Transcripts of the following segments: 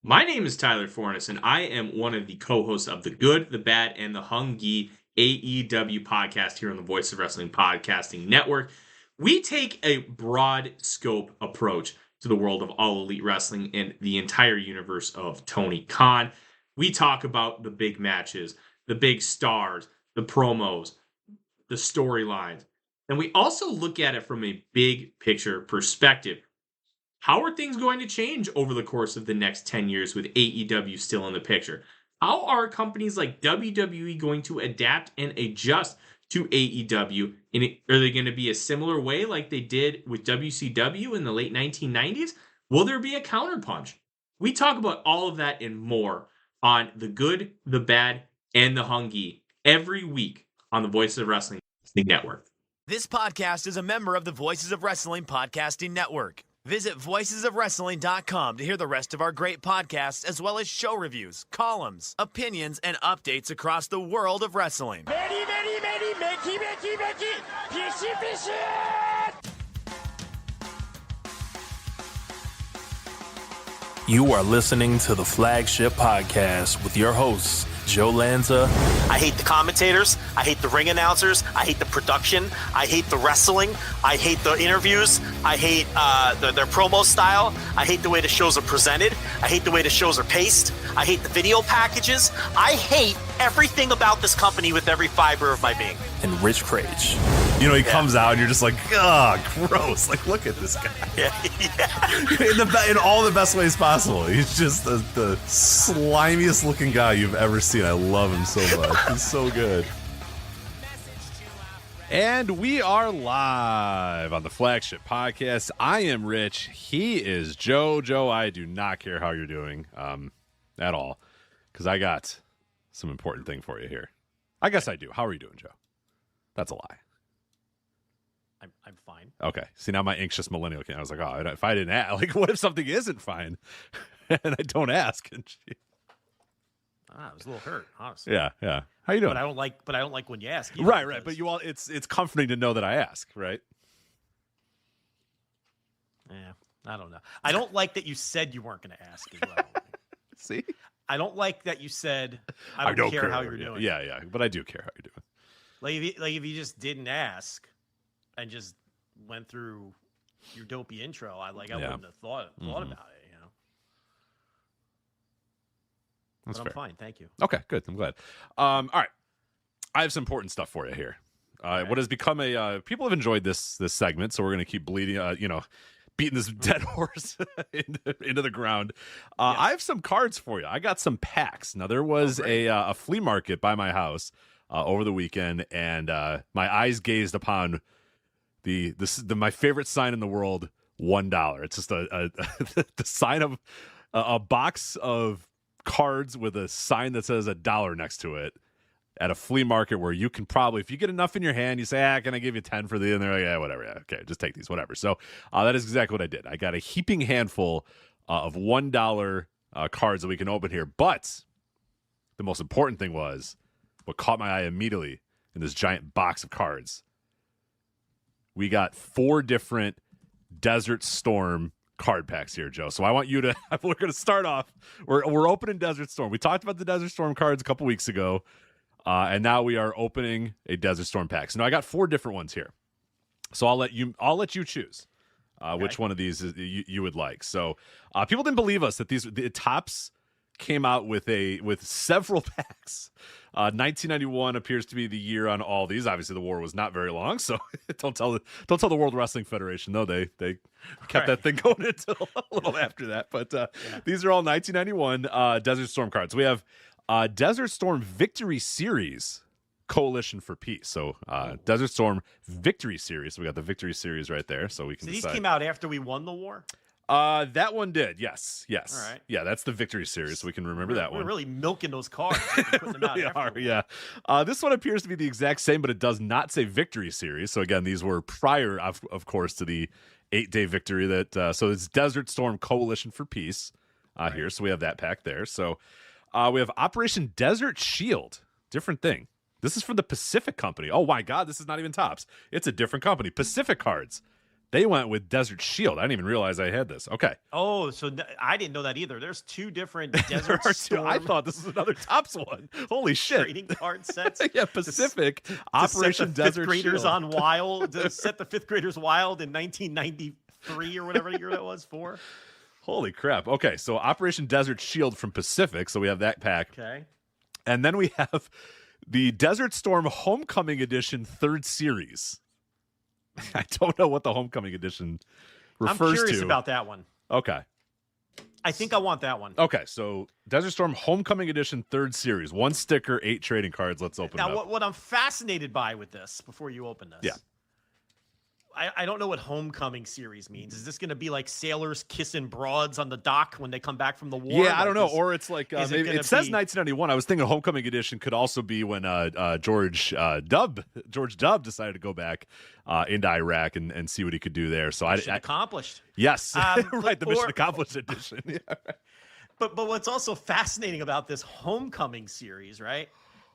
My name is Tyler Fornes, and I am one of the co-hosts of the Good, the Bad, and the Hungy AEW podcast here on the Voice of Wrestling Podcasting Network. We take a broad scope approach to the world of All Elite Wrestling and the entire universe of Tony Khan. We talk about the big matches, the big stars, the promos, the storylines, and we also look at it from a big picture perspective. How are things going to change over the course of the next 10 years with AEW still in the picture? How are companies like WWE going to adapt and adjust to AEW? Are they going to be a similar way like they did with WCW in the late 1990s? Will there be a counterpunch? We talk about all of that and more on The Good, the Bad, and the Hungy every week on the Voices of Wrestling Network. This podcast is a member of the Voices of Wrestling Podcasting Network. Visit voicesofwrestling.com to hear the rest of our great podcasts, as well as show reviews, columns, opinions, and updates across the world of wrestling. You are listening to the Flagship Podcast with your hosts, Joe Lanza. I hate the commentators. I hate the ring announcers. I hate the production. I hate the wrestling. I hate the interviews. I hate their promo style. I hate the way the shows are presented. I hate the way the shows are paced. I hate the video packages. I hate everything about this company with every fiber of my being. And Rich Crage. You know, he comes out and you're just like, ugh, gross. Like, look at this guy. In all the best ways possible. He's just the slimiest looking guy you've ever seen. I love him so much. He's so good. And we are live on the Flagship Podcast. I am Rich. He is Joe. Joe, I do not care how you're doing at all, because I got some important thing for you here. I guess I do. How are you doing, Joe? That's a lie. I'm fine. Okay. See, now my anxious millennial I was like, oh, if I didn't ask, like, what if something isn't fine and I don't ask? And I was a little hurt, honestly. Yeah. How you doing? But I don't like when you ask. Either, right. But it's comforting to know that I ask, right? Yeah, I don't know. I don't like that you said you weren't going to ask as well. See? I don't like that you said I don't care how you're doing. Yeah, but I do care how you're doing. Like if you just didn't ask and just went through your dopey intro, I wouldn't have thought about it, you know. That's but I'm fair. fine, thank you. Okay, good. I'm glad. All right, I have some important stuff for you here. What has become people have enjoyed this segment, so we're going to keep bleeding. Beating this dead horse into the ground. I have some cards for you. I got some packs. Now, there was a flea market by my house over the weekend, and my eyes gazed upon my favorite sign in the world, $1. It's just the sign of a box of cards with a sign that says $1 next to it at a flea market, where you can probably, if you get enough in your hand, you say, can I give you 10 for these? And they're like, yeah, whatever. Yeah, okay, just take these, whatever. So that is exactly what I did. I got a heaping handful of $1 cards that we can open here. But the most important thing was what caught my eye immediately in this giant box of cards. We got 4 different Desert Storm card packs here, Joe. So I want you to, we're going to start off. We're opening Desert Storm. We talked about the Desert Storm cards a couple weeks ago. And now we are opening a Desert Storm pack. So now I got 4 different ones here. So I'll let you choose which one of these you would like. So people didn't believe us that the Topps came out with several packs. 1991 appears to be the year on all these. Obviously, the war was not very long, so don't tell the World Wrestling Federation. No, they kept that thing going until a little after that. But these are all 1991 Desert Storm cards. We have Desert Storm Victory Series Coalition for Peace. So Desert Storm Victory Series. So we got the Victory Series right there. So we can these decide. Came out after we won the war? That one did. Yes. All right. Yeah, that's the Victory Series. So we can remember that one. We're really milking those cards. Putting them out after yeah. This one appears to be the exact same, but it does not say Victory Series. So again, these were prior, of course, to the 8-day victory that. So it's Desert Storm Coalition for Peace here. So we have that pack there. So. We have Operation Desert Shield. Different thing. This is from the Pacific Company. Oh, my God. This is not even Topps. It's a different company. Pacific Cards. They went with Desert Shield. I didn't even realize I had this. Okay. Oh, so I didn't know that either. There's 2 different Desert Storm. I thought this was another Topps one. Holy shit. Trading card sets. Yeah, Pacific, Operation Desert graders Shield. on wild, to set the 5th graders wild in 1993 or whatever year that was for. Holy crap. Okay, so Operation Desert Shield from Pacific. So we have that pack. Okay. And then we have the Desert Storm Homecoming Edition 3rd Series. I don't know what the Homecoming Edition refers to. I'm curious about that one. Okay. I think I want that one. Okay, so Desert Storm Homecoming Edition 3rd Series. 1 sticker, 8 trading cards. Let's open it Now, up. what I'm fascinated by with this, before you open this. Yeah. I don't know what Homecoming series means. Is this going to be like sailors kissing broads on the dock when they come back from the war? Yeah, I don't know. Or it's like is maybe it says 1991. I was thinking Homecoming Edition could also be when George Dubb decided to go back into Iraq and see what he could do there. So Mission accomplished. Yes, right. The Mission Accomplished Edition. Yeah, right. But what's also fascinating about this Homecoming series, right,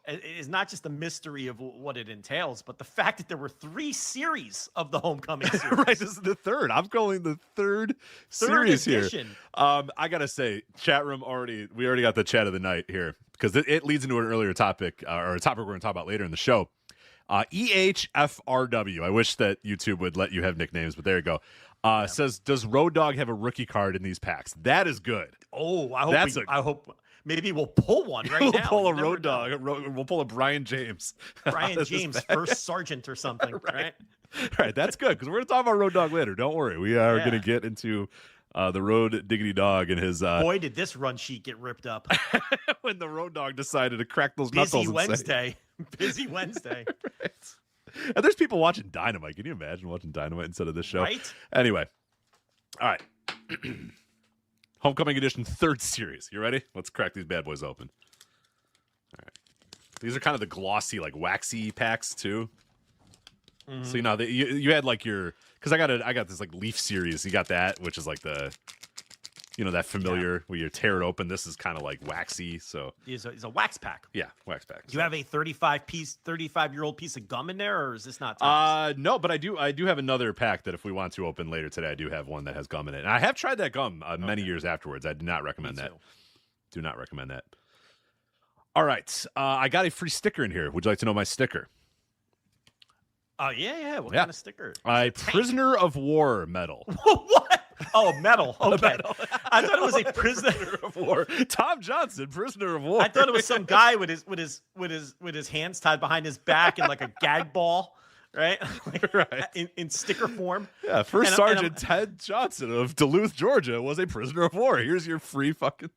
is not just the mystery of what it entails, but the fact that there were 3 series of the Homecoming series. Right, this is the 3rd. I'm calling the 3rd series edition. Here. I gotta say, chat room we already got the chat of the night here because it leads into an earlier topic or a topic we're going to talk about later in the show. EHFRW. I wish that YouTube would let you have nicknames, but there you go. Says, does Road Dogg have a rookie card in these packs? That is good. Oh, I hope maybe we'll pull one right we'll now. Pull a Road Dogg. We'll pull a Brian James. Brian James, first sergeant or something, right? Right, that's good because we're going to talk about Road Dogg later. Don't worry. We are going to get into the Road Diggity Dog and his... Boy, did this run sheet get ripped up. When the Road Dogg decided to crack those knuckles. Busy Wednesday. Right. And there's people watching Dynamite. Can you imagine watching Dynamite instead of this show? Right. Anyway. All right. Homecoming Edition 3rd Series. You ready? Let's crack these bad boys open. All right. These are kind of the glossy, like waxy packs too. Mm-hmm. So you had like your because I got this like Leaf series. You got that, which is like the that familiar where you tear it open. This is kind of like waxy. So it's a wax pack. Yeah, wax pack. Do you have a 35-year-old piece of gum in there, or is this not? No, but I do have another pack that if we want to open later today, I do have one that has gum in it. And I have tried that gum many years afterwards. I do not recommend that. Do not recommend that. All right, I got a free sticker in here. Would you like to know my sticker? Oh yeah. What kind of sticker? Prisoner of War medal. What? Oh, medal. Okay. Medal. I thought it was a prisoner of war. Tom Johnson, prisoner of war. I thought it was some guy with his hands tied behind his back in like a gag ball, right? Right. In sticker form. Yeah. First Sergeant Ted Johnson of Duluth, Georgia, was a prisoner of war. Here's your free fucking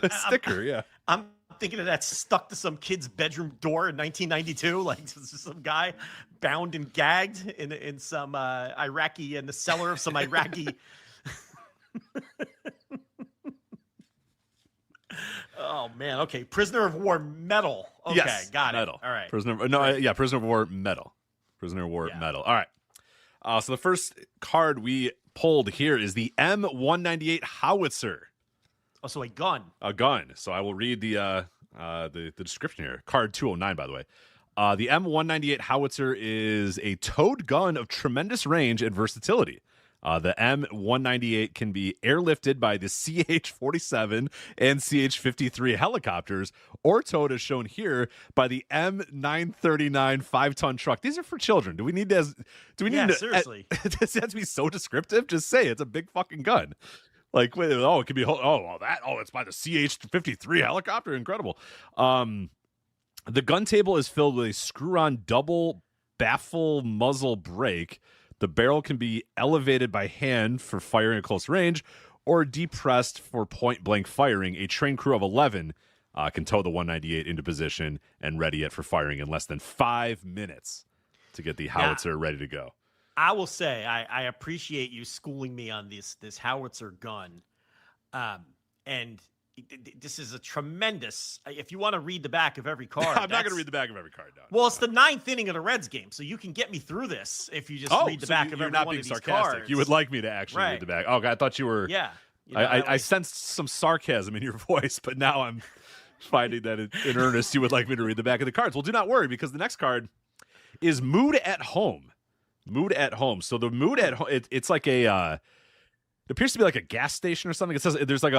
sticker. Yeah. I'm thinking of that stuck to some kid's bedroom door in 1992, like some guy bound and gagged in some Iraqi in the cellar of some Iraqi. Oh man, okay. Prisoner of War medal. Okay, yes, got medal. It. All right. Prisoner of War medal. Prisoner of War medal. All right. So the first card we pulled here is the M198 howitzer. Oh, so a gun. A gun. So I will read the description here. Card 209, by the way. The M198 howitzer is a towed gun of tremendous range and versatility. The M198 can be airlifted by the CH-47 and CH-53 helicopters, or towed as shown here by the M939 5-ton truck. These are for children. Do we need to? Seriously. Does it have to be so descriptive? Just say it's a big fucking gun. Like, it could be. It's by the CH-53 helicopter. Incredible. The gun table is filled with a screw-on double baffle muzzle brake. The barrel can be elevated by hand for firing at close range or depressed for point-blank firing. A trained crew of 11 can tow the 198 into position and ready it for firing in less than 5 minutes to get the howitzer ready to go. I will say I appreciate you schooling me on this howitzer gun. And this is a tremendous. If you want to read the back of every card, I'm not going to read the back of every card. No. Well, it's the 9th inning of the Reds game, so you can get me through this if you just read the back of every one of these cards. You would like me to actually read the back. Oh, God, I thought you were. Yeah. I sensed some sarcasm in your voice, but now I'm finding that in earnest you would like me to read the back of the cards. Well, do not worry, because the next card is Mood at Home. Mood at Home. So the Mood at Home, it's like a, it appears to be like a gas station or something. It says there's like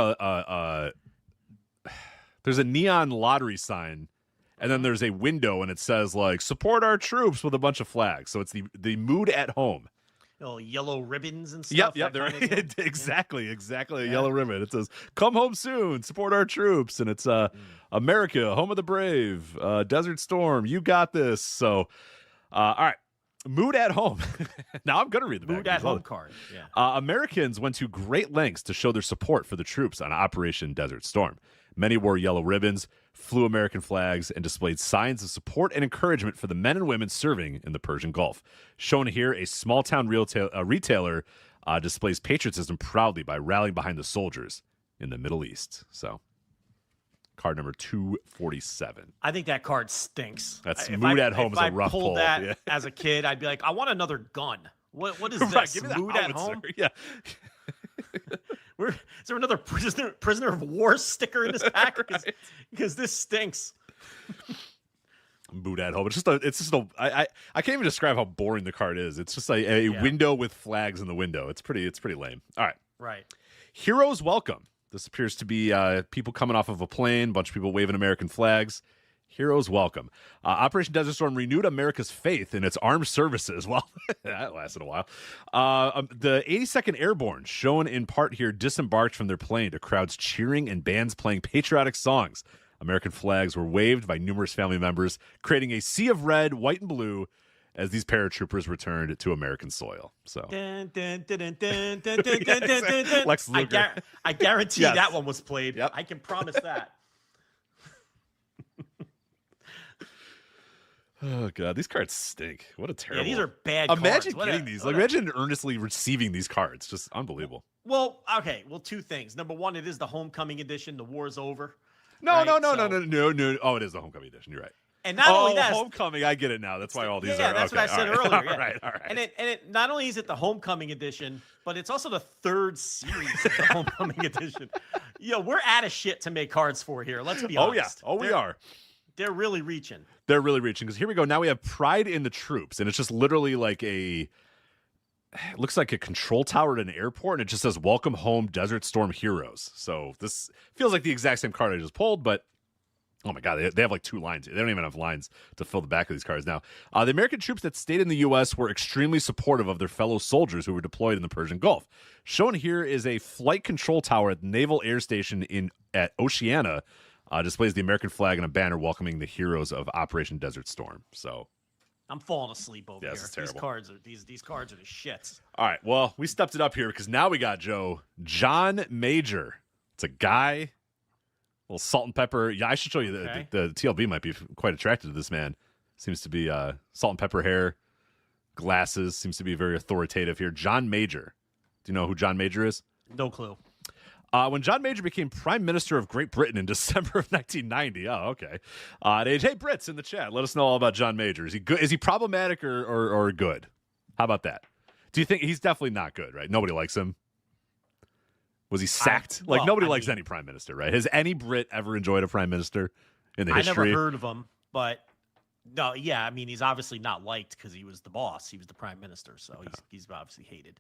there's a neon lottery sign, and then there's a window, and it says like support our troops with a bunch of flags. So it's the Mood at Home. Yellow ribbons and stuff. Yep. Exactly. A yellow ribbon. It says come home soon, support our troops, and it's America, home of the brave, Desert Storm, you got this. So, all right. Mood at Home. Now I'm going to read the Mood at Home card. Yeah. Americans went to great lengths to show their support for the troops on Operation Desert Storm. Many wore yellow ribbons, flew American flags, and displayed signs of support and encouragement for the men and women serving in the Persian Gulf. Shown here, a small-town retailer displays patriotism proudly by rallying behind the soldiers in the Middle East. So, card number 247. I think that card stinks. That's Mood at Home is a rough pull. That as a kid, I'd be like, I want another gun. What is this? Right, give me that Mood at Home? Yeah. Is there another prisoner of war sticker in this pack? Because this stinks. Mood at Home. It's just a. I can't even describe how boring the card is. It's just a window with flags in the window. It's pretty lame. All right. Right. Heroes Welcome. This appears to be people coming off of a plane, a bunch of people waving American flags. Heroes Welcome. Operation Desert Storm renewed America's faith in its armed services. Well, that lasted a while. The 82nd Airborne, shown in part here, disembarked from their plane to crowds cheering and bands playing patriotic songs. American flags were waved by numerous family members, creating a sea of red, white, and blue as these paratroopers returned to American soil. So, Lex Luger. I guarantee that one was played. Yep. I can promise that. Oh god, these cards stink. What a terrible. Yeah, these are bad Imagine cards. getting these. Imagine earnestly receiving these cards. Just unbelievable. Well, okay. Well, two things. Number one, it is the homecoming edition. The war's over. No. Right? No. Oh, it is the homecoming edition. You're right. And not only that, homecoming. I get it now. That's why all these are. Yeah, that's okay, what I said right. earlier. Yeah. All right. And it not only is it the homecoming edition, but it's also the third series of the homecoming edition. Yo, we're out of shit to make cards for here. Let's be honest. We are. They're really reaching. They're really reaching because here we go. Now we have Pride in the Troops, and it's just literally like it looks like a control tower at an airport, and it just says "Welcome Home, Desert Storm Heroes." So this feels like the exact same card I just pulled, but oh my god, they have like 2 lines. They don't even have lines to fill the back of these cards now. The American troops that stayed in the U.S. were extremely supportive of their fellow soldiers who were deployed in the Persian Gulf. Shown here is a flight control tower at the Naval Air Station at Oceana. Displays the American flag and a banner welcoming the heroes of Operation Desert Storm. So, I'm falling asleep over here. This is terrible. These cards are the shits. All right, well, we stepped it up here because now we got John Major. It's a guy, a little salt and pepper. Yeah, I should show you the TLB might be quite attracted to this man. Seems to be salt and pepper hair, glasses. Seems to be very authoritative here. John Major. Do you know who John Major is? No clue. When John Major became Prime Minister of Great Britain in December of 1990. Oh, okay. Hey, Brits in the chat, let us know all about John Major. Is he good? Is he problematic or good? How about that? Do you think he's definitely not good, right? Nobody likes him. Was he sacked? Nobody likes any Prime Minister, right? Has any Brit ever enjoyed a Prime Minister in the history? I never heard of him, but no, yeah, I mean, he's obviously not liked because he was the boss. He was the Prime Minister, so he's obviously hated.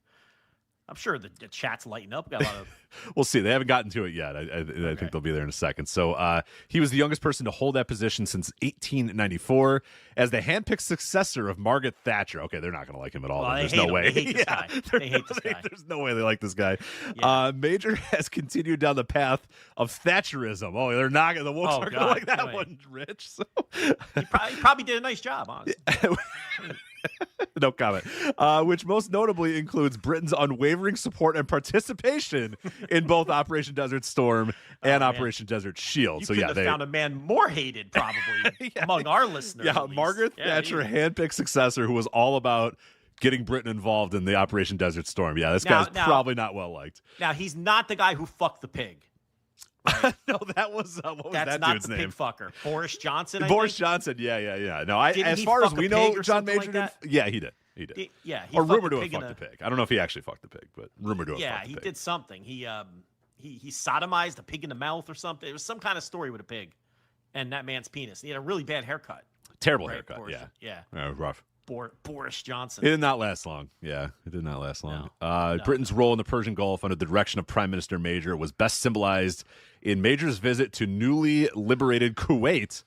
I'm sure the chat's lighting up. Got a lot of. We'll see. They haven't gotten to it yet. I think they'll be there in a second. So he was the youngest person to hold that position since 1894 as the handpicked successor of Margaret Thatcher. Okay, they're not going to like him at all. Well, there's no way. They hate this guy. They hate this guy. There's no way they like this guy. Yeah. Major has continued down the path of Thatcherism. Oh, they're not going to. The Wolves aren't going to like that one, Rich. So he probably did a nice job, honestly. No comment. Which most notably includes Britain's unwavering support and participation in both Operation Desert Storm and Operation Desert Shield. You so couldn't have found a man more hated, probably among our listeners. Yeah, Margaret Thatcher, handpicked successor, who was all about getting Britain involved in the Operation Desert Storm. Yeah, this guy's probably not well liked. Now he's not the guy who fucked the pig. Right? No, that was what was that's that not dude's the name? pig fucker. Boris Johnson. Boris Johnson. Yeah. No, as far as we know, John Major did. Yeah, he did. He rumored to have fucked the pig. I don't know if he actually fucked the pig, but rumored to have fucked the pig. Yeah, he did something. He sodomized a pig in the mouth or something. It was some kind of story with a pig and that man's penis. He had a really bad haircut. Terrible haircut. Yeah. Rough. Boris Johnson. It did not last long. Yeah, it did not last long. No. Britain's role in the Persian Gulf under the direction of Prime Minister Major was best symbolized in Major's visit to newly liberated Kuwait,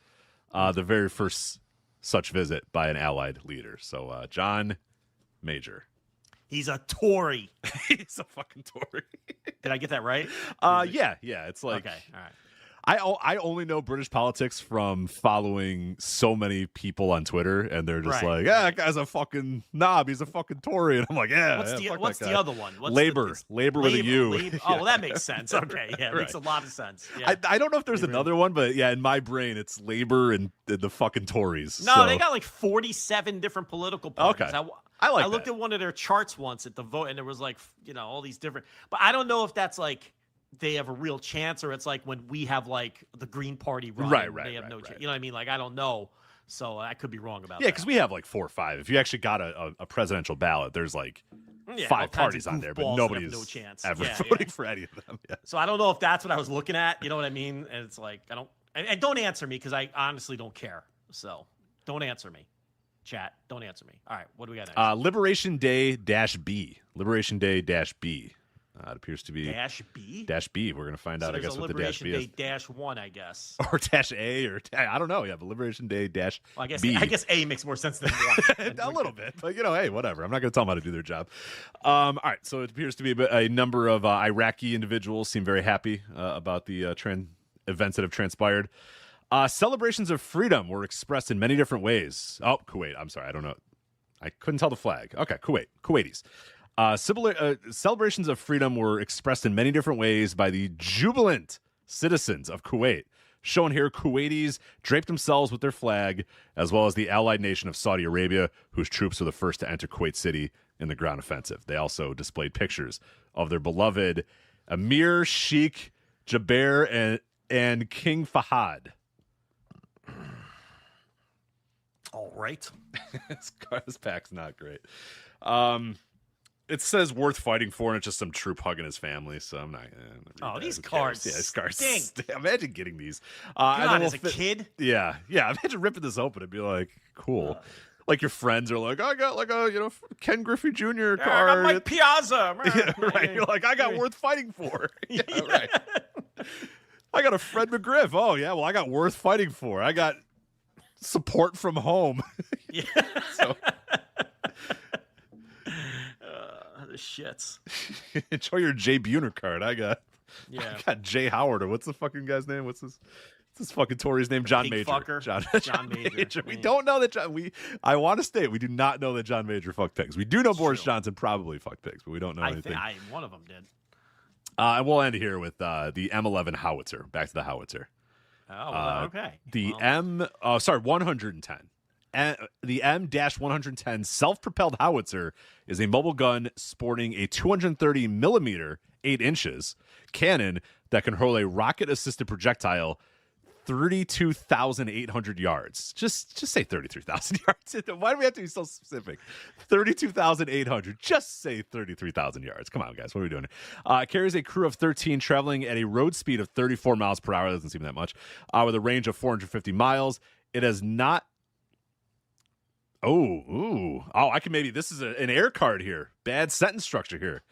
the very first such visit by an Allied leader. So, John Major. He's a Tory. He's a fucking Tory. Did I get that right? Yeah. It's like, okay, all right. I only know British politics from following so many people on Twitter, and they're just like, yeah, that guy's a fucking knob. He's a fucking Tory. And I'm like, What's the other one? Labor with a U. Oh, well, that makes sense. Okay, yeah, it makes a lot of sense. Yeah. I don't know if there's another one, but yeah, in my brain, it's Labor and the fucking Tories. No, they got like 47 different political parties. Okay. I looked at one of their charts once at the vote, and there was like, all these different. But I don't know if that's like they have a real chance, or it's like when we have like the Green Party run, they have no chance. You know what I mean? Like, I don't know. So I could be wrong about that. Yeah, because we have like 4 or 5. If you actually got a presidential ballot, there's like 5 parties on there, but nobody's no chance. ever voting for any of them. Yeah. So I don't know if that's what I was looking at. You know what I mean? And it's like, and don't answer me because I honestly don't care. So don't answer me. Chat, don't answer me. All right, what do we got next? Liberation Day -B. Liberation Day -B. It appears to be -B. -B. We're gonna find out, I guess, what the -B is. Liberation Day -1, I guess, or -A, or I don't know. Yeah, but Liberation Day -B. Well, I guess A makes more sense than 1. A little bit, but hey, whatever. I'm not gonna tell them how to do their job. All right, so it appears to be a number of Iraqi individuals seem very happy about the events that have transpired. Celebrations of freedom were expressed in many different ways. Oh, Kuwait. I'm sorry. I don't know. I couldn't tell the flag. Okay, Kuwaitis. Celebrations of freedom were expressed in many different ways by the jubilant citizens of Kuwait. Shown here, Kuwaitis draped themselves with their flag, as well as the allied nation of Saudi Arabia, whose troops were the first to enter Kuwait City in the ground offensive. They also displayed pictures of their beloved Emir Sheikh Jaber and King Fahad. All right. This pack's not great. It says worth fighting for, and it's just some troop hugging his family, so I'm not gonna read these Who cards. cares? Yeah, these cards stink. Imagine getting these. God, as a kid? Yeah. Imagine ripping this open and be like, cool. Like your friends are like, I got like a Ken Griffey Jr. card. I got Mike Piazza. Yeah, right. You're like, I got worth fighting for. Yeah, right. I got a Fred McGriff. Oh yeah, well I got worth fighting for. I got support from home. Yeah. So. The shits. Enjoy your Jay Buhner card. I got Jay Howard, or what's the fucking guy's name? What's this fucking Tory's name? John Major. Fucker. John Major. We don't know that I want to state we do not know that John Major fucked pigs. We do know Boris Johnson probably fucked pigs, but we don't know anything. One of them did. And we'll end here with the M11 howitzer. Back to the howitzer. Oh, well, okay. The 110. The M-110 self-propelled howitzer is a mobile gun sporting a 230 millimeter, 8 inches, cannon that can hurl a rocket-assisted projectile 32,800 yards. Just say 33,000 yards. Why do we have to be so specific? 32,800. Just say 33,000 yards. Come on, guys. What are we doing here? It carries a crew of 13 traveling at a road speed of 34 miles per hour. That doesn't seem that much. With a range of 450 miles. It has not... I can maybe... This is an air card here. Bad sentence structure here.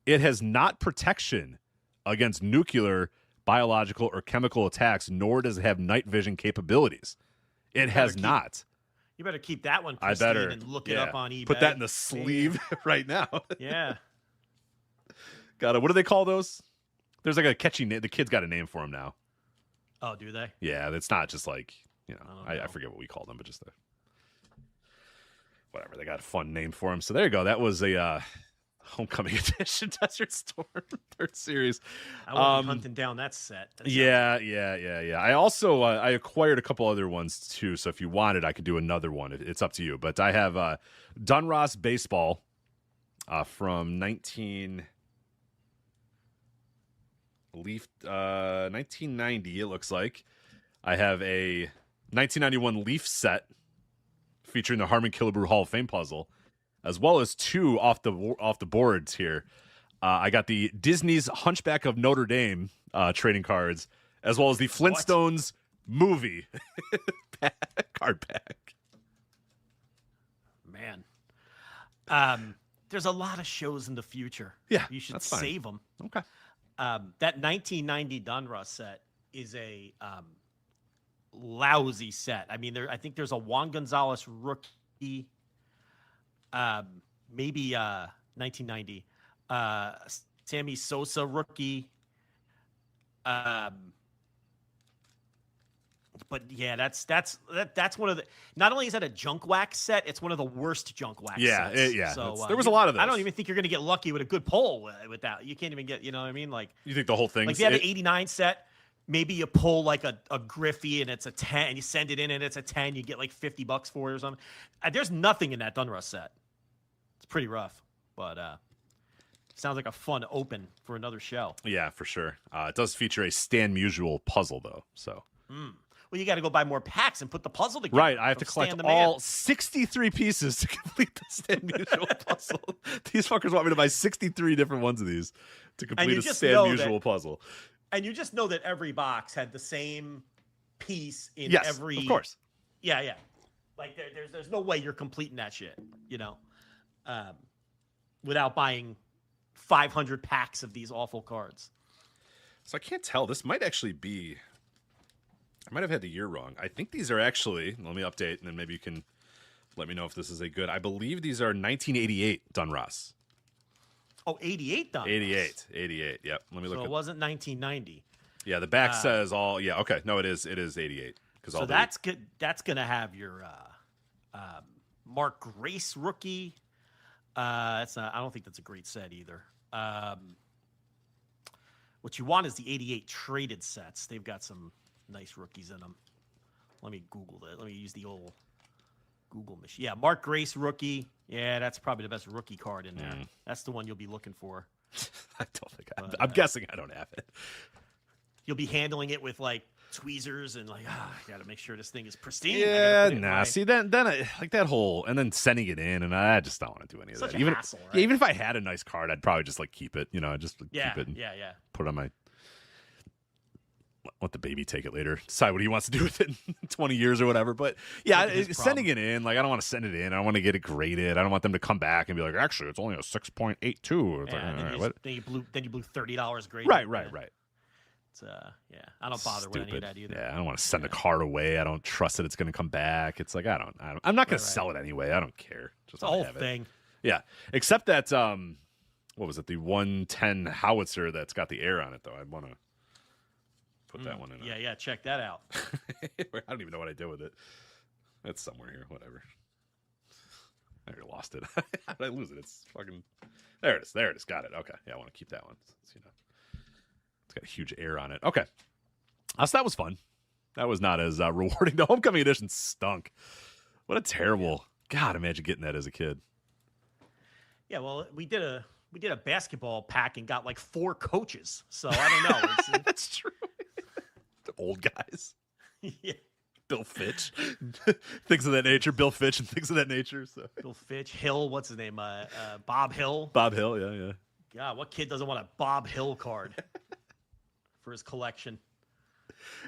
It has not protection against nuclear, biological, or chemical attacks, nor does it have night vision capabilities. It has not. You better keep that one pristine and look it up on eBay. Put that in the sleeve right now. Yeah. Got it. What do they call those? There's like a catchy name. The kid's got a name for them now. Oh, do they? Yeah, it's not just like, I forget what we call them, but just whatever. They got a fun name for them. So there you go. That was a Homecoming Edition Desert Storm 3rd series. I will be hunting down that set. Yeah. I also I acquired a couple other ones too. So if you wanted, I could do another one. It's up to you. But I have Dunross Baseball from 1990. It looks like I have a 1991 Leaf set featuring the Harmon Killebrew Hall of Fame puzzle, as well as 2 off the boards here. I got the Disney's Hunchback of Notre Dame trading cards, as well as the Flintstones movie card pack. There's a lot of shows in the future. Yeah, you should that's fine. save them. Okay. That 1990 Donruss set is a lousy set. I mean, I think there's a Juan Gonzalez rookie, maybe 1990, Sammy Sosa rookie. But yeah, that's one of the. Not only is that a junk wax set, it's one of the worst junk wax. sets. Yeah. So there was a lot of those. I don't even think you're gonna get lucky with a good pull with that. You can't even get. You know what I mean? Like you think the whole thing? Like if you have an '89 set, maybe you pull like a Griffey and it's a 10, and you send it in and it's a 10. You get like $50 for it or something. There's nothing in that Donruss set. It's pretty rough, but sounds like a fun open for another show. Yeah, for sure. It does feature a Stan Musial puzzle though, so. Well, you got to go buy more packs and put the puzzle together. Right, I have to collect all 63 pieces to complete the Stan Musial puzzle. These fuckers want me to buy 63 different ones of these to complete a Stan Musial puzzle. And you just know that every box had the same piece in every. Of course. Yeah. Like there's no way you're completing that shit, without buying 500 packs of these awful cards. So I can't tell. This might actually be. I might have had the year wrong. I think these are actually. Let me update, and then maybe you can let me know if this is a good. I believe these are 1988 Donruss. Oh, 88 Donruss. 88. Yep. Let me look. So it wasn't 1990. Yeah, the back says all. Yeah. Okay. No, it is 88. So that's good. That's gonna have your Mark Grace rookie. That's not. I don't think that's a great set either. What you want is the 88 traded sets. They've got some nice rookies in them. Let me Google that. Let me use the old Google machine. Yeah, Mark Grace rookie. Yeah, that's probably the best rookie card in there. That's the one you'll be looking for. I don't think I'm guessing I don't have it. You'll be handling it with like tweezers and like, I got to make sure this thing is pristine. Yeah, nah. See, then I like that whole, and then sending it in, and I just don't want to do any of that. Even hassle, right? Yeah, even if I had a nice card, I'd probably just like keep it. Just keep it. And put it on my. Let the baby take it later. Decide what he wants to do with it in 20 years or whatever. But yeah, sending it in, like I don't want to send it in. I don't want to get it graded. I don't want them to come back and be like, actually, it's only a 6.82. Then you blew $30 graded. Right. It's I don't bother with any of that either. Yeah, I don't want to send a card away. I don't trust that it's going to come back. It's like I'm not going to sell it anyway. I don't care. Just the whole thing. Yeah, except that what was it? The 110 howitzer that's got the air on it though. I want to put that one in. Yeah, check that out. I don't even know what I did with it. It's somewhere here. Whatever. I already lost it. How did I lose it? It's fucking. There it is. Got it. Okay. Yeah, I want to keep that one. It's got a huge air on it. Okay. So that was fun. That was not as rewarding. The homecoming edition stunk. What a terrible. God, imagine getting that as a kid. Yeah, well, we did a basketball pack and got like 4 coaches. So I don't know. That's true. The old guys. Yeah. Bill Fitch. Things of that nature. Bill Fitch and things of that nature. So. Bill Fitch. Hill. What's his name? Bob Hill. Bob Hill, yeah. God, what kid doesn't want a Bob Hill card for his collection?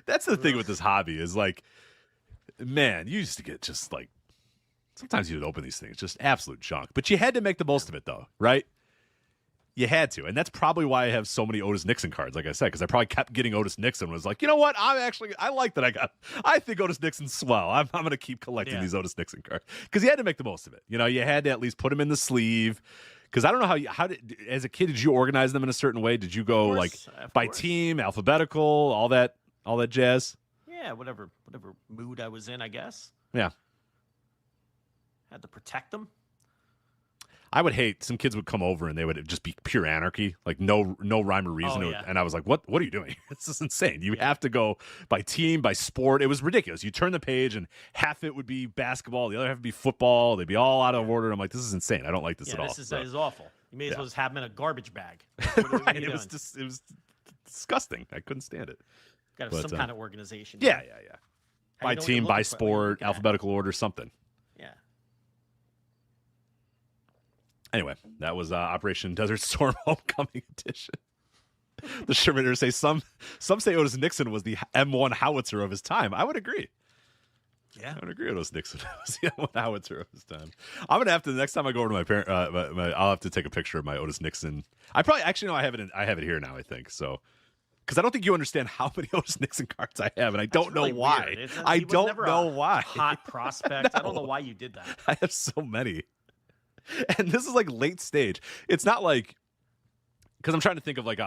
That's the thing with this hobby is like, man, you used to get just like, sometimes you would open these things, just absolute junk. But you had to make the most of it though, right? You had to. And that's probably why I have so many Otis Nixon cards, like I said, because I probably kept getting Otis Nixon. Was like, you know what? I like that I think Otis Nixon's swell. I'm going to keep collecting these Otis Nixon cards. Because you had to make the most of it. You had to at least put them in the sleeve. Because I don't know how did, as a kid, did you organize them in a certain way? Did you go by team, alphabetical, all that jazz? Yeah, whatever mood I was in, I guess. Yeah. Had to protect them. I would hate some kids would come over and they would just be pure anarchy, like no rhyme or reason. And I was like, what are you doing? This is insane. You have to go by team, by sport. It was ridiculous. You turn the page and half it would be basketball, the other half would be football. They'd be all out of order. I'm like, this is insane. I don't like this at all. This is awful. You may as well just have them in a garbage bag. Right. It was disgusting. I couldn't stand it. Got to have some kind of organization. Yeah. By team, by sport, alphabetical order, something. Yeah. Anyway, that was Operation Desert Storm Homecoming Edition. The Shermaners say some say Otis Nixon was the M1 howitzer of his time. I would agree. Yeah, I would agree with Otis Nixon. When Howitzer was done, I'm gonna have to, the next time I go over to my parent, I'll have to take a picture of my Otis Nixon. I probably actually no, I have it here now. I think so. Because I don't think you understand how many Otis Nixon cards I have, and I don't know why. I don't know why. Hot prospect. No. I don't know why you did that. I have so many, and this is like late stage. It's not like, because I'm trying to think of like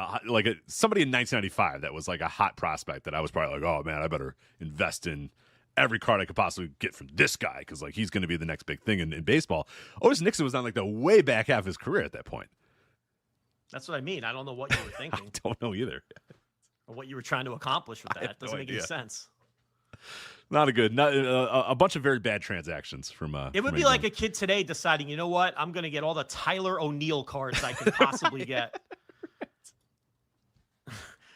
somebody in 1995 that was like a hot prospect that I was probably like, oh man, I better invest in every card I could possibly get from this guy because like he's going to be the next big thing in baseball. Otis Nixon was on like the way back half of his career at that point. That's what I mean. I don't know what you were thinking. I don't know either. Or what you were trying to accomplish with that. It doesn't make any sense. Not a bunch of very bad transactions from. It would be like a kid today deciding, you know what, I'm going to get all the Tyler O'Neill cards I can possibly get.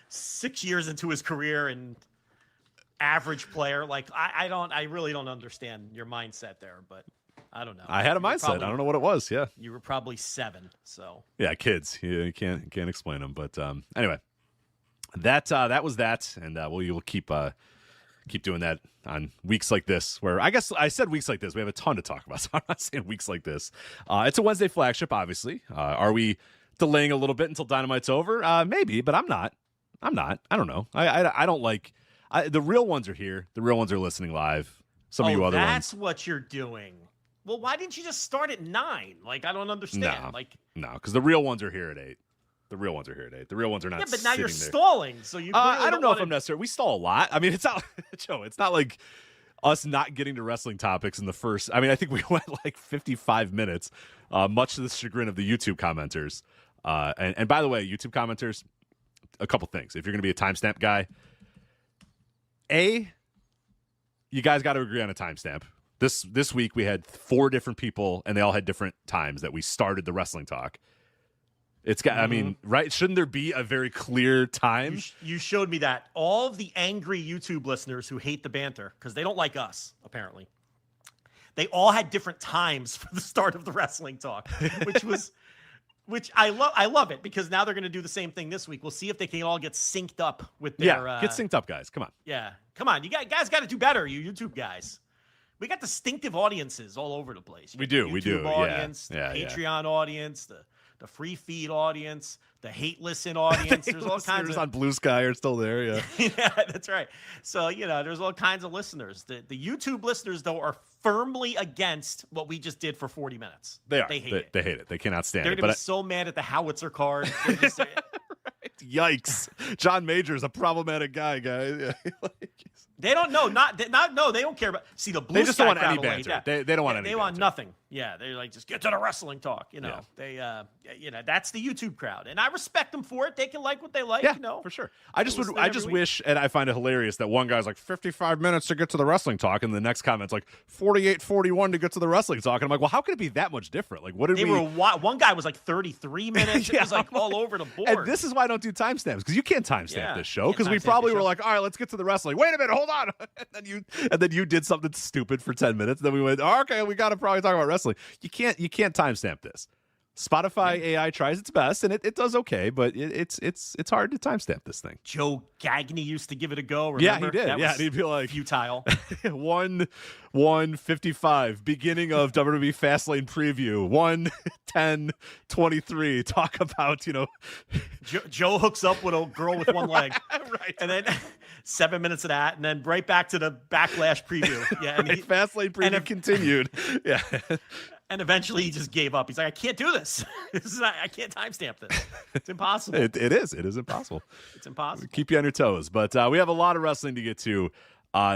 6 years into his career and average player. Like I really don't understand your mindset there, but I don't know. I had a mindset. I don't know what it was. Yeah, you were probably 7. So yeah, kids. You can't explain them. But anyway. That was that, and we will keep doing that on weeks like this. Where I guess I said weeks like this, we have a ton to talk about. So I'm not saying weeks like this. It's a Wednesday flagship, obviously. Are we delaying a little bit until Dynamite's over? Maybe, but I'm not. I don't know. I don't like. The real ones are here. The real ones are listening live. Some of you other ones. That's what you're doing. Well, why didn't you just start at 9? Like I don't understand. No, because the real ones are here at 8. The real ones are here today. The real ones are not. Yeah, but now you're there. stalling. So you. I don't know if I'm necessarily. We stall a lot. I mean, it's not, Joe. It's not like us not getting to wrestling topics in the first. I mean, I think we went like 55 minutes, much to the chagrin of the YouTube commenters. And by the way, YouTube commenters, a couple things. If you're going to be a timestamp guy, you guys got to agree on a timestamp. This week we had 4 different people, and they all had different times that we started the wrestling talk. It's got. I mean, right? Shouldn't there be a very clear time? You showed me that. All of the angry YouTube listeners who hate the banter because they don't like us, apparently, they all had different times for the start of the wrestling talk, which I love. I love it because now they're going to do the same thing this week. We'll see if they can all get synced up with their. Get synced up, guys. Come on. Yeah, come on. You guys got to do better. You YouTube guys. We got distinctive audiences all over the place. We do. Audience, yeah. The Patreon audience, the free feed audience, the hate listen audience. There's all kinds of on Blue Sky are still there. Yeah, yeah, that's right. So there's all kinds of listeners. The YouTube listeners though are firmly against what we just did for 40 minutes. They are. They hate it. They hate it. They cannot stand it. They're going to be so mad at the howitzer card. Just, Yikes! John Major's a problematic guy, guys. They don't know. No. They don't care about. See the Blue. They just don't want any banter. They don't want any. They want nothing. Yeah, they're like, just get to the wrestling talk. They that's the YouTube crowd, and I respect them for it. They can like what they like. Yeah, for sure. I just wish, and I find it hilarious that one guy's like 55 minutes to get to the wrestling talk, and the next comment's like 48-41 to get to the wrestling talk, and I'm like, well, how could it be that much different? Like, what did we? One guy was like 33 minutes. It was like all over the board. And this is why I don't do timestamps, because you can't timestamp this show, because we probably were like, all right, let's get to the wrestling. Wait a minute, hold on. and then you did something stupid for 10 minutes. Then we went, okay, we got to probably talk about wrestling. You can't timestamp this. Spotify AI tries its best, and it does okay, but it's hard to timestamp this thing. Joe Gagne used to give it a go. Remember? Yeah, he did. And he'd be like futile. 1:55, beginning of WWE Fastlane preview. 1:10:23. Talk about Joe hooks up with a girl with one leg, right? And then 7 minutes of that, and then right back to the Backlash preview. Yeah, and Fastlane preview continued. Yeah. And eventually he just gave up. He's like, I can't do this. I can't timestamp this. It's impossible. It is. It is impossible. It's impossible. Keep you on your toes. But we have a lot of wrestling to get to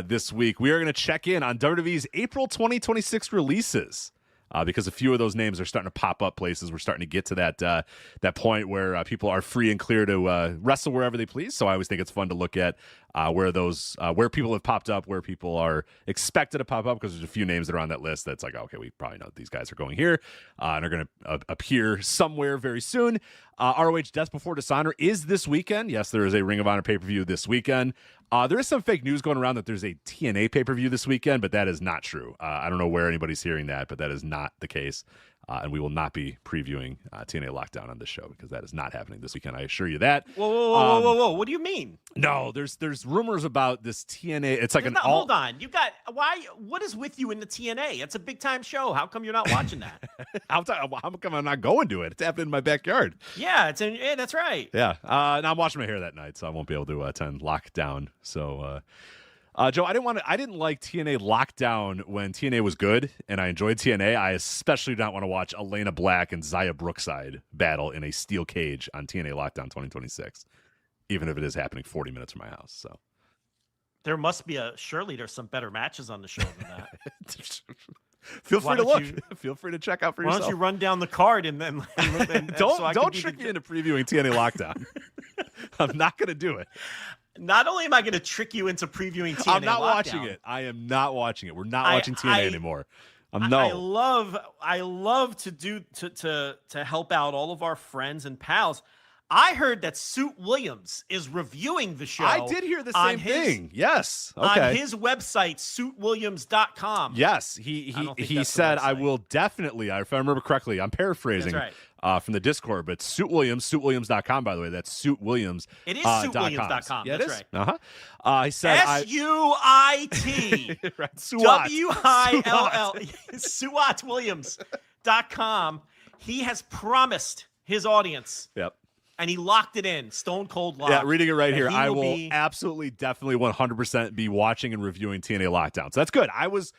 this week. We are going to check in on WWE's April 2026 releases. Because a few of those names are starting to pop up places. We're starting to get to that point where people are free and clear to wrestle wherever they please. So I always think it's fun to look at where people have popped up, where people are expected to pop up, because there's a few names that are on that list that's like, okay, we probably know these guys are going here and are going to appear somewhere very soon. ROH Death Before Dishonor is this weekend. Yes, there is a Ring of Honor pay-per-view this weekend. There is some fake news going around that there's a TNA pay-per-view this weekend, but that is not true. I don't know where anybody's hearing that, but that is not the case. And we will not be previewing TNA Lockdown on this show, because that is not happening this weekend. I assure you that. Whoa. What do you mean? No, there's rumors about this TNA. It's like hold on. You got Why? What is with you in the TNA? It's a big time show. How come you're not watching that? How come I'm not going to it? It's happening in my backyard. Yeah, that's right. Yeah. Now I'm washing my hair that night, so I won't be able to attend Lockdown. So, Joe, I didn't like TNA Lockdown when TNA was good, and I enjoyed TNA. I especially don't want to watch Elena Black and Xia Brookside battle in a steel cage on TNA Lockdown 2026, even if it is happening 40 minutes from my house. So. There must be surely there's some better matches on the show than that. Feel free to look. Feel free to check out for yourself. Why don't you run down the card and then don't trick me into previewing TNA Lockdown. I'm not going to do it. Not only am I going to trick you into previewing TNA I'm not Lockdown, watching it. I am not watching it. We're not watching TNA anymore. I love to help out all of our friends and pals. I heard that Suit Williams is reviewing the show. I did hear the same thing. Yes. Okay. On his website, suitwilliams.com. Yes. He said, I will definitely, if I remember correctly, I'm paraphrasing from the Discord, but Suit Williams, suitwilliams.com, by the way. That's Suit Williams. It is suitwilliams.com. Yeah, that's right. Uh-huh. He said, SUIT. WILL. SuatWilliams.com. He has promised his audience. Yep. And he locked it in, stone cold lock. Yeah, reading it right here. I will absolutely, definitely 100% be watching and reviewing TNA Lockdown. So that's good. I was,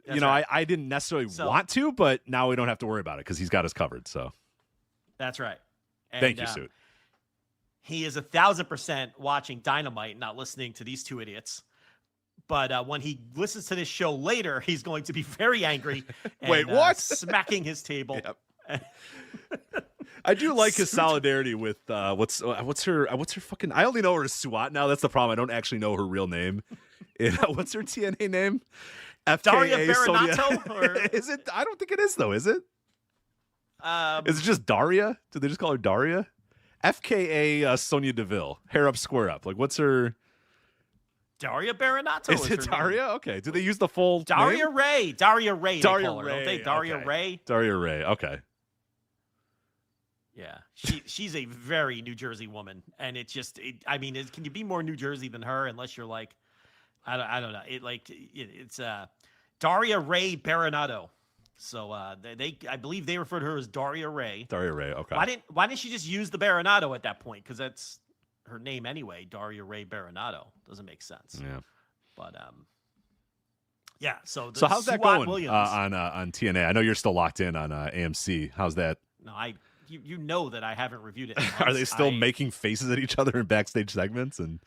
I didn't necessarily want to, but now we don't have to worry about it because he's got us covered. So that's right. And, thank you, Suit. He is 1,000% watching Dynamite, not listening to these two idiots. But when he listens to this show later, he's going to be very angry. And, Wait, what? Smacking his table. Yep. I do like his solidarity with what's her fucking. I only know her as Suat now. That's the problem. I don't actually know her real name. What's her TNA name? FKA Daria Baronato? Or... Is it? I don't think it is though. Is it? Is it just Daria? Did they just call her Daria? FKA Sonya Deville. Hair up, square up. Like what's her? Daria Baronato. Is it Daria? Name. Okay. Do they use the full Daria name? Ray? Daria Ray. Daria Ray. Ray. Daria Okay. Ray. Daria Ray. Okay. Yeah, she's a very New Jersey woman, and can you be more New Jersey than her? Unless you're like, I don't know. It's Daria Ray Baronato. So I believe they refer to her as Daria Ray. Daria Ray. Okay. Why didn't she just use the Baronato at that point? Because that's her name anyway. Daria Ray Baronato doesn't make sense. Yeah. But yeah. So how's that going Williams, on TNA? I know you're still locked in on AMC. How's that? No, You know that I haven't reviewed it. Are they still making faces at each other in backstage segments? And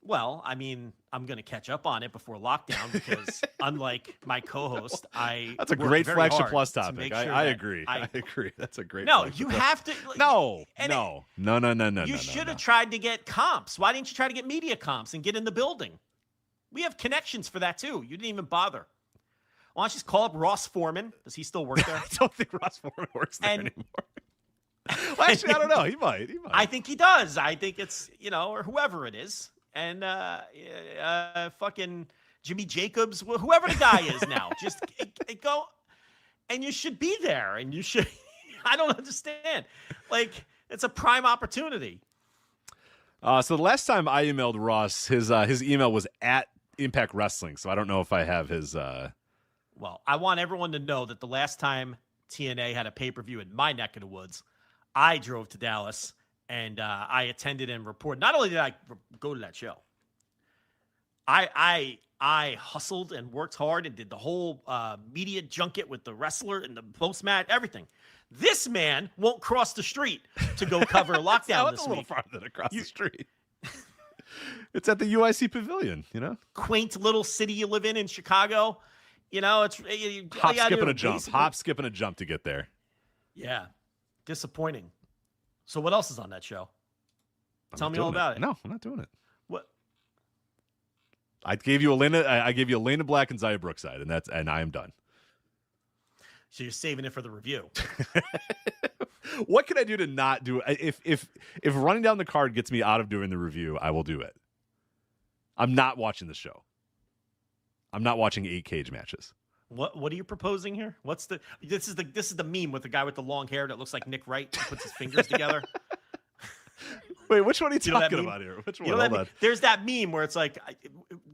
well, I mean, I'm going to catch up on it before Lockdown because unlike my co-host, that's a great Flagship Plus topic. I agree. I agree. That's a great. No, you have to. No. You should have tried to get comps. Why didn't you try to get media comps and get in the building? We have connections for that too. You didn't even bother. Why don't you just call up Ross Foreman? Does he still work there? I don't think Ross Foreman works there anymore. Well, actually, I don't know. He might. I think he does. I think it's, or whoever it is. And fucking Jimmy Jacobs, whoever the guy is now. Just go. And you should be there. And you should. I don't understand. It's a prime opportunity. So the last time I emailed Ross, his email was at Impact Wrestling. So I don't know if I have his... Well, I want everyone to know that the last time TNA had a pay-per-view in my neck of the woods, I drove to Dallas and I attended and reported. Not only did I go to that show, I hustled and worked hard and did the whole media junket with the wrestler and the post-match, everything. This man won't cross the street to go cover Lockdown this week. It's a little farther than across the street. It's at the UIC Pavilion, Quaint little city you live in Chicago. It's hop, skip, and a jump. Hop, skip, and a jump to get there. Yeah, disappointing. So what else is on that show? Tell me all about it. No, I'm not doing it. What? I gave you Elena Black and Xia Brookside, and I am done. So you're saving it for the review. What can I do to not do it? If running down the card gets me out of doing the review, I will do it. I'm not watching the show. I'm not watching 8 cage matches. What are you proposing here? This is the meme with the guy with the long hair that looks like Nick Wright who puts his fingers together. Wait, which one are you talking about here? Which one? Hold on. There's that meme where it's like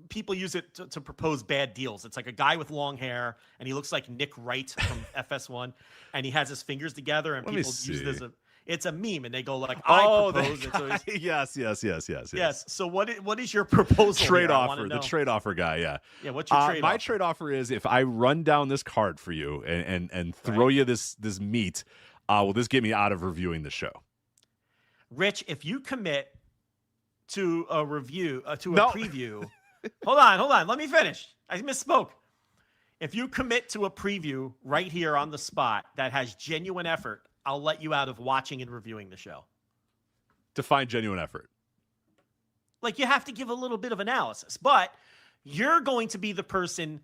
people use it to propose bad deals. It's like a guy with long hair, and he looks like Nick Wright from FS1, and he has his fingers together, and people use it as it's a meme, and they go like, "I propose it." So yes. So what is your proposal? Trade offer, the trade offer guy. Yeah. Yeah. What's your trade? My trade offer is if I run down this card for you and throw you this meat, will this get me out of reviewing the show? Rich, if you commit to a review, a preview. Hold on. Let me finish. I misspoke. If you commit to a preview right here on the spot that has genuine effort, I'll let you out of watching and reviewing the show. Define genuine effort. Like, you have to give a little bit of analysis, but you're going to be the person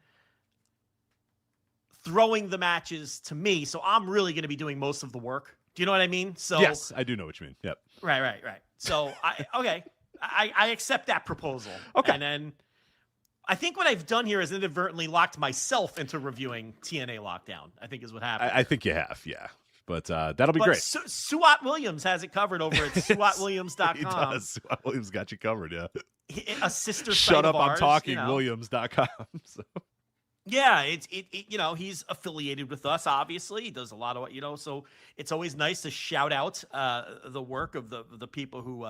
throwing the matches to me, so I'm really going to be doing most of the work. Do you know what I mean? So yes, I do know what you mean. Yep. Right. So I accept that proposal. Okay. And then I think what I've done here is inadvertently locked myself into reviewing TNA Lockdown, I think is what happened. I think you have, yeah. But that'll be great. Suat Williams has it covered over at SuatWilliams.com. He does. Suat Williams got you covered, yeah. A sister Shut site up, of ours, I'm talking, Williams.com. So. Yeah, it he's affiliated with us, obviously. He does a lot of, so it's always nice to shout out the work of the people who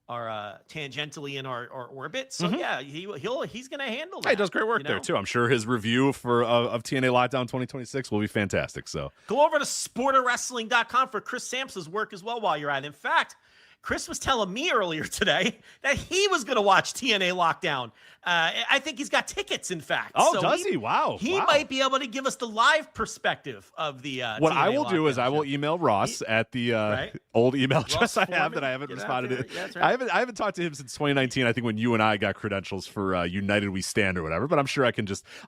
are tangentially in our orbit. So yeah, he's going to handle that. He does great work there too. I'm sure his review of TNA Lockdown 2026 will be fantastic. So go over to sporterwrestling.com for Chris Sampson's work as well while you're at it. In fact, Chris was telling me earlier today that he was going to watch TNA Lockdown. I think he's got tickets, in fact. Oh, so does he? Wow. He might be able to give us the live perspective of the what TNA I will do is show. I will email Ross at the old email address I have that I haven't responded to. Yeah, that's right. I haven't talked to him since 2019. I think when you and I got credentials for United We Stand or whatever. But I'm sure I'll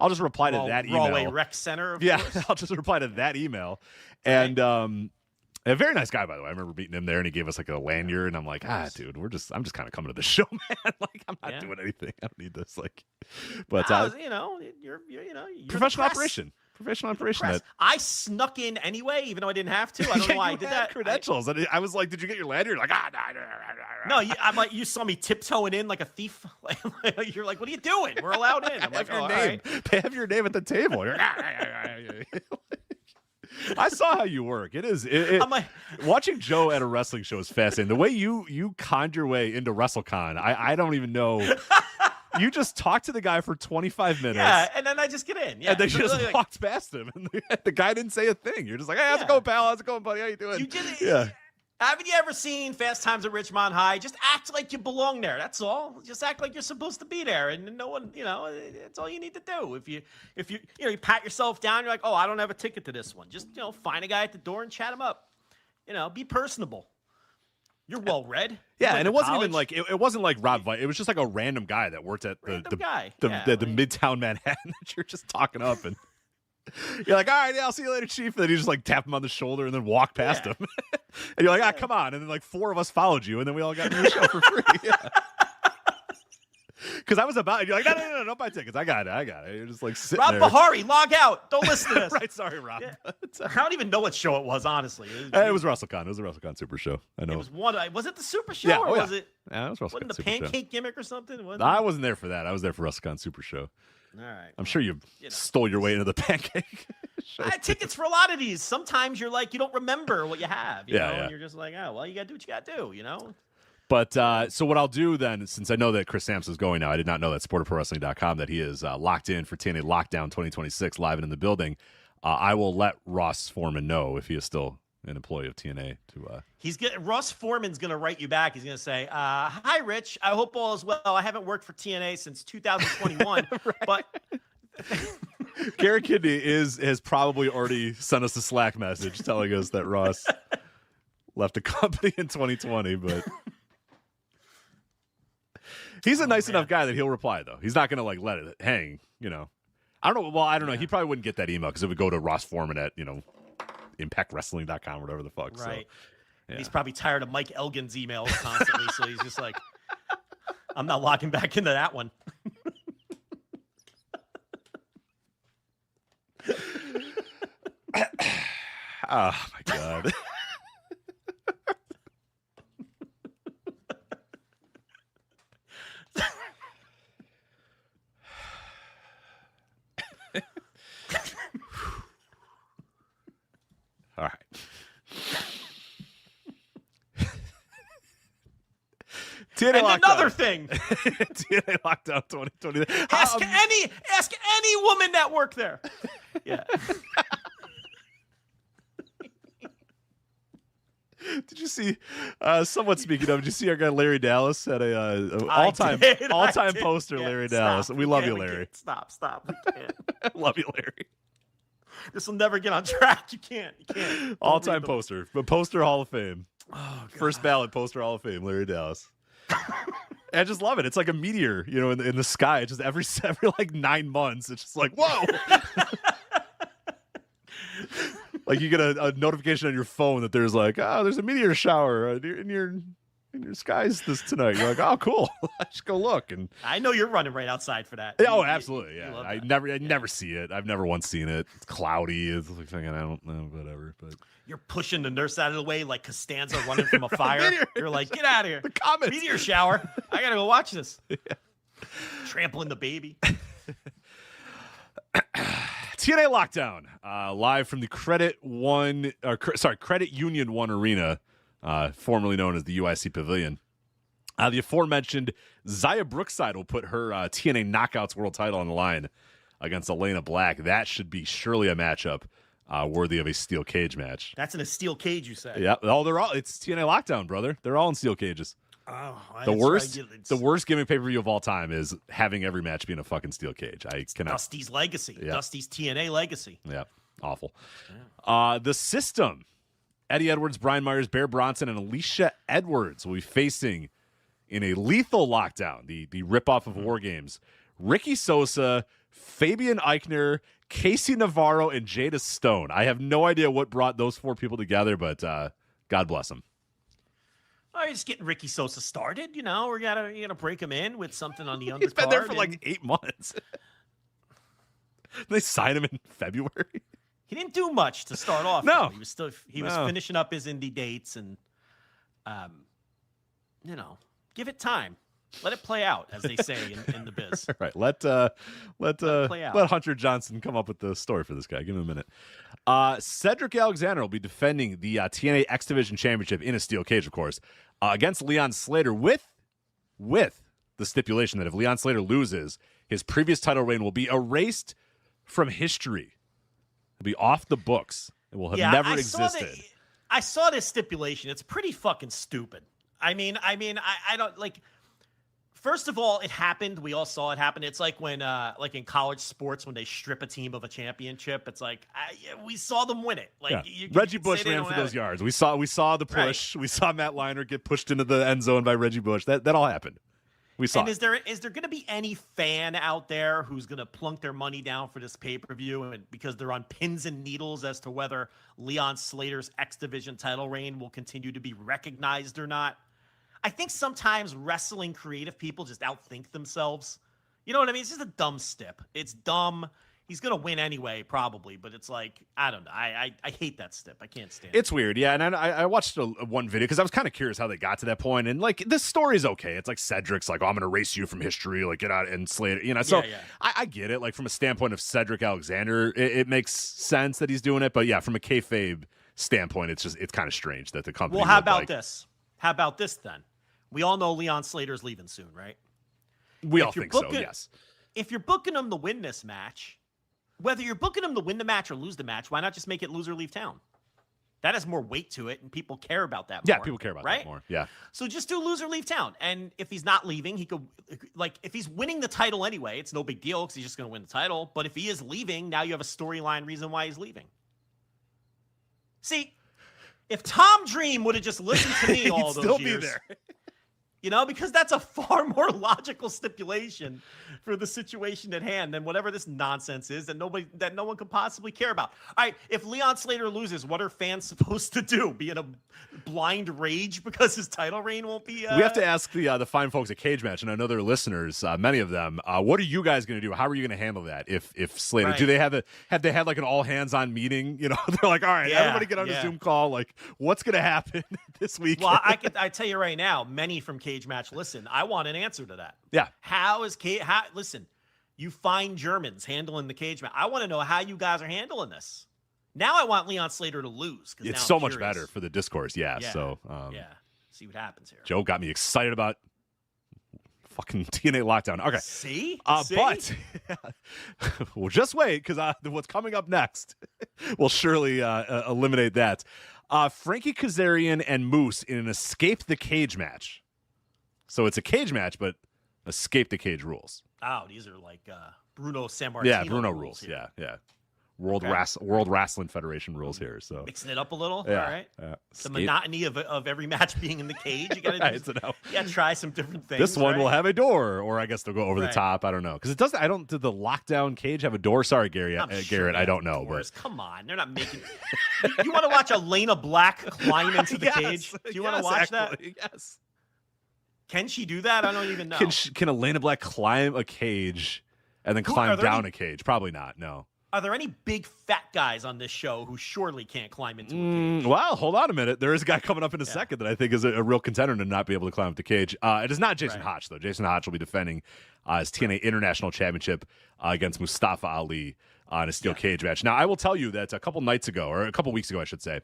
just reply to that email. Ryohei Rec Center, of course. I'll just reply to that email. And a very nice guy, by the way. I remember meeting him there, and he gave us like a lanyard, and I'm like, dude, I'm just kind of coming to the show, man. Like, I'm not doing anything. I don't need this. Like, but you're professional operation. Professional operation. I snuck in anyway, even though I didn't have to. I don't know why I did that. Credentials. I was like, did you get your lanyard? Like, no. I'm like, you saw me tiptoeing in like a thief. You're like, what are you doing? We're allowed in. I'm like, your name. They have your name at the table. I saw how you work. Watching Joe at a wrestling show is fascinating. The way you conned your way into WrestleCon, I don't even know. You just talked to the guy for 25 minutes. Yeah, and then I just get in. Yeah, and then you just walked past him, and the guy didn't say a thing. You're just like, hey, how's it going, pal? How's it going, buddy? How you doing? You did it. Yeah. Haven't you ever seen Fast Times at Ridgemont High? Just act like you belong there. That's all. Just act like you're supposed to be there, and no one, that's all you need to do. If you pat yourself down, you're like, oh, I don't have a ticket to this one. Just find a guy at the door and chat him up. Be personable. You're well read. Yeah, and it wasn't even like it wasn't like Rob Vite. It was just like a random guy that worked at the Midtown Manhattan that you're just talking up, and you're like, all right, yeah, I'll see you later, Chief. And then you just like tap him on the shoulder and then walk past him. And you're like, come on. And then like 4 of us followed you, and then we all got into the show for free. Yeah. Because I was about, you're like, no, don't buy tickets. I got it. You're just like sitting Rob there. Bahari, log out. Don't listen to this. Right, sorry, Rob. Yeah. I don't even know what show it was, honestly. It was WrestleCon. It was a WrestleCon Super Show. I know. It was was it the Super Show or was it? Yeah, it was WrestleCon Wasn't the Super pancake Show. Gimmick or something? I wasn't there for that. I was there for WrestleCon Super Show. All right. I'm sure you stole your way into the pancake show. I had tickets for a lot of these. Sometimes you're like, you don't remember what you have. You know? And you're just like, oh, well, you got to do what you got to do, But so what I'll do then, since I know that Chris Sampson's going now, I did not know that SporterProWrestling.com that he is locked in for TNA Lockdown 2026 live and in the building. I will let Ross Foreman know if he is still an employee of TNA. Ross Foreman's going to write you back. He's going to say, hi, Rich. I hope all is well. I haven't worked for TNA since 2021, but... Garrett Kidney has probably already sent us a Slack message telling us that Ross left the company in 2020, but... He's a nice enough guy that he'll reply, though. He's not going to, like, let it hang, I don't know. Well, I don't know. He probably wouldn't get that email because it would go to Ross Foreman at, ImpactWrestling.com or whatever the fuck. Right. So, yeah. He's probably tired of Mike Elgin's emails constantly, so he's just like, I'm not logging back into that one. Oh, my God. TNA and Lockdown. another thing. TNA Lockdown 2020. Ask any woman that worked there. Yeah. Did you see? Somewhat speaking of, did you see our guy Larry Dallas had a all-time poster? Yeah, Larry Dallas. We love you, Larry. Stop. We can't. Love you, Larry. This will never get on track. You can't. All-time poster, but poster Hall of Fame. Oh, God. First ballot poster Hall of Fame, Larry Dallas. I just love it. It's like a meteor, in the sky. It's just every like 9 months. It's just like, whoa. Like you get a notification on your phone that there's like, there's a meteor shower in your skies tonight. You're like, oh, cool. I should go look. And I know you're running right outside for that. Oh, absolutely. Yeah, I that. never see it. I've never once seen it. It's cloudy. It's like thinking, I don't know, whatever. But you're pushing the nurse out of the way like Costanza running from a fire. You're like, get out of here. The comments. Meteor shower. I gotta go watch this. Yeah. Trampling the baby. TNA Lockdown, live from the Credit Union 1 Arena, formerly known as the UIC Pavilion. The aforementioned Xia Brookside will put her TNA Knockouts World title on the line against Elena Black. That should be surely a matchup worthy of a steel cage match. That's in a steel cage, you said. Yeah, it's TNA Lockdown, brother. They're all in steel cages. Oh, the worst gimmick pay-per-view of all time is having every match be in a fucking steel cage. I cannot. Dusty's legacy. Yeah. Dusty's TNA legacy. Yeah, awful. Yeah. The System, Eddie Edwards, Brian Myers, Bear Bronson, and Alicia Edwards will be facing in a lethal lockdown, the ripoff of War Games, Ricky Sosa, Fabian Eichner, Casey Navarro, and Jada Stone. I have no idea what brought those 4 people together, but God bless them. Oh, just getting Ricky Sosa started. We gotta break him in with something on the undercard. He's been there for like 8 months. They signed him in February. He didn't do much to start off. No, though. He was finishing up his indie dates, and give it time. Let it play out, as they say in the biz. Right. Let Hunter Johnson come up with the story for this guy. Give him a minute. Cedric Alexander will be defending the TNA X Division Championship in a steel cage, of course, against Leon Slater with the stipulation that if Leon Slater loses, his previous title reign will be erased from history. It'll be off the books. It will have never existed. I saw this stipulation. It's pretty fucking stupid. I don't like. First of all, it happened. We all saw it happen. It's like when, like in college sports, when they strip a team of a championship. It's like we saw them win it. Like Reggie Bush ran for those yards. We saw the push. Right. We saw Matt Liner get pushed into the end zone by Reggie Bush. That all happened. We saw. And is there going to be any fan out there who's going to plunk their money down for this pay-per-view and because they're on pins and needles as to whether Leon Slater's X Division title reign will continue to be recognized or not? I think sometimes wrestling creative people just outthink themselves. You know what I mean? It's just a dumb stip. It's dumb. He's going to win anyway, probably. But it's like, I don't know. I hate that stip. I can't stand it. It's weird. Yeah. And I watched one video because I was kind of curious how they got to that point. And like, this story's okay. It's like Cedric's like, I'm going to erase you from history. Like, get out and Slater. So I get it. Like, from a standpoint of Cedric Alexander, it makes sense that he's doing it. But yeah, from a kayfabe standpoint, it's kind of strange that the company. Well, how about this? How about this then? We all know Leon Slater's leaving soon, right? We all think so, yes. If you're booking him to win this match, whether you're booking him to win the match or lose the match, why not just make it lose or leave town? That has more weight to it, and people care about that more. Yeah, people care about that more, yeah. So just do lose or leave town. And if he's not leaving, he could, like, if he's winning the title anyway, it's no big deal because he's just going to win the title. But if he is leaving, now you have a storyline reason why he's leaving. See, if Tom Dream would have just listened to me all those years. He'd still be there. Because that's a far more logical stipulation for the situation at hand than whatever this nonsense is that no one could possibly care about. All right, if Leon Slater loses, what are fans supposed to do? Be in a blind rage because his title reign won't be? We have to ask the fine folks at Cage Match, and I know they're listeners, many of them. What are you guys going to do? How are you going to handle that if Slater? Right. Do they have they had like an all hands on meeting? They're like, all right, everybody get on a Zoom call. Like, what's going to happen this week? Well, I tell you right now, many from Cage Match, listen, I want an answer to that. Yeah. Listen, you fine Germans handling the cage match. I want to know how you guys are handling this. Now I want Leon Slater to lose. It's so much better for the discourse. Yeah. So, see what happens here. Joe got me excited about fucking TNA Lockdown. Okay. See? But we'll just wait, because what's coming up next will surely eliminate that. Frankie Kazarian and Moose in an Escape the Cage match. So it's a cage match, but Escape the Cage rules. Oh, these are like Bruno Sammartino. Yeah, Bruno rules. Yeah. World Wrestling Federation rules here. So mixing it up a little. Yeah, All right. The monotony of every match being in the cage. You got to try some different things. This one will have a door, or I guess they'll go over the top. I don't know, because it doesn't. Did the Lockdown cage have a door? Sorry, Garrett. I don't know. But come on, they're not making. You want to watch Elena Black climb into the cage? Do you want to watch that? Yes. Can she do that? I don't even know. Can Elena Black climb a cage and then climb down a cage? Probably not. No. Are there any big fat guys on this show who surely can't climb into a cage? Well, hold on a minute. There is a guy coming up in a second that I think is a real contender to not be able to climb up the cage. It is not Jason Hotch, though. Jason Hotch will be defending his TNA International Championship against Mustafa Ali in a steel cage match. Now, I will tell you that a couple weeks ago, I should say,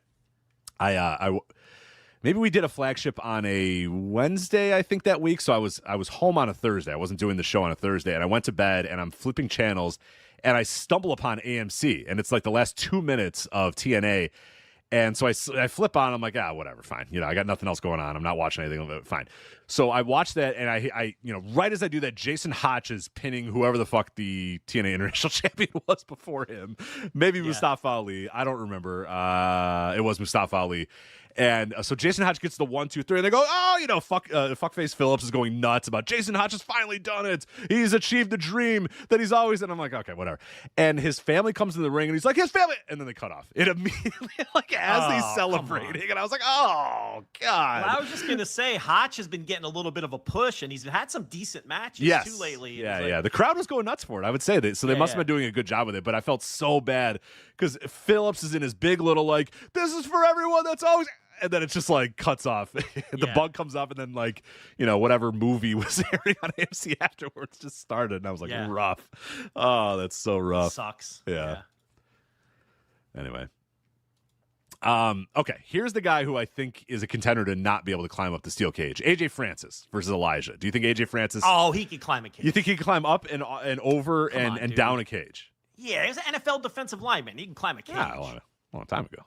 maybe we did a Flagship on a Wednesday, I think, that week. So I was home on a Thursday. I wasn't doing the show on a Thursday, and I went to bed, and I'm flipping channels, and I stumble upon AMC, and it's like the last 2 minutes of TNA. And so I flip on. I'm like, whatever, fine. I got nothing else going on. I'm not watching anything. Fine. So I watch that, and I right as I do that, Jason Hotch is pinning whoever the fuck the TNA International Champion was before him. Maybe Mustafa Ali. I don't remember. It was Mustafa Ali. And so Jason Hotch gets the 1, 2, 3, and they go, fuckface Phillips is going nuts about Jason Hotch has finally done it. He's achieved the dream that he's always. And I'm like, okay, whatever. And his family comes in the ring, and he's like, his family, and then they cut off. It immediately, as he's celebrating, and I was like, oh god. Well, I was just gonna say, Hotch has been getting a little bit of a push, and he's had some decent matches too lately. Yeah. The crowd was going nuts for it. I would say that. So they must have been doing a good job with it. But I felt so bad because Phillips is in his big little like, this is for everyone. That's always. And then it just like cuts off. The bug comes up, and then like whatever movie was airing on AMC afterwards just started, and I was like, rough. Oh, that's so rough. It sucks. Yeah. Anyway. Okay, here's the guy who I think is a contender to not be able to climb up the steel cage. AJ Francis versus Elijah. Do you think AJ Francis? Oh, he could climb a cage. You think he can climb up and over and down a cage? Yeah, he's an NFL defensive lineman. He can climb a cage. Yeah, a long time ago.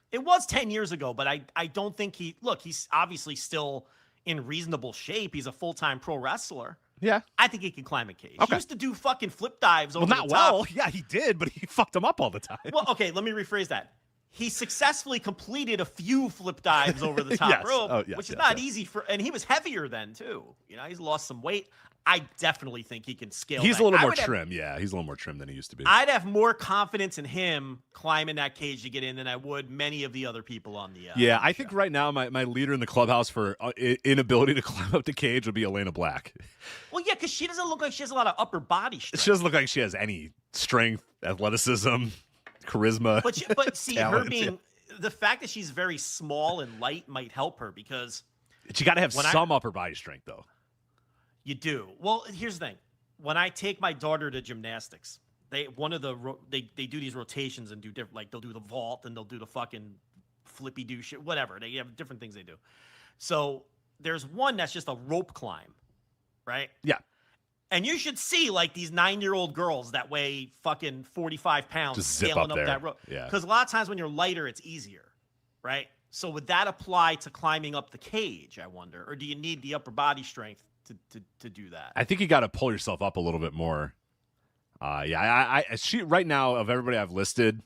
It was 10 years ago, but I don't think he's obviously still in reasonable shape. He's a full-time pro wrestler. Yeah. I think he can climb a cage. Okay. He used to do fucking flip dives over the top. Well, yeah, he did, but he fucked him up all the time. Well, okay, let me rephrase that. He successfully completed a few flip dives over the top rope, which is not easy and he was heavier then too. He's lost some weight. I definitely think he can scale. He's a little more trim. He's a little more trim than he used to be. I'd have more confidence in him climbing that cage to get in than I would many of the other people on the I think right now my leader in the clubhouse for inability to climb up the cage would be Elena Black. Well, yeah, because she doesn't look like she has a lot of upper body strength. She doesn't look like she has any strength, athleticism, charisma. But see, her being the fact that she's very small and light might help her because she got to have some upper body strength though. You do. Well, here's the thing. When I take my daughter to gymnastics, they do these rotations and do different, like they'll do the vault and they'll do the fucking flippy do shit, whatever. They have different things they do. So there's one that's just a rope climb, right? Yeah. And you should see like these 9-year-old girls that weigh fucking 45 pounds just zip scaling up up that rope. Yeah. Because a lot of times when you're lighter, it's easier, right? So would that apply to climbing up the cage, I wonder? Or do you need the upper body strength to do that? I think you got to pull yourself up a little bit more. She right now of everybody I've listed,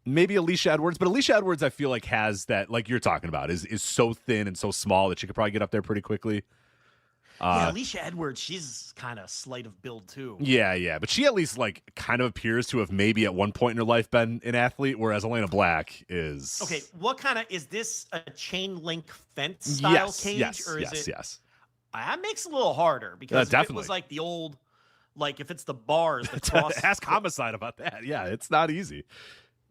maybe Alicia Edwards, but Alicia Edwards I feel like has that, like you're talking about, is so thin and so small that she could probably get up there pretty quickly. Alicia Edwards, she's kind of slight of build too. Yeah, but she at least like kind of appears to have maybe at one point in her life been an athlete, whereas Elena Black is. Okay, what kind of is this a chain link fence style cage? Yes. That makes it a little harder because if it was like the old, like if it's the bars, the cross. Ask Homicide about that. Yeah, it's not easy.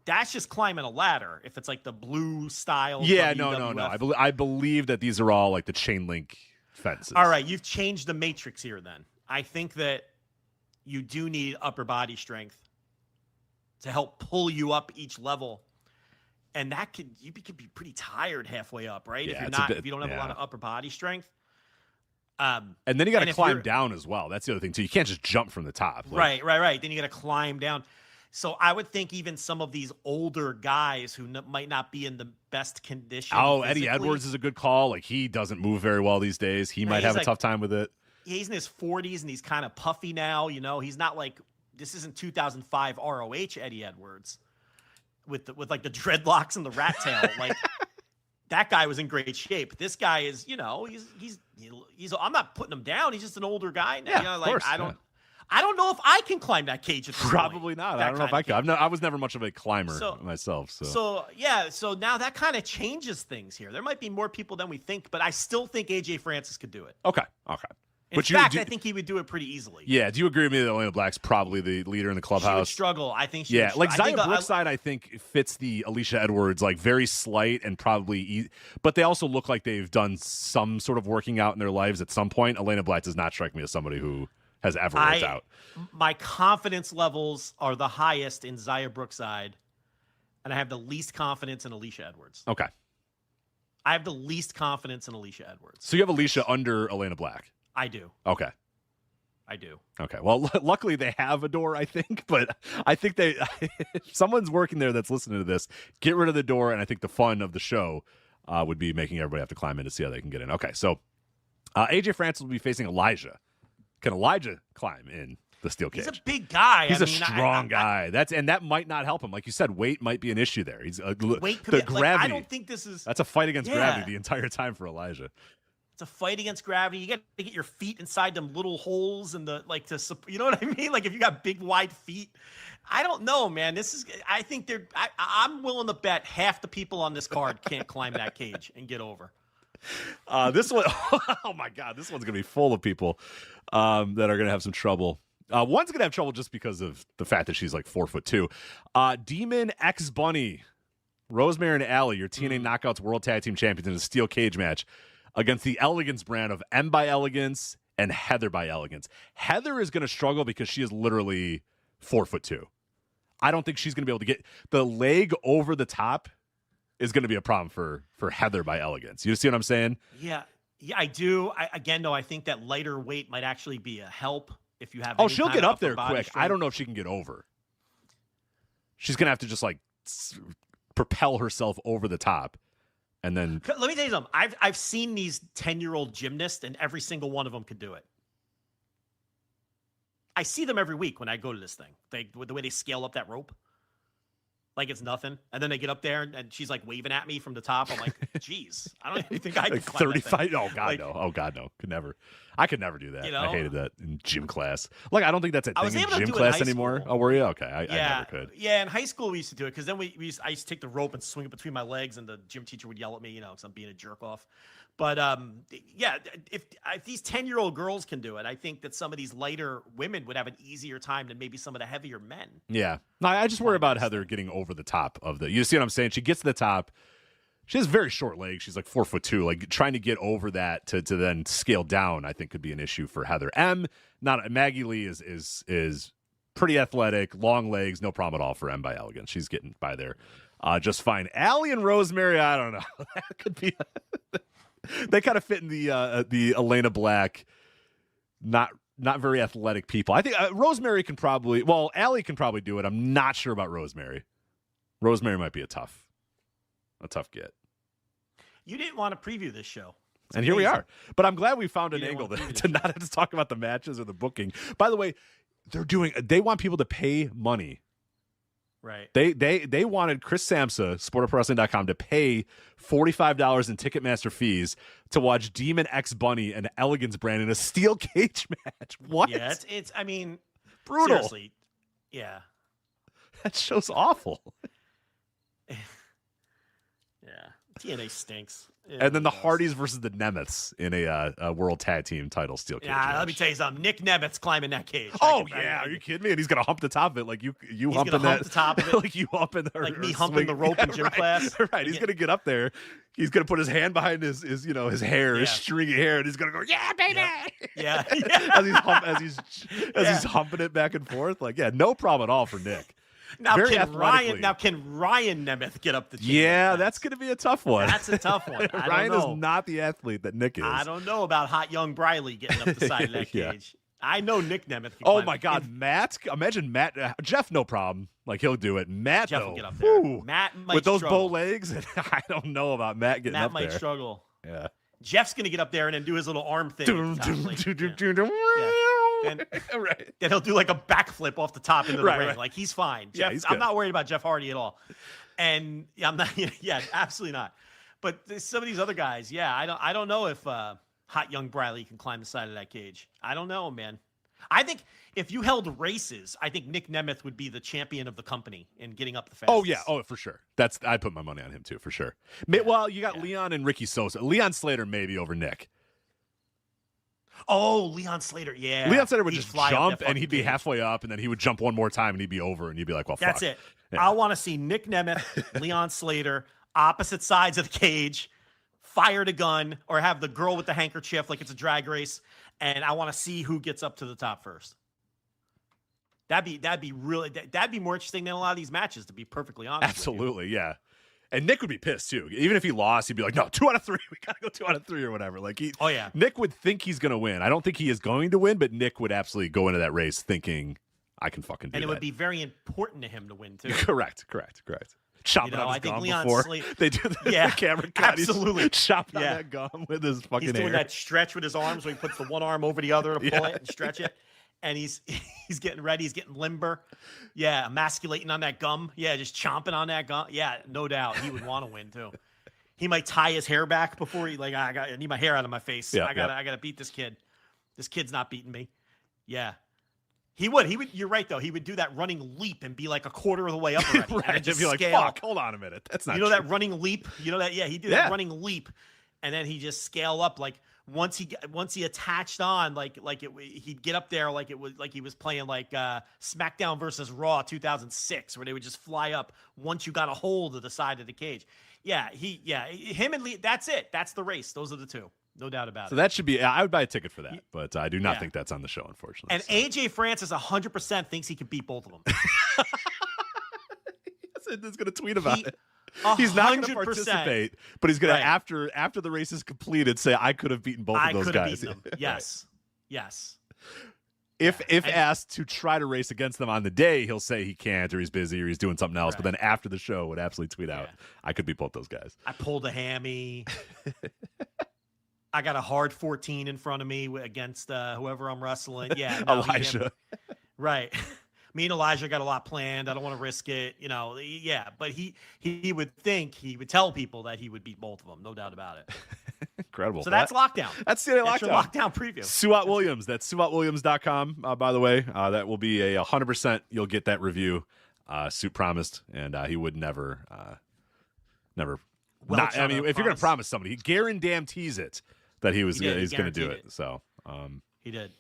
That's just climbing a ladder. If it's like the blue style. Yeah, WWF. No. I believe that these are all like the chain link fences. All right, you've changed the matrix here then. I think that you do need upper body strength to help pull you up each level. And that you could be pretty tired halfway up, right? Yeah, if you don't have a lot of upper body strength. And then you got to climb down as well. That's the other thing too. You can't just jump from the top. Right. Then you got to climb down. So I would think even some of these older guys who might not be in the best condition. Oh, Eddie Edwards is a good call. Like, he doesn't move very well these days. He might have a tough time with it. He's in his 40s and he's kind of puffy now. You know, he's not like, this isn't 2005 ROH Eddie Edwards with like the dreadlocks and the rat tail. Like, that guy was in great shape. This guy is, you know, he's I'm not putting him down. He's just an older guy now. Yeah, you know, of like course, I don't know if I can climb that cage. Probably not. I don't know if I can. I was never much of a climber myself. So now that kind of changes things here. There might be more people than we think, but I still think AJ Francis could do it. Okay. In fact, I think he would do it pretty easily. Yeah. Do you agree with me that Elena Black's probably the leader in the clubhouse? She would struggle. I think she would like Xia Brookside, I think fits the Alicia Edwards, like very slight and probably but they also look like they've done some sort of working out in their lives at some point. Elena Black does not strike me as somebody who has ever worked out. My confidence levels are the highest in Xia Brookside, and I have the least confidence in Alicia Edwards. Okay. I have the least confidence in Alicia Edwards. So you have Alicia under Elena Black? I do. Okay. I do. Okay. Well, luckily they have a door, I think, but I think if someone's working there that's listening to this, get rid of the door, and I think the fun of the show would be making everybody have to climb in to see how they can get in. Okay, so AJ Francis will be facing Elijah. Can Elijah climb in the steel cage? He's a big guy. He's a strong guy. That might not help him. Like you said, weight might be an issue there. Weight could be, gravity. Like, I don't think this is. That's a fight against gravity the entire time for Elijah. It's a fight against gravity. You got to get your feet inside them little holes and you know what I mean? Like if you got big wide feet. I don't know, man. I think I'm willing to bet half the people on this card can't climb that cage and get over. This one, oh my God, this one's gonna be full of people that are gonna have some trouble. One's gonna have trouble just because of the fact that she's like 4'2". Demon X Bunny, Rosemary and Allie, your TNA Knockouts World Tag Team Champions in a steel cage match against the Elegance brand of M by Elegance and Heather by Elegance. Heather is gonna struggle because she is literally 4'2". I don't think she's gonna be able to get the leg over the top. Is going to be a problem for Heather by Elegance. You see what I'm saying? Yeah, I do. I think that lighter weight might actually be a help if you have. Oh, she'll get up there quick. Strength. I don't know if she can get over. She's going to have to just like propel herself over the top, and then. Let me tell you something. I've seen these 10-year-old gymnasts, and every single one of them could do it. I see them every week when I go to this thing. The way they scale up that rope. Like it's nothing, and then they get up there, and she's like waving at me from the top. I'm like, "Geez, I don't even think I could." 35? Oh God, no! Oh God, no! Could never. I could never do that. You know? I hated that in gym class. Like I don't think that's a thing in gym class anymore. Oh, were you? Okay, I never could. Yeah, in high school we used to do it because then I used to take the rope and swing it between my legs, and the gym teacher would yell at me, because I'm being a jerk off. But if these 10-year-old girls can do it, I think that some of these lighter women would have an easier time than maybe some of the heavier men. Yeah. No, I just worry about Heather getting over the top of you see what I'm saying? She gets to the top. She has very short legs. She's like 4'2". Like trying to get over that to then scale down, I think could be an issue for Heather. Maggie Lee is pretty athletic, long legs, no problem at all for M by Elegance. She's getting by there just fine. Allie and Rosemary, I don't know. That could be they kind of fit in the Elena Black, not very athletic people. I think Rosemary can probably. Well, Allie can probably do it. I'm not sure about Rosemary. Rosemary might be a tough get. You didn't want to preview this show. And here we are. But I'm glad we found an angle to not have to talk about the matches or the booking. By the way, they want people to pay money. Right. They wanted Chris Samsa, sportofwrestling.com, to pay $45 in Ticketmaster fees to watch Demon X Bunny and Elegance brand in a steel cage match. What? Yeah, it's I mean, brutal. Seriously. Yeah. That show's awful. Yeah. TNA stinks. And then the Hardys versus the Nemeths in a World Tag Team title steel cage match. Let me tell you something. Nick Nemeth's climbing that cage. Oh, yeah. Are you kidding me? And he's going to hump the top of it like you humping that. The top of it. Like you humping the Like me humping the rope in gym class. Right. He's going to get up there. He's going to put his hand behind his hair, his stringy hair, and he's going to go, yeah, baby. Yeah. as he's humping it back and forth. Like, yeah, no problem at all for Nick. Now very can athletically. Ryan Nemeth get up the chain? Yeah, that's going to be a tough one. That's a tough one. Ryan is not the athlete that Nick is. I don't know about hot young Briley getting up the side of that cage. I know Nick Nemeth can Oh, my God. Matt. Imagine Matt. Jeff, no problem. Like, he'll do it. Matt, Jeff though. will get up there. Whew, Matt might with those struggle. bow legs, I don't know about Matt getting up there. Matt might struggle. Yeah. Jeff's going to get up there and then do his little arm thing. Then right. Then he'll do like a backflip off the top into the ring. Right. Like, he's fine. Yeah, Jeff, I'm not worried about Jeff Hardy at all. And I'm not. Yeah, absolutely not. But some of these other guys, I don't know if hot young Briley can climb the side of that cage. I don't know, man. I think if you held races, I think Nick Nemeth would be the champion of the company in getting up the fastest. Oh, yeah. Oh, for sure. I put my money on him, too, for sure. Well, you got Leon and Ricky Sosa. Leon Slater maybe over Nick. Oh, Leon Slater, yeah. Leon Slater would just fly jump, and he'd be halfway up, and then he would jump one more time, and he'd be over, and you'd be like, well, fuck. That's it. Yeah. I want to see Nick Nemeth, Leon Slater, opposite sides of the cage, fire the gun, or have the girl with the handkerchief like it's a drag race, and I want to see who gets up to the top first. That'd be more interesting than a lot of these matches, to be perfectly honest. Absolutely, yeah. And Nick would be pissed too. Even if he lost, he'd be like, "No, 2 out of 3. We gotta go 2 out of 3 or whatever." Like Nick would think he's gonna win. I don't think he is going to win, but Nick would absolutely go into that race thinking, "I can fucking do that." And it would be very important to him to win too. Correct. Chopping on his gum before they do the camera cut. Absolutely, chopping on that gum with his fucking. He's doing that stretch with his arms, where he puts the one arm over the other to pull it and stretch it. And he's getting ready. He's getting limber. Yeah, emasculating on that gum. Yeah, just chomping on that gum. Yeah, no doubt. He would want to win, too. He might tie his hair back before I need my hair out of my face. I gotta beat this kid. This kid's not beating me. Yeah. He would. You're right, though. He would do that running leap and be like a quarter of the way up already. Right. And just be like, scale. fuck, hold on a minute. That's not true. That running leap? You know that? Yeah, he'd do that running leap. And then he just scale up like once he attached on he'd get up there like it was like he was playing like SmackDown versus Raw 2006, where they would just fly up once you got a hold of the side of the cage. Him and Lee. That's it. That's the race. Those are the two. No doubt about it. So that should be. I would buy a ticket for that, but I do not think that's on the show, unfortunately. And AJ Francis 100% thinks he can beat both of them. He's going to tweet about it. He's not going to participate, but he's going to after the race is completed say, "I could have beaten both of those guys." Beaten them. Yes, yes. If asked to try to race against them on the day, he'll say he can't, or he's busy, or he's doing something else. But then after the show, would absolutely tweet out, "I could beat both those guys." I pulled a hammy. I got a hard 14 in front of me against whoever I'm wrestling. Yeah, no, Elijah. Right. Me and Elijah got a lot planned. I don't want to risk it, but he would think, he would tell people that he would beat both of them. No doubt about it. Incredible. So that's Lockdown. That's TNA Lockdown. That's your Lockdown preview. Suat Williams. That's SuatWilliams.com, by the way. That will be a 100%. You'll get that review. Suit promised, and he would never. If you're going to promise somebody, he guarantees it that he's going to do it. So he did.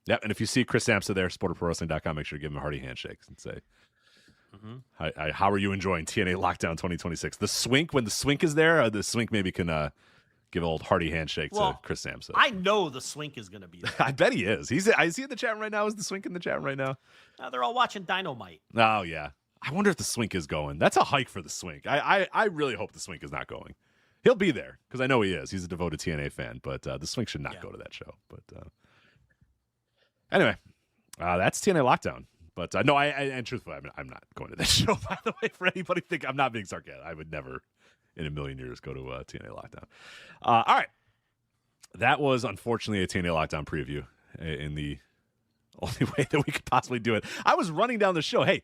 Yep, and if you see Chris Samsa there, SupporterProWrestling.com, make sure to give him a hearty handshake and say, how are you enjoying TNA Lockdown 2026? The Swink, when the Swink is there, the Swink maybe can give an old hearty handshake to Chris Samsa. I know the Swink is going to be there. I bet he is. I see in the chat room right now. Is the Swink in the chat room right now? They're all watching Dynamite. Oh, yeah. I wonder if the Swink is going. That's a hike for the Swink. I really hope the Swink is not going. He'll be there because I know he is. He's a devoted TNA fan, but the Swink should not go to that show. But anyway, that's TNA Lockdown. But no, and truthfully, I'm not going to that show, by the way, for anybody think I'm not being sarcastic. I would never in a million years go to TNA Lockdown. All right. That was unfortunately a TNA Lockdown preview in the only way that we could possibly do it. I was running down the show. Hey,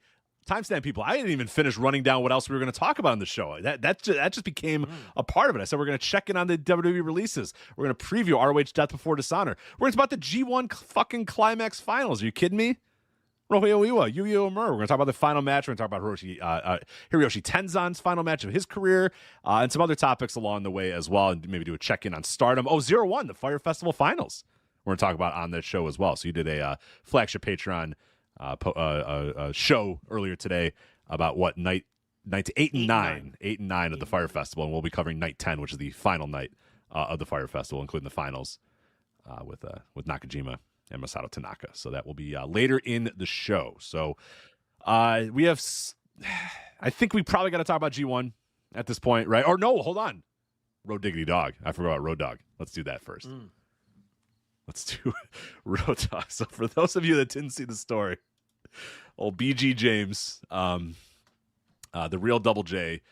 timestamp people, I didn't even finish running down what else we were going to talk about on the show. That just became a part of it. I said we're going to check in on the WWE releases. We're going to preview ROH Death Before Dishonor. We're going to talk about the G1 fucking Climax finals. Are you kidding me? Ryohei Oiwa, Yuya Uemura. We're going to talk about the final match. We're going to talk about Hiroyoshi Tenzan's final match of his career and some other topics along the way as well, and maybe do a check-in on Stardom. 0-1, the Fire Festival finals. We're going to talk about on that show as well. So you did a flagship Patreon show earlier today about what nights 8 and 9 of the Fire Festival, and we'll be covering night 10, which is the final night of the Fire Festival, including the finals with Nakajima and Masato Tanaka. So that will be later in the show. So We have, I think we probably got to talk about G1 at this point, right? Or no, hold on. Road Diggity Dog. I forgot about Road Dog. Let's do that first. Let's do Road Dog. So for those of you that didn't see the story, old BG James, the real Double J,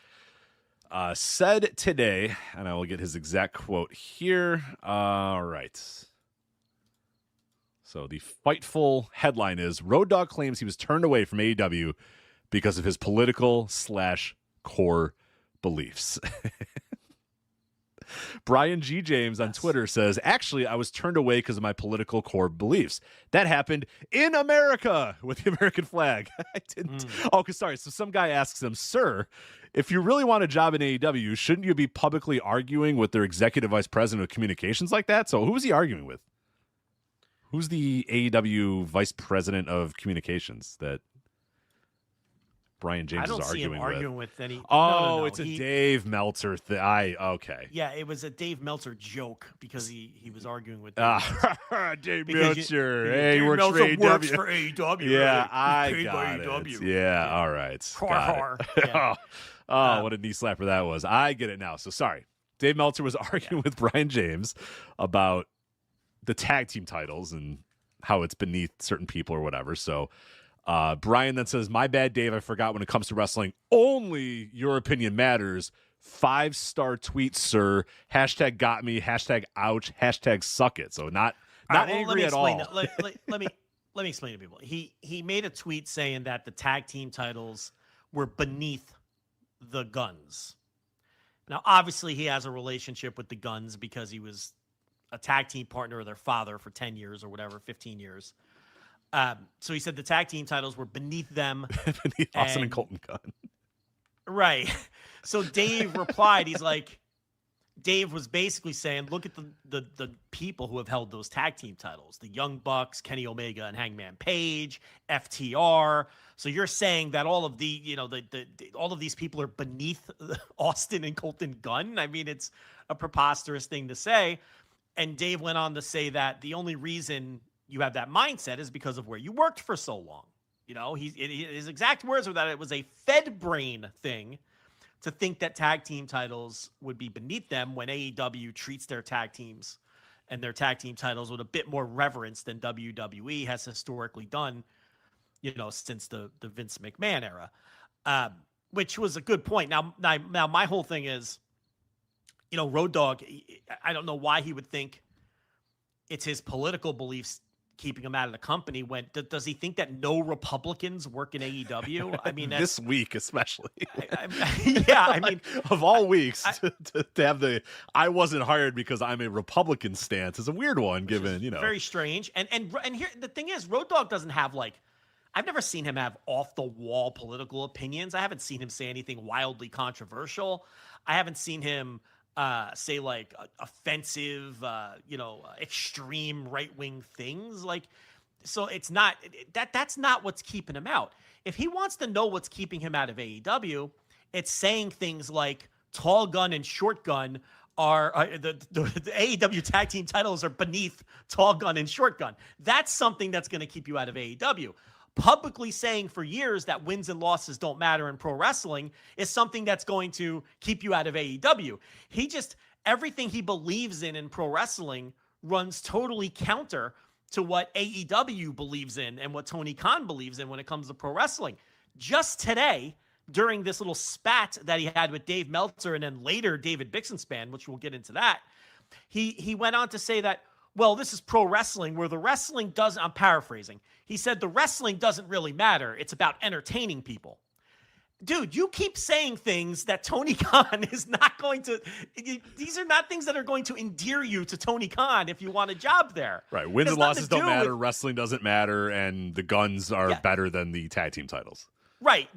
said today, and I will get his exact quote here. All right. So the Fightful headline is, Road Dogg claims he was turned away from AEW because of his political/core beliefs. Brian G. James on Twitter says, actually, I was turned away because of my political core beliefs. That happened in America with the American flag. I didn't. Oh, sorry. So some guy asks him, sir, if you really want a job in AEW, shouldn't you be publicly arguing with their executive vice president of communications like that? So who's he arguing with? Who's the AEW vice president of communications that Brian James is arguing with? I don't see him arguing with any. Oh, no. It's a Dave Meltzer thing. Okay. Yeah, it was a Dave Meltzer joke because he was arguing with Dave Meltzer. Hey, he works for AEW. Yeah, I got it. Yeah, all right. Yeah. What a knee slapper that was. I get it now. So sorry. Dave Meltzer was arguing with Brian James about the tag team titles and how it's beneath certain people or whatever. So Brian then says, my bad, Dave. I forgot when it comes to wrestling, only your opinion matters. 5-star tweet, sir. Hashtag got me. Hashtag ouch. Hashtag suck it. So not angry at all. Let me explain to people. He made a tweet saying that the tag team titles were beneath the Guns. Now, obviously, he has a relationship with the Guns because he was a tag team partner of their father for 10 years or whatever, 15 years. So he said the tag team titles were beneath them. Beneath Austin and Colton Gunn. Right. So Dave replied, he's like, Dave was basically saying, look at the people who have held those tag team titles, the Young Bucks, Kenny Omega and Hangman Page, FTR. So you're saying that all of all of these people are beneath Austin and Colton Gunn? I mean, it's a preposterous thing to say. And Dave went on to say that the only reason you have that mindset is because of where you worked for so long. You know, his exact words were that it was a fed brain thing to think that tag team titles would be beneath them when AEW treats their tag teams and their tag team titles with a bit more reverence than WWE has historically done, you know, since the Vince McMahon era, which was a good point. Now my whole thing is, you know, Road Dogg, I don't know why he would think it's his political beliefs keeping him out of the company. When does he think that no Republicans work in AEW? I mean, this week especially. I mean, of all weeks, to have the I wasn't hired because I'm a Republican stance is a weird one, given, you know, very strange. And here the thing is, Road Dogg doesn't have I've never seen him have off the wall political opinions. I haven't seen him say anything wildly controversial. I haven't seen him say offensive, extreme right-wing things. So it's not that's not what's keeping him out. If he wants to know what's keeping him out of AEW, it's saying things like Tall Gun and Short Gun are the AEW tag team titles are beneath Tall Gun and Short Gun. That's something that's going to keep you out of AEW. Publicly saying for years that wins and losses don't matter in pro wrestling is something that's going to keep you out of AEW. Everything he believes in pro wrestling runs totally counter to what AEW believes in and what Tony Khan believes in when it comes to pro wrestling. Just today, during this little spat that he had with Dave Meltzer and then later David Bixenspan, which we'll get into that, he went on to say that, well, this is pro wrestling where the wrestling doesn't, I'm paraphrasing. He said the wrestling doesn't really matter. It's about entertaining people. Dude, you keep saying things that Tony Khan is not going to, these are not things that are going to endear you to Tony Khan if you want a job there. Right. Wins and losses don't matter. Wrestling doesn't matter. And the Guns are better than the tag team titles. Right.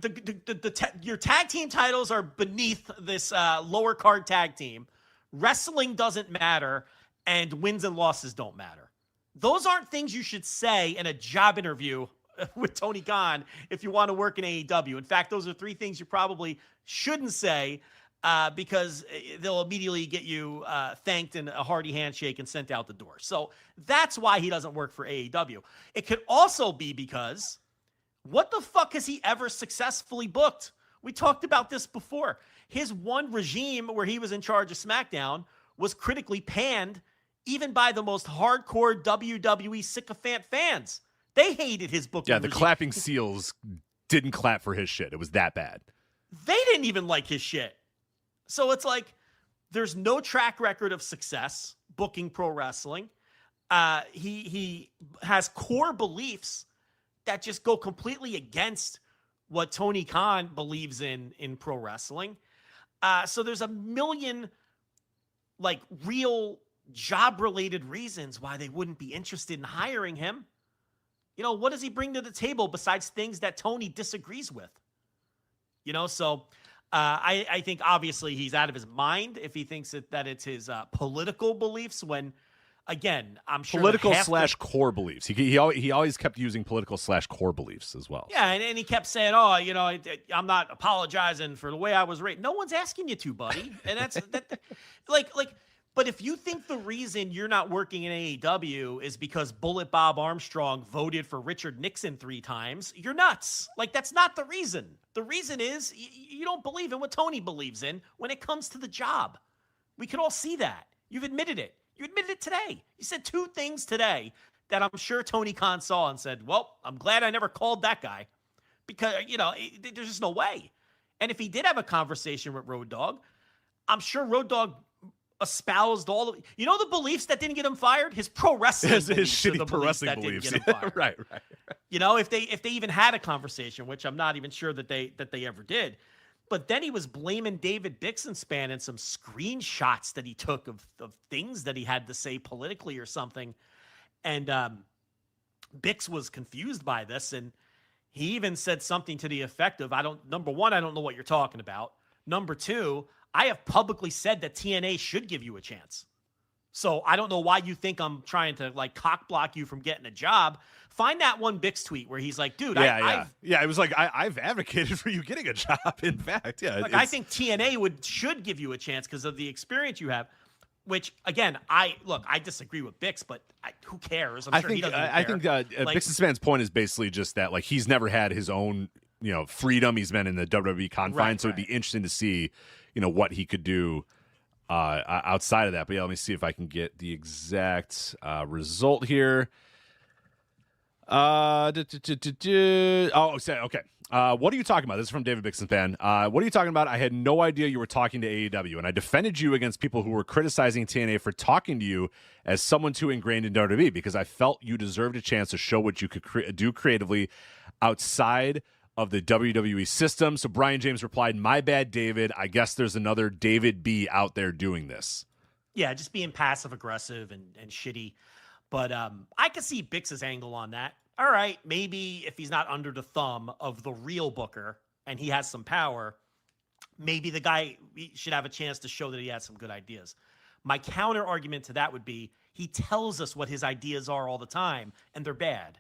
Your tag team titles are beneath this lower card tag team. Wrestling doesn't matter. And wins and losses don't matter. Those aren't things you should say in a job interview with Tony Khan if you want to work in AEW. In fact, those are 3 things you probably shouldn't say because they'll immediately get you thanked in a hearty handshake and sent out the door. So that's why he doesn't work for AEW. It could also be because What the fuck has he ever successfully booked? We talked about this before. His one regime where he was in charge of SmackDown was critically panned even by the most hardcore WWE sycophant fans. They hated his booking. Yeah, the clapping seals didn't clap for his shit. It was that bad. They didn't even like his shit. So it's like there's no track record of success booking pro wrestling. He has core beliefs that just go completely against what Tony Khan believes in pro wrestling. So there's a million like real job-related reasons why they wouldn't be interested in hiring him. You know, what does he bring to the table besides things that Tony disagrees with? You know, so I think obviously he's out of his mind if he thinks that it's his political beliefs when, again, I'm sure political / core beliefs. He always kept using political / core beliefs as well. Yeah, and he kept saying, "Oh, you know, I'm not apologizing for the way I was raised." No one's asking you to, buddy. And that's like. But if you think the reason you're not working in AEW is because Bullet Bob Armstrong voted for Richard Nixon 3 times, you're nuts. Like, that's not the reason. The reason is you don't believe in what Tony believes in when it comes to the job. We can all see that. You've admitted it. You admitted it today. You said 2 things today that I'm sure Tony Khan saw and said, well, I'm glad I never called that guy because, you know, there's just no way. And if he did have a conversation with Road Dogg, I'm sure Road Dogg espoused all of, you know, the beliefs that didn't get him fired. His pro wrestling, his shitty pro wrestling beliefs. Right. You know, if they even had a conversation, which I'm not even sure that they ever did. But then he was blaming David Bixenspan and some screenshots that he took of things that he had to say politically or something. And Bix was confused by this, and he even said something to the effect of, number one, I don't know what you're talking about. Number 2, I have publicly said that TNA should give you a chance. So I don't know why you think I'm trying to like cock block you from getting a job. Find that one Bix tweet where he's like, dude, it was like, I've advocated for you getting a job. In fact, yeah. Like, I think TNA should give you a chance because of the experience you have, which again, I disagree with Bix, but who cares? I'm sure he doesn't care. I think Bixenspan's point is basically just that, like, he's never had his own, you know, freedom. He's been in the WWE confines. So it'd be interesting to see, you know, what he could do outside of that. But yeah, let me see if I can get the exact result here. Okay. What are you talking about? This is from David Bixenspan. What are you talking about? I had no idea you were talking to AEW, and I defended you against people who were criticizing TNA for talking to you as someone too ingrained in WWE because I felt you deserved a chance to show what you could do creatively outside of the WWE system. So Brian James replied, my bad, David. I guess there's another David B out there doing this. Yeah, just being passive aggressive and shitty. But I could see Bix's angle on that. All right, maybe if he's not under the thumb of the real booker and he has some power, maybe the guy should have a chance to show that he has some good ideas. My counter argument to that would be he tells us what his ideas are all the time, and they're bad.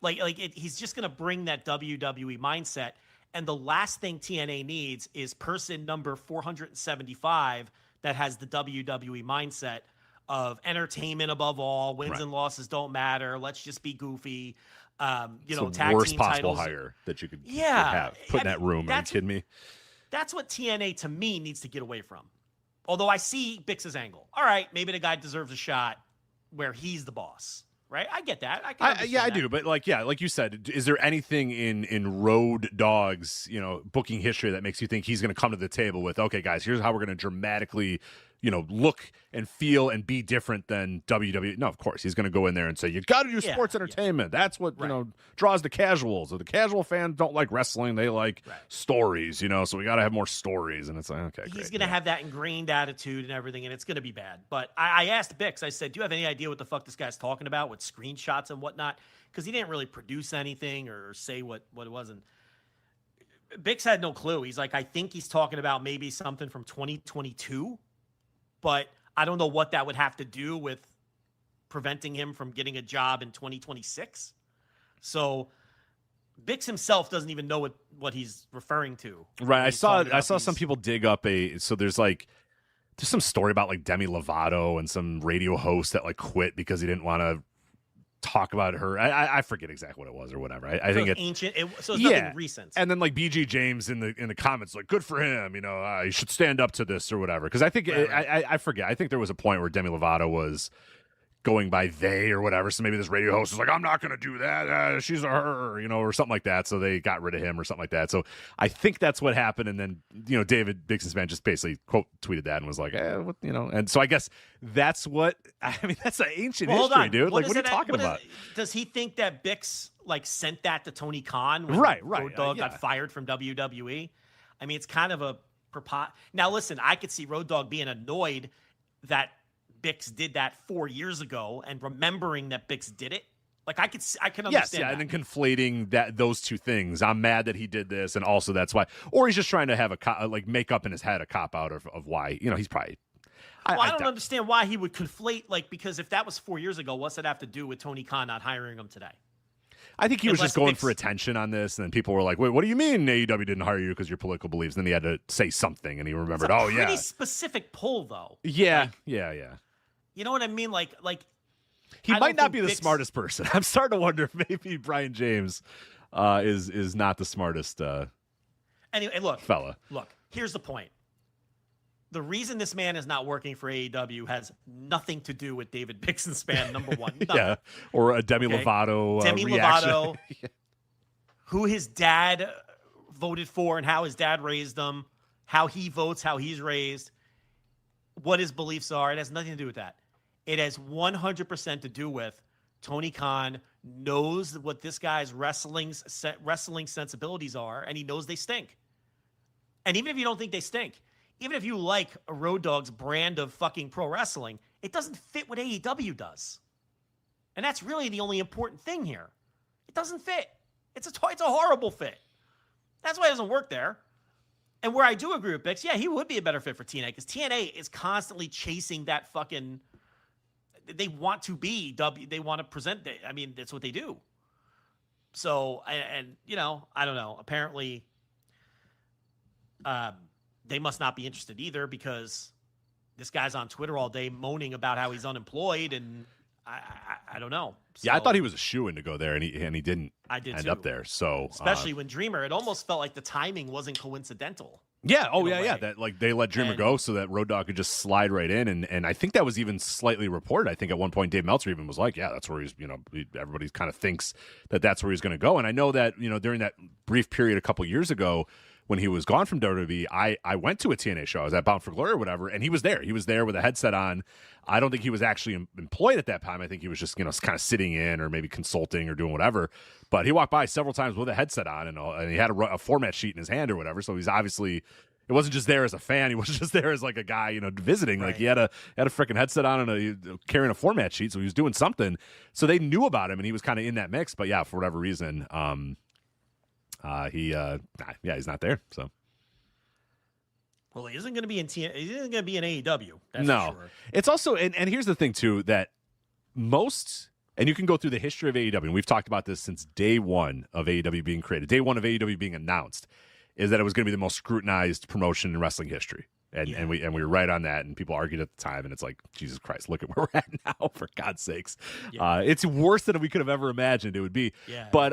He's just going to bring that WWE mindset. And the last thing TNA needs is person number 475 that has the WWE mindset of entertainment above all, wins and losses don't matter. Let's just be goofy. Tag worst team possible titles. Hire that you could have put in that room. Are you kidding me? That's what TNA to me needs to get away from. Although I see Bix's angle. All right, maybe the guy deserves a shot where he's the boss. Right, I get that. I do. But like you said, is there anything in Road Dogg's, you know, booking history that makes you think he's going to come to the table with, okay, guys, here's how we're going to dramatically, you know, look and feel and be different than WWE? No, of course, he's going to go in there and say, you got to do sports entertainment. That's what you know draws the casuals. Or the casual fans don't like wrestling; they like stories. You know, so we got to have more stories. And it's like, okay, he's going to have that ingrained attitude and everything, and it's going to be bad. But I asked Bix. I said, do you have any idea what the fuck this guy's talking about with screenshots and whatnot? Because he didn't really produce anything or say what it was. And Bix had no clue. He's like, I think he's talking about maybe something from 2022. But I don't know what that would have to do with preventing him from getting a job in 2026. So Bix himself doesn't even know what he's referring to. Right. I saw some people dig up there's some story about like Demi Lovato and some radio host that like quit because he didn't want to talk about her. I forget exactly what it was or whatever. I think it's ancient. So it's nothing recent. And then like BG James in the comments like, good for him. You should stand up to this or whatever. Because I think I forget. I think there was a point where Demi Lovato was going by they or whatever. So maybe this radio host was like, I'm not going to do that. She's a her, or something like that. So they got rid of him or something like that. So I think that's what happened. And then, David Bixenspan just basically quote tweeted that and was like, And so I guess that's that's an ancient history, dude. What are you talking about? Does he think that Bix sent that to Tony Khan when Road Dogg got fired from WWE? I mean, it's kind of a Now listen, I could see Road Dogg being annoyed that Bix did that 4 years ago and remembering that Bix did it. I can understand. Yes, yeah, that. and then conflating those two things. I'm mad that he did this, and also that's why. Or he's just trying to have make up in his head a cop out of why. He's probably. I don't understand why he would conflate because if that was 4 years ago, what's that have to do with Tony Khan not hiring him today? I think he was just going for attention on this, and then people were like, "Wait, what do you mean AEW didn't hire you because your political beliefs?" And then he had to say something, and he remembered. It's a pretty specific pull, though. Yeah. You know what I mean? He might not be the smartest person. I'm starting to wonder if maybe Brian James is not the smartest anyway, look, fella. Look, here's the point. The reason this man is not working for AEW has nothing to do with David Bixenspan, number one. Yeah, or a Demi Lovato Lovato, who his dad voted for and how his dad raised him, how he votes, how he's raised, what his beliefs are. It has nothing to do with that. It has 100% to do with Tony Khan knows what this guy's wrestling sensibilities are, and he knows they stink. And even if you don't think they stink, even if you like a Road Dogg's brand of fucking pro wrestling, it doesn't fit what AEW does. And that's really the only important thing here. It doesn't fit. It's a horrible fit. That's why it doesn't work there. And where I do agree with Bix, he would be a better fit for TNA because TNA is constantly chasing that fucking. They want to be W. They want to present. I mean, that's what they do. So, and I don't know. Apparently, they must not be interested either because this guy's on Twitter all day moaning about how he's unemployed, and I don't know. So, yeah, I thought he was a shoo-in to go there, and he didn't. I did end too. up there. So especially when Dreamer, it almost felt like the timing wasn't coincidental. Yeah. Oh, yeah. That they let Dreamer go so that Road Dogg could just slide right in, and I think that was even slightly reported. I think at one point Dave Meltzer even was like, "Yeah, that's where he's." Everybody kind of thinks that that's where he's going to go, and I know that during that brief period a couple years ago when he was gone from WWE, I went to a TNA show. I was at Bound for Glory or whatever, and he was there. He was there with a headset on. I don't think he was actually employed at that time. I think he was just kind of sitting in or maybe consulting or doing whatever. But he walked by several times with a headset on, and he had a format sheet in his hand or whatever. So he's obviously. It wasn't just there as a fan. He wasn't just there as like a guy, visiting. Right. Like he had a freaking headset on and carrying a format sheet, so he was doing something. So they knew about him, and he was kind of in that mix. But yeah, for whatever reason, he's not there. So, well, he isn't going to be in He isn't going to be in AEW. That's no, for sure. It's also and here's the thing too that most. And you can go through the history of AEW, and we've talked about this since day one of AEW being created, day one of AEW being announced. Is that it was going to be the most scrutinized promotion in wrestling history, and we were right on that, and people argued at the time, and it's like Jesus Christ, look at where we're at now, for God's sakes, it's worse than we could have ever imagined it would be. Yeah. But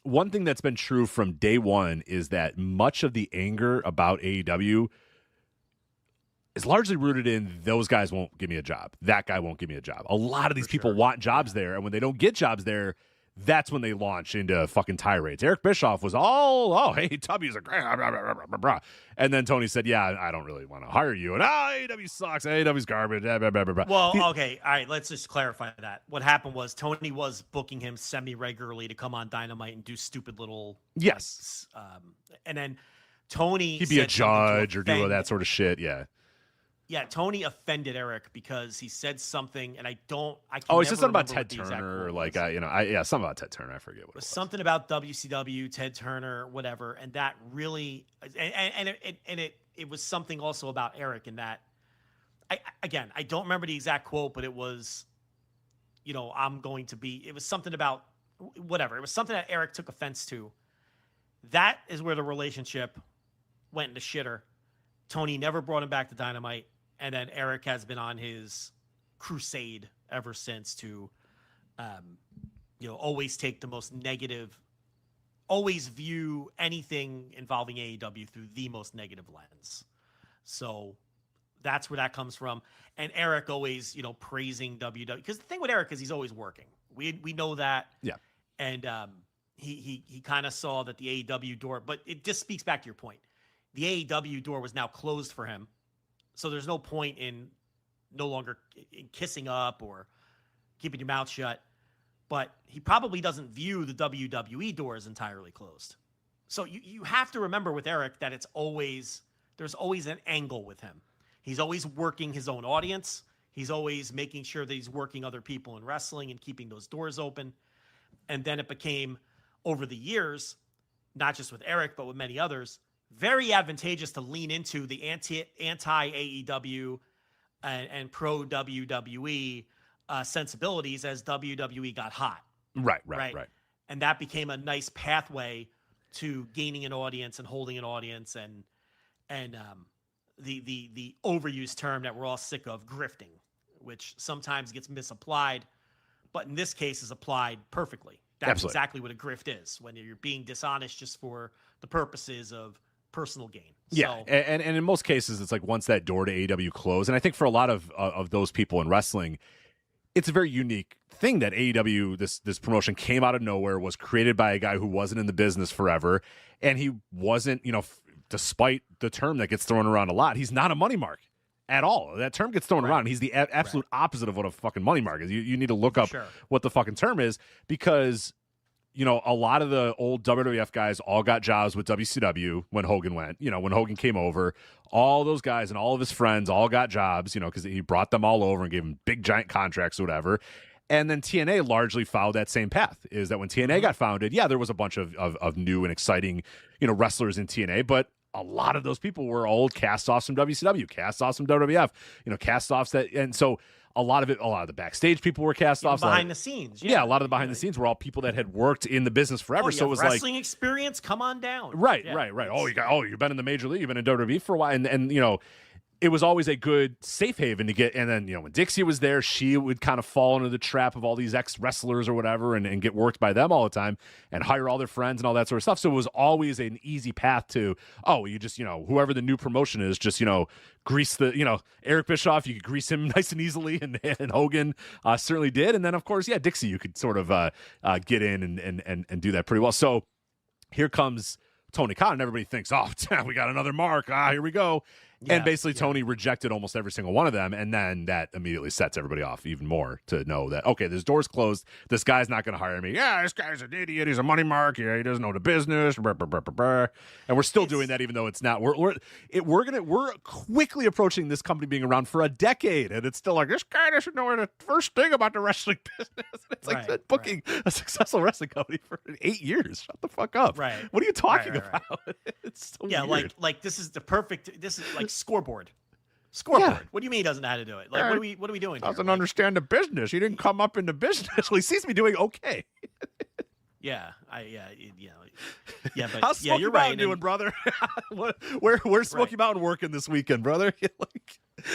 one thing that's been true from day one is that much of the anger about AEW is largely rooted in those guys won't give me a job, that guy won't give me a job. A lot of these people want jobs there, and when they don't get jobs there. That's when they launch into fucking tirades. Eric Bischoff was all, hey, Tubby's a great, blah, blah, blah, blah, blah. And then Tony said, yeah, I don't really want to hire you. And AEW sucks. AEW's garbage. Blah, blah, blah, blah. Well, okay. All right. Let's just clarify that. What happened was Tony was booking him semi-regularly to come on Dynamite and do stupid little. Yes. And then Tony. He'd be a judge or do that sort of shit. Yeah. Yeah, Tony offended Eric because he said something, and I can he said something about Ted Turner, or like something about Ted Turner. I forget what it was. Something about WCW, Ted Turner, whatever, and that really, and it was something also about Eric, in that, I don't remember the exact quote, but it was, I'm going to be. It was something about whatever. It was something that Eric took offense to. That is where the relationship went into shitter. Tony never brought him back to Dynamite. And then Eric has been on his crusade ever since to always take the most negative, always view anything involving AEW through the most negative lens. So that's where that comes from. And Eric always, praising WWE, because the thing with Eric is he's always working. We know that. Yeah. And he kind of saw that the AEW door, but it just speaks back to your point. The AEW door was now closed for him. So there's no point in no longer in kissing up or keeping your mouth shut. But he probably doesn't view the WWE door as entirely closed. So you have to remember with Eric that there's always an angle with him. He's always working his own audience. He's always making sure that he's working other people in wrestling and keeping those doors open. And then it became, over the years, not just with Eric, but with many others, very advantageous to lean into the anti-AEW and pro-WWE sensibilities as WWE got hot. Right. And that became a nice pathway to gaining an audience and holding an audience and the overused term that we're all sick of, grifting, which sometimes gets misapplied, but in this case is applied perfectly. That's Absolutely. Exactly what a grift is, when you're being dishonest just for the purposes of personal gain. Yeah, So, and in most cases, it's like once that door to AEW closed, and I think for a lot of those people in wrestling, it's a very unique thing that AEW, this promotion, came out of nowhere, was created by a guy who wasn't in the business forever, and he wasn't, despite the term that gets thrown around a lot, he's not a money mark at all. That term gets thrown around, and he's the absolute opposite of what a fucking money mark is. You need to look up what the fucking term is, because a lot of the old WWF guys all got jobs with WCW when Hogan went. When Hogan came over, all those guys and all of his friends all got jobs, because he brought them all over and gave them big giant contracts or whatever. And then TNA largely followed that same path, is that when TNA got founded, there was a bunch of new and exciting, wrestlers in TNA, but a lot of those people were old cast-offs from WCW, cast-offs from WWF, cast-offs and so a lot of the backstage people were cast-offs. Behind the scenes. Yeah, a lot of the behind the scenes were all people that had worked in the business forever. So it was wrestling experience, come on down. Right. You've been in the major league, you've been in WWE for a while, and it was always a good safe haven to get. And then, when Dixie was there, she would kind of fall into the trap of all these ex-wrestlers or whatever and get worked by them all the time and hire all their friends and all that sort of stuff. So it was always an easy path to, you just, whoever the new promotion is, just, grease the, Eric Bischoff, you could grease him nice and easily. And Hogan certainly did. And then, of course, Dixie, you could sort of get in and do that pretty well. So here comes Tony Khan, and everybody thinks, we got another mark. Here we go. And basically, Tony rejected almost every single one of them, and then that immediately sets everybody off even more to know that, okay, this door's closed. This guy's not going to hire me. Yeah, this guy's an idiot. He's a money mark. Yeah, he doesn't know the business. And we're still doing that, even though it's not. We're quickly approaching this company being around for a decade, and it's still like, this guy doesn't know the first thing about the wrestling business. It's like booking a successful wrestling company for 8 years. Shut the fuck up. Right. What are you talking about? It's so weird. like this is the perfect. This is like scoreboard. Yeah. What do you mean he doesn't know how to do it? Like, what are we doing? Doesn't understand the business. He didn't come up in the business. Well, he seems to be doing okay. But how's Smoky you're Mountain right. doing, brother? Where's Smoky Mountain working this weekend, brother?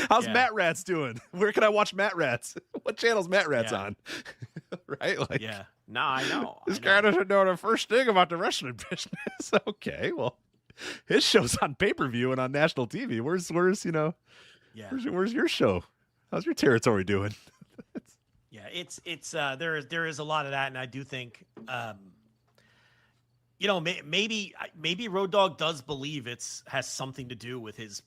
How's Matt Rats doing? Where can I watch Matt Rats? What channel's Matt Rats on? Right? Like, no, I know. This guy doesn't know the first thing about the wrestling business. Okay, well, his show's on pay-per-view and on national TV. Where's your show? How's your territory doing? It's there is a lot of that, and I do think maybe Road Dogg does believe has something to do with his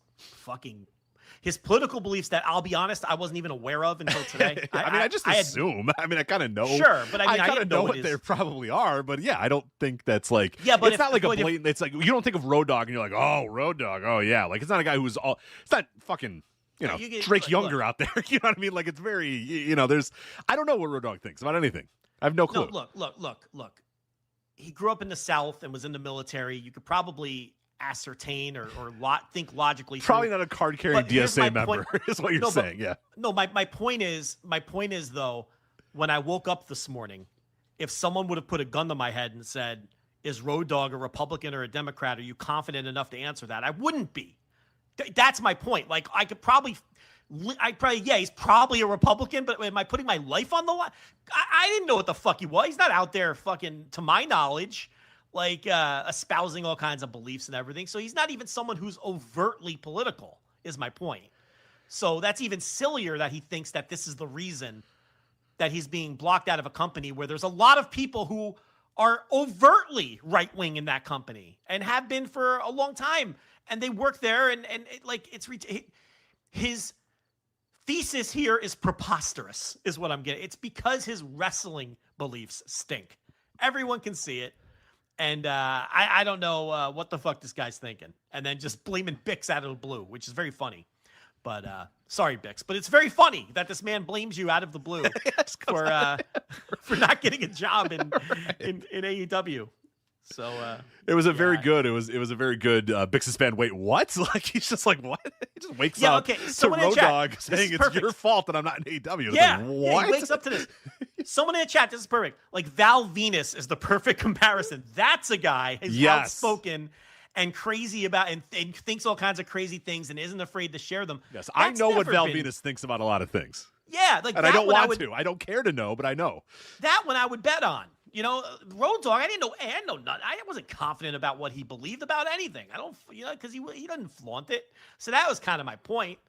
political beliefs that, I'll be honest, I wasn't even aware of until today. I just assume. I kind of know. Sure, but I kind of know what they probably are. But I don't think that's like. Yeah, but it's not like a blatant. It's like you don't think of Road Dogg and you're like, oh, Road Dogg. Oh yeah, like it's not a guy who's all. It's not fucking. Drake Younger out there. You know what I mean? Like it's very. There's. I don't know what Road Dogg thinks about anything. I have no clue. No, look. He grew up in the South and was in the military. You could probably ascertain or think logically. Probably not a card-carrying DSA member, is what you're saying. No, my point is though, when I woke up this morning, if someone would have put a gun to my head and said, "Is Road Dogg a Republican or a Democrat? Are you confident enough to answer that?" I wouldn't be. That's my point. Like I could probably he's probably a Republican, but am I putting my life on the line? I didn't know what the fuck he was. He's not out there fucking, to my knowledge, like espousing all kinds of beliefs and everything. So he's not even someone who's overtly political, is my point. So that's even sillier that he thinks that this is the reason that he's being blocked out of a company where there's a lot of people who are overtly right-wing in that company and have been for a long time. And they work there, and his thesis here is preposterous, is what I'm getting. It's because his wrestling beliefs stink. Everyone can see it. And I don't know what the fuck this guy's thinking. And then just blaming Bix out of the blue, which is very funny. But sorry, Bix. But it's very funny that this man blames you out of the blue for not getting a job in AEW. So it was a very good. It was a very good Bix's fan. Wait, what? Like he's just like what? He just wakes up to Road Dogg saying it's your fault that I'm not in AEW. Yeah, like, what? He wakes up to this. Someone in the chat, this is perfect. Like Val Venus is the perfect comparison. That's a guy who's outspoken and crazy about and thinks all kinds of crazy things and isn't afraid to share them. Yes, I know what Val Venus thinks about a lot I wasn't confident about what he believed about anything. Because he doesn't flaunt it. So that was kind of my point.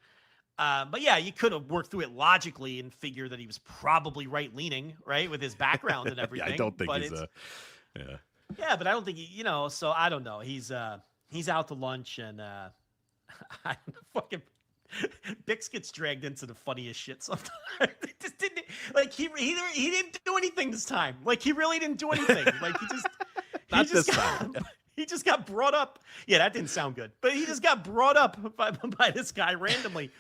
But yeah, you could have worked through it logically and figured that he was probably right-leaning, right, with his background and everything. Yeah, I don't think Yeah, but I don't think so I don't know. He's out to lunch and I don't know, fucking Bix gets dragged into the funniest shit sometimes. It just didn't he didn't do anything this time. Like he really didn't do anything. Like he just got brought up. Yeah, that didn't sound good. But he just got brought up by this guy randomly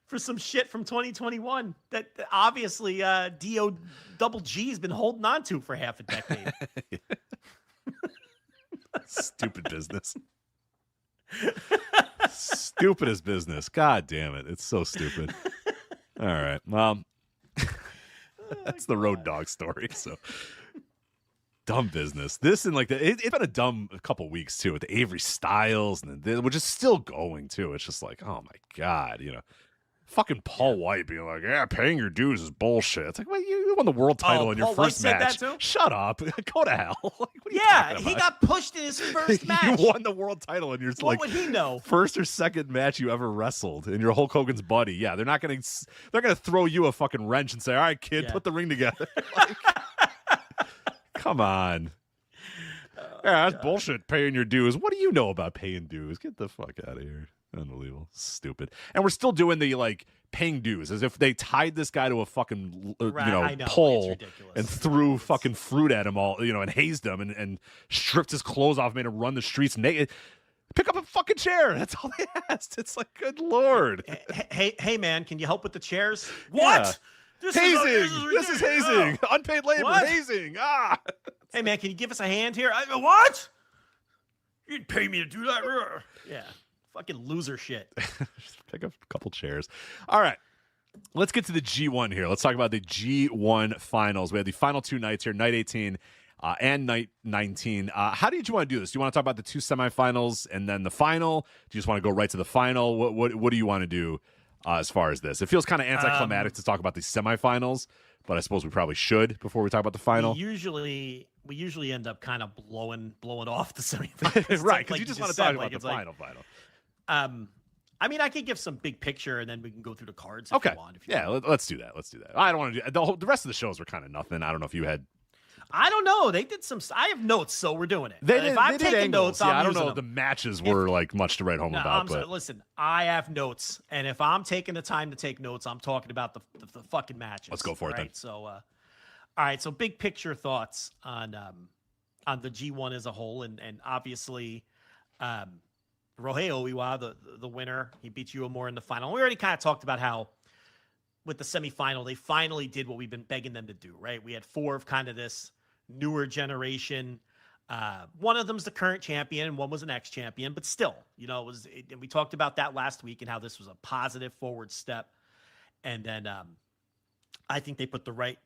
for some shit from 2021 that obviously D.O. Double G has been holding on to for half a decade. Stupid business. Stupidest business. God damn it. It's so stupid. All right. That's the Road Dogg story. So dumb business. This and like it's been a dumb couple weeks too with the Avery Styles and which is still going too. It's just like, oh my God, fucking Paul White being like, yeah, paying your dues is bullshit. It's like, well, you won the world title in your first match. Shut up. Go to hell. Like, what are you talking about? He got pushed in his first match. You won the world title in your what would he know? First or second match you ever wrestled, and you're Hulk Hogan's buddy. Yeah, they're gonna throw you a fucking wrench and say, all right, kid, put the ring together. Like, come on. Yeah, that's bullshit, paying your dues. What do you know about paying dues? Get the fuck out of here. Unbelievable. Stupid. And we're still doing the paying dues as if they tied this guy to a fucking pole and threw fucking fruit at him all, and hazed him and stripped his clothes off, made him run the streets naked. Pick up a fucking chair. That's all they asked. It's like, good Lord. Hey man, can you help with the chairs? What? Yeah. This is hazing. Unpaid labor. What? Hazing. Hey man, can you give us a hand here? What? You didn't pay me to do that. Yeah. Fucking loser shit. Just pick up a couple chairs. All right. Let's get to the G1 here. Let's talk about the G1 finals. We had the final two nights here, night 18 and night 19. How did you want to do this? Do you want to talk about the two semifinals and then the final? Do you just want to go right to the final? What do you want to do as far as this? It feels kind of anticlimactic to talk about the semifinals, but I suppose we probably should before we talk about the final. We usually end up kind of blowing off the semifinals. Right, because you just want to talk about the final. I mean, I could give some big picture, and then we can go through the cards. Okay. If you want. If you want. Let's do that. I don't want to do the rest of the shows were kind of nothing. I don't know if you had. I don't know. They did some. I have notes, so we're doing it. If I'm taking notes, I don't know if the matches were much to write home about. But listen, I have notes, and if I'm taking the time to take notes, I'm talking about the fucking matches. Let's go for it then. So, all right. So, big picture thoughts on the G1 as a whole, and obviously. Ryohei Oiwa, the winner, he beat Uemura in the final. We already kind of talked about how with the semifinal, they finally did what we've been begging them to do, right? We had four of kind of this newer generation. One of them's the current champion and one was an ex-champion, but still, and we talked about that last week and how this was a positive forward step. And then I think they put the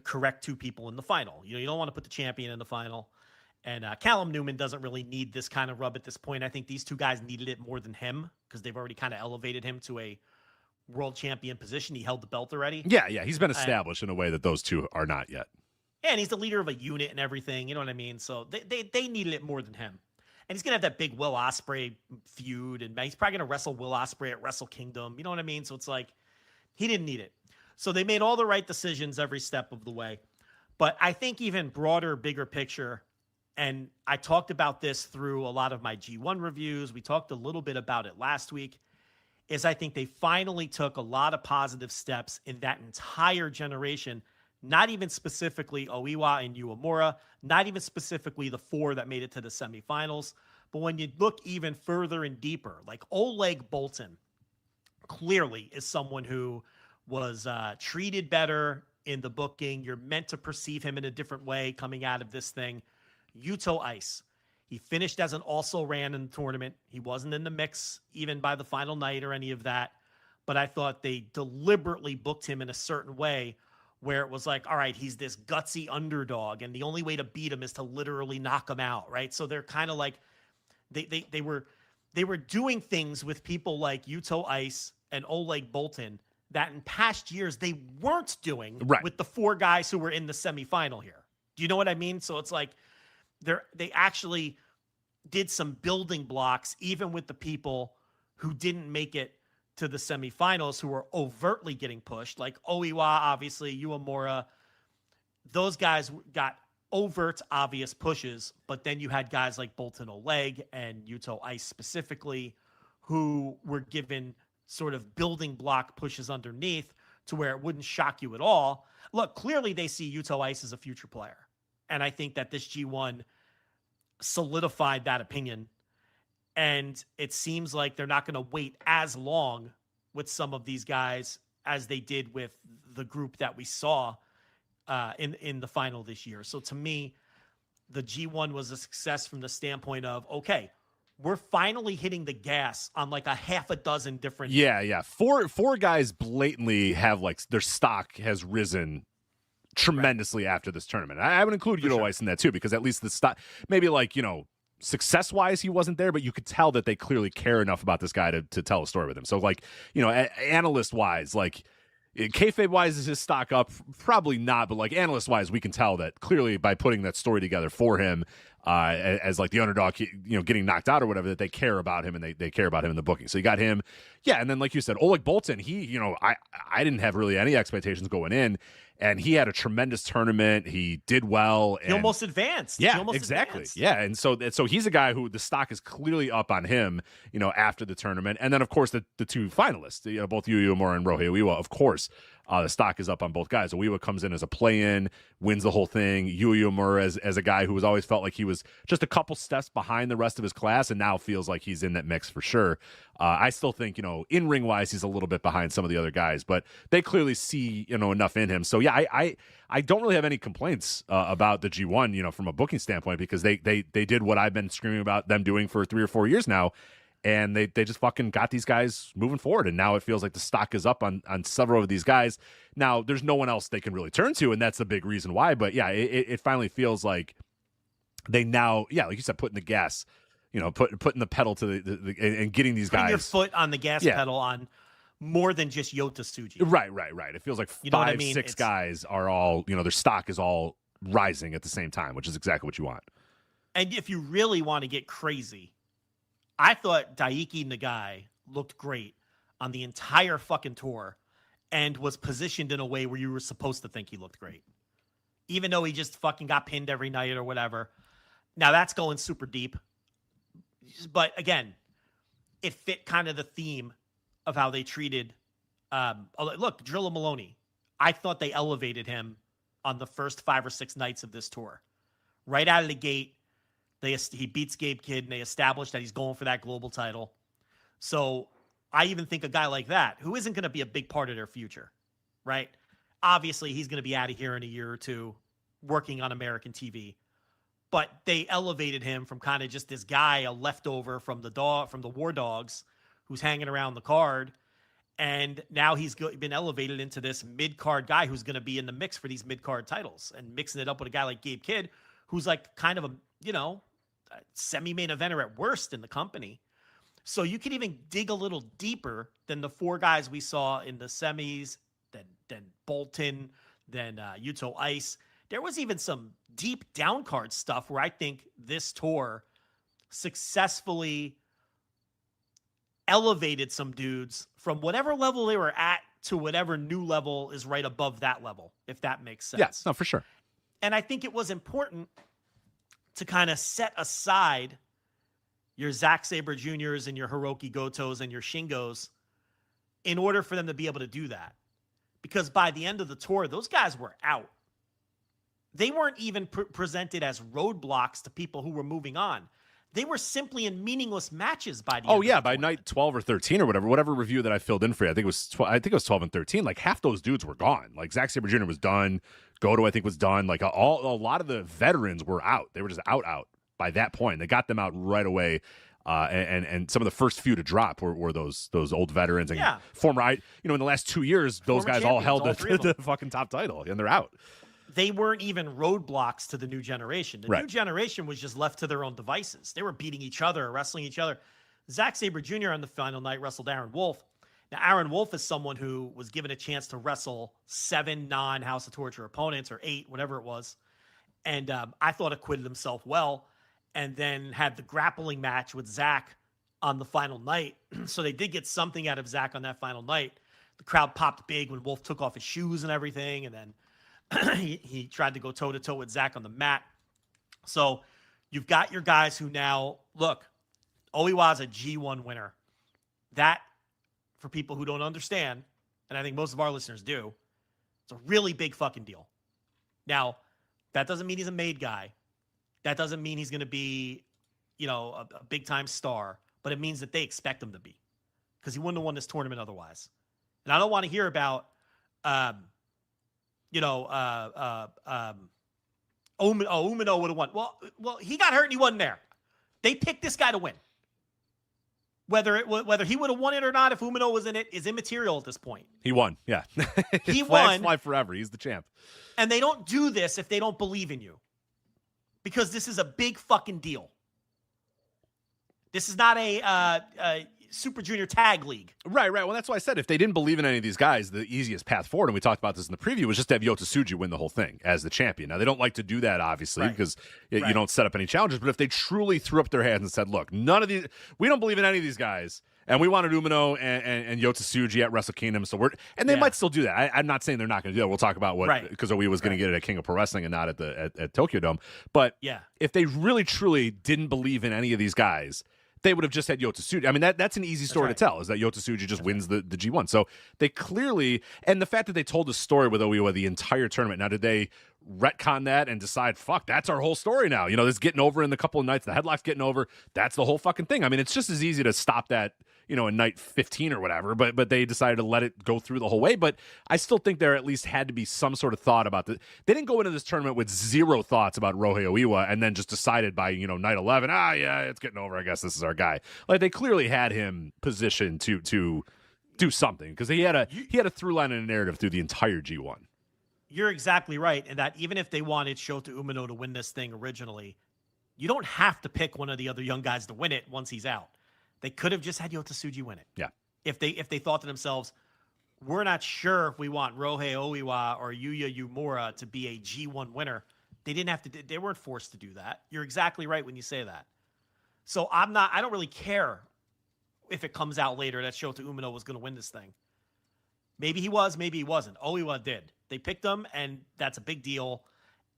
correct two people in the final. You don't want to put the champion in the final. And Callum Newman doesn't really need this kind of rub at this point. I think these two guys needed it more than him because they've already kind of elevated him to a world champion position. He held the belt already. Yeah. He's been established in a way that those two are not yet. And he's the leader of a unit and everything. You know what I mean? So they needed it more than him. And he's going to have that big Will Ospreay feud. And he's probably going to wrestle Will Ospreay at Wrestle Kingdom. You know what I mean? So it's like, he didn't need it. So they made all the right decisions every step of the way. But I think even broader, bigger picture, and I talked about this through a lot of my G1 reviews. We talked a little bit about it last week, is I think they finally took a lot of positive steps in that entire generation, not even specifically Oiwa and Uemura, not even specifically the 4 that made it to the semifinals. But when you look even further and deeper, like Oleg Boltin clearly is someone who was treated better in the booking. You're meant to perceive him in a different way coming out of this thing. Yuto Ice. He finished as an also ran in the tournament. He wasn't in the mix even by the final night or any of that. But I thought they deliberately booked him in a certain way where it was like, all right, he's this gutsy underdog, and the only way to beat him is to literally knock him out, right? So they're kind of like, they were doing things with people like Yuto Ice and Oleg Boltin that in past years they weren't doing with the 4 guys who were in the semifinal here. Do you know what I mean? So it's like they actually did some building blocks, even with the people who didn't make it to the semifinals, who were overtly getting pushed, like Oiwa, obviously, Uemura. Those guys got overt, obvious pushes, but then you had guys like Boltin Oleg and Yuto Ice specifically, who were given sort of building block pushes underneath to where it wouldn't shock you at all. Look, clearly they see Yuto Ice as a future player. And I think that this G1 solidified that opinion. And it seems like they're not going to wait as long with some of these guys as they did with the group that we saw in the final this year. So to me, the G1 was a success from the standpoint of, okay, we're finally hitting the gas on like a half a dozen different. Yeah. Four guys blatantly have like their stock has risen tremendously after this tournament. I would include Yuto Ice in that too, because at least the stock, maybe like, success wise, he wasn't there, but you could tell that they clearly care enough about this guy to tell a story with him. So like, analyst wise, like kayfabe wise, is his stock up? Probably not, but like analyst wise, we can tell that clearly by putting that story together for him as like the underdog, getting knocked out or whatever, that they care about him and they care about him in the booking. So you got him. Yeah. And then like you said, Oleg Boltin, he, I didn't have really any expectations going in, and he had a tremendous tournament. He did well. And, he almost advanced. Yeah, exactly. Advanced. Yeah. And so he's a guy who the stock is clearly up on him, after the tournament. And then of course the 2 finalists, both Yuya Uemura and Ryohei Oiwa, of course, the stock is up on both guys. Oiwa comes in as a play-in, wins the whole thing. Yuya Uemura as a guy who has always felt like he was just a couple steps behind the rest of his class, and now feels like he's in that mix for sure. I still think, in-ring wise, he's a little bit behind some of the other guys, but they clearly see, enough in him. So yeah, I don't really have any complaints about the G1, from a booking standpoint, because they did what I've been screaming about them doing for 3 or 4 years now. And they just fucking got these guys moving forward. And now it feels like the stock is up on several of these guys. Now, there's no one else they can really turn to, and that's the big reason why. But yeah, it finally feels like they now, like you said, putting the gas, putting the pedal to the and getting these guys. Putting your foot on the gas pedal on more than just Yota Tsuji. Right. It feels like 5, 6 guys are all, their stock is all rising at the same time, which is exactly what you want. And if you really want to get crazy, I thought Daiki Nagai looked great on the entire fucking tour and was positioned in a way where you were supposed to think he looked great, even though he just fucking got pinned every night or whatever. Now that's going super deep. But again, it fit kind of the theme of how they treated. Look, Drilla Maloney. I thought they elevated him on the first 5 or 6 nights of this tour. Right out of the gate, he beats Gabe Kidd, and they established that he's going for that global title. So I even think a guy like that, who isn't going to be a big part of their future, right? Obviously, he's going to be out of here in a year or 2 working on American TV. But they elevated him from kind of just this guy, a leftover from the War Dogs, who's hanging around the card. And now he's been elevated into this mid-card guy who's going to be in the mix for these mid-card titles, and mixing it up with a guy like Gabe Kidd, who's like kind of a, semi-main eventer at worst in the company. So you can even dig a little deeper than the 4 guys we saw in the semis, then Bolton, then Yuto Ice. There was even some deep down card stuff where I think this tour successfully elevated some dudes from whatever level they were at to whatever new level is right above that level, if that makes sense. Yes, no, for sure. And I think it was important to kind of set aside your Zack Sabre Jr.'s and your Hiroki Gotos and your Shingos in order for them to be able to do that. Because by the end of the tour, those guys were out. They weren't even presented as roadblocks to people who were moving on. They were simply in meaningless matches by the end. Oh yeah, by night 12 or 13 or whatever review that I filled in for you. I think it was 12 and 13. Like half those dudes were gone. Like Zack Sabre Jr. was done. Goto I think was done. Like a lot of the veterans were out. They were just out by that point. They got them out right away. And some of the first few to drop were those old veterans and former. In the last 2 years, those guys all held the fucking top title, and they're out. They weren't even roadblocks to the new generation. The new generation was just left to their own devices. They were beating each other, wrestling each other. Zack Sabre Jr. on the final night wrestled Aaron Wolf. Now, Aaron Wolf is someone who was given a chance to wrestle 7 non-House of Torture opponents, or 8, whatever it was. And I thought acquitted himself well, and then had the grappling match with Zack on the final night. So they did get something out of Zack on that final night. The crowd popped big when Wolf took off his shoes and everything, and then he tried to go toe-to-toe with Zack on the mat. So you've got your guys who now, look, Oiwa's a G1 winner. That, for people who don't understand, and I think most of our listeners do, it's a really big fucking deal. Now, that doesn't mean he's a made guy. That doesn't mean he's going to be, a big-time star, but it means that they expect him to be, because he wouldn't have won this tournament otherwise. And I don't want to hear about, Umino would have won. Well, he got hurt and he wasn't there. They picked this guy to win. Whether he would have won it or not, if Umino was in it, is immaterial at this point. He won, yeah. He won. Fly forever. He's the champ. And they don't do this if they don't believe in you, because this is a big fucking deal. This is not a Super Junior Tag League. Right. Well, that's why I said if they didn't believe in any of these guys, the easiest path forward, and we talked about this in the preview, was just to have Yota Tsuji win the whole thing as the champion. Now, they don't like to do that, obviously, because you don't set up any challenges. But if they truly threw up their hands and said, look, we don't believe in any of these guys, and we wanted Umino and Yota Tsuji at Wrestle Kingdom, they might still do that. I'm not saying they're not going to do that. We'll talk about because Oiwa was going to get it at King of Pro Wrestling and not at Tokyo Dome. But if they really, truly didn't believe in any of these guys, they would have just had Yota Tsuji. I mean, that's an easy story to tell, is that Yota Tsuji just wins the G1. So they clearly, and the fact that they told the story with Oiwa the entire tournament, now did they retcon that and decide, fuck, that's our whole story now? This getting over in the couple of nights, the headlock's getting over, that's the whole fucking thing. I mean, it's just as easy to stop that, in night 15 or whatever, but they decided to let it go through the whole way. But I still think there at least had to be some sort of thought about this. They didn't go into this tournament with zero thoughts about Ryohei Oiwa and then just decided by, night 11, it's getting over, I guess this is our guy. Like, they clearly had him positioned to do something, because he had a through line and a narrative through the entire G1. You're exactly right, and that even if they wanted Shota Umino to win this thing originally, you don't have to pick one of the other young guys to win it once he's out. They could have just had Yota Tsuji win it. Yeah. If they thought to themselves, we're not sure if we want Ryohei Oiwa or Yuya Uemura to be a G1 winner, they didn't have to. They weren't forced to do that. You're exactly right when you say that. So I don't really care if it comes out later that Shota Umino was going to win this thing. Maybe he was, maybe he wasn't. Oiwa did. They picked him, and that's a big deal,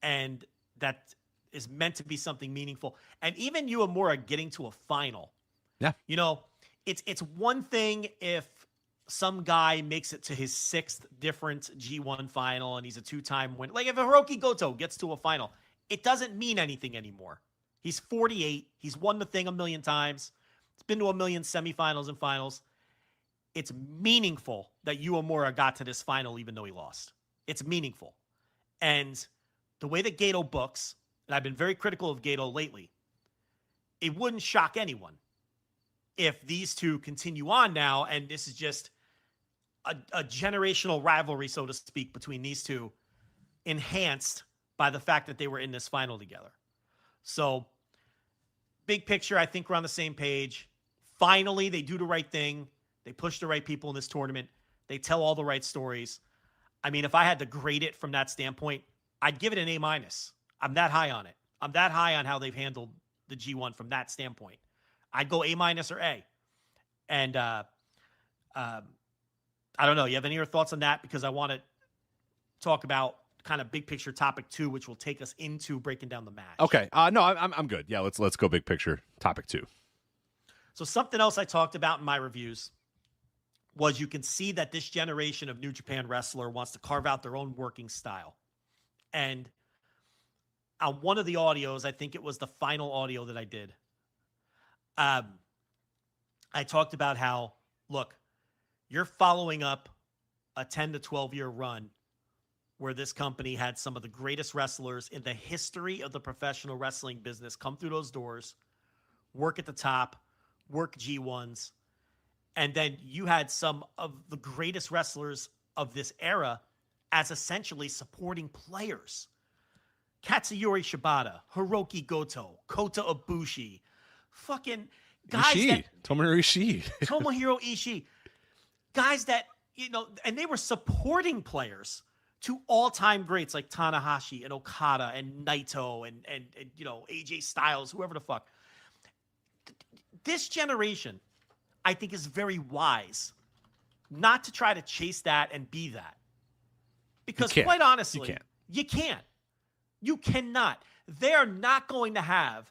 and that is meant to be something meaningful. And even Uemura getting to a final. Yeah. It's one thing if some guy makes it to his 6th different G1 final and he's a 2-time winner. Like if Hiroki Goto gets to a final, it doesn't mean anything anymore. He's 48. He's won the thing a million times. He's been to a million semifinals and finals. It's meaningful that Uemura got to this final even though he lost. It's meaningful. And the way that Gato books, and I've been very critical of Gato lately, it wouldn't shock anyone if these two continue on now, and this is just a generational rivalry, so to speak, between these two, enhanced by the fact that they were in this final together. So, big picture, I think we're on the same page. finally they do the right thing. They push the right people in this tournament. They tell all the right stories. I mean, if I had to grade it from that standpoint, I'd give it an A-. I'm that high on it. I'm that high on how they've handled the G1 from that standpoint. I'd go A- or A. And I don't know. You have any other thoughts on that? Because I want to talk about kind of big picture topic 2, which will take us into breaking down the match. Okay. No, I'm good. Yeah, let's go big picture topic 2. So something else I talked about in my reviews was you can see that this generation of New Japan wrestler wants to carve out their own working style. And on one of the audios, I think it was the final audio that I did, I talked about how, look, you're following up a 10 to 12 year run where this company had some of the greatest wrestlers in the history of the professional wrestling business come through those doors, work at the top, work G1s, and then you had some of the greatest wrestlers of this era as essentially supporting players. Katsuyori Shibata, Hiroki Goto, Kota Ibushi, fucking guys Ishii, Tomohiro Ishii. Guys that, and they were supporting players to all-time greats like Tanahashi and Okada and Naito and AJ Styles, whoever the fuck. This generation, I think, is very wise not to try to chase that and be that. Because quite honestly, you can't. You cannot. They are not going to have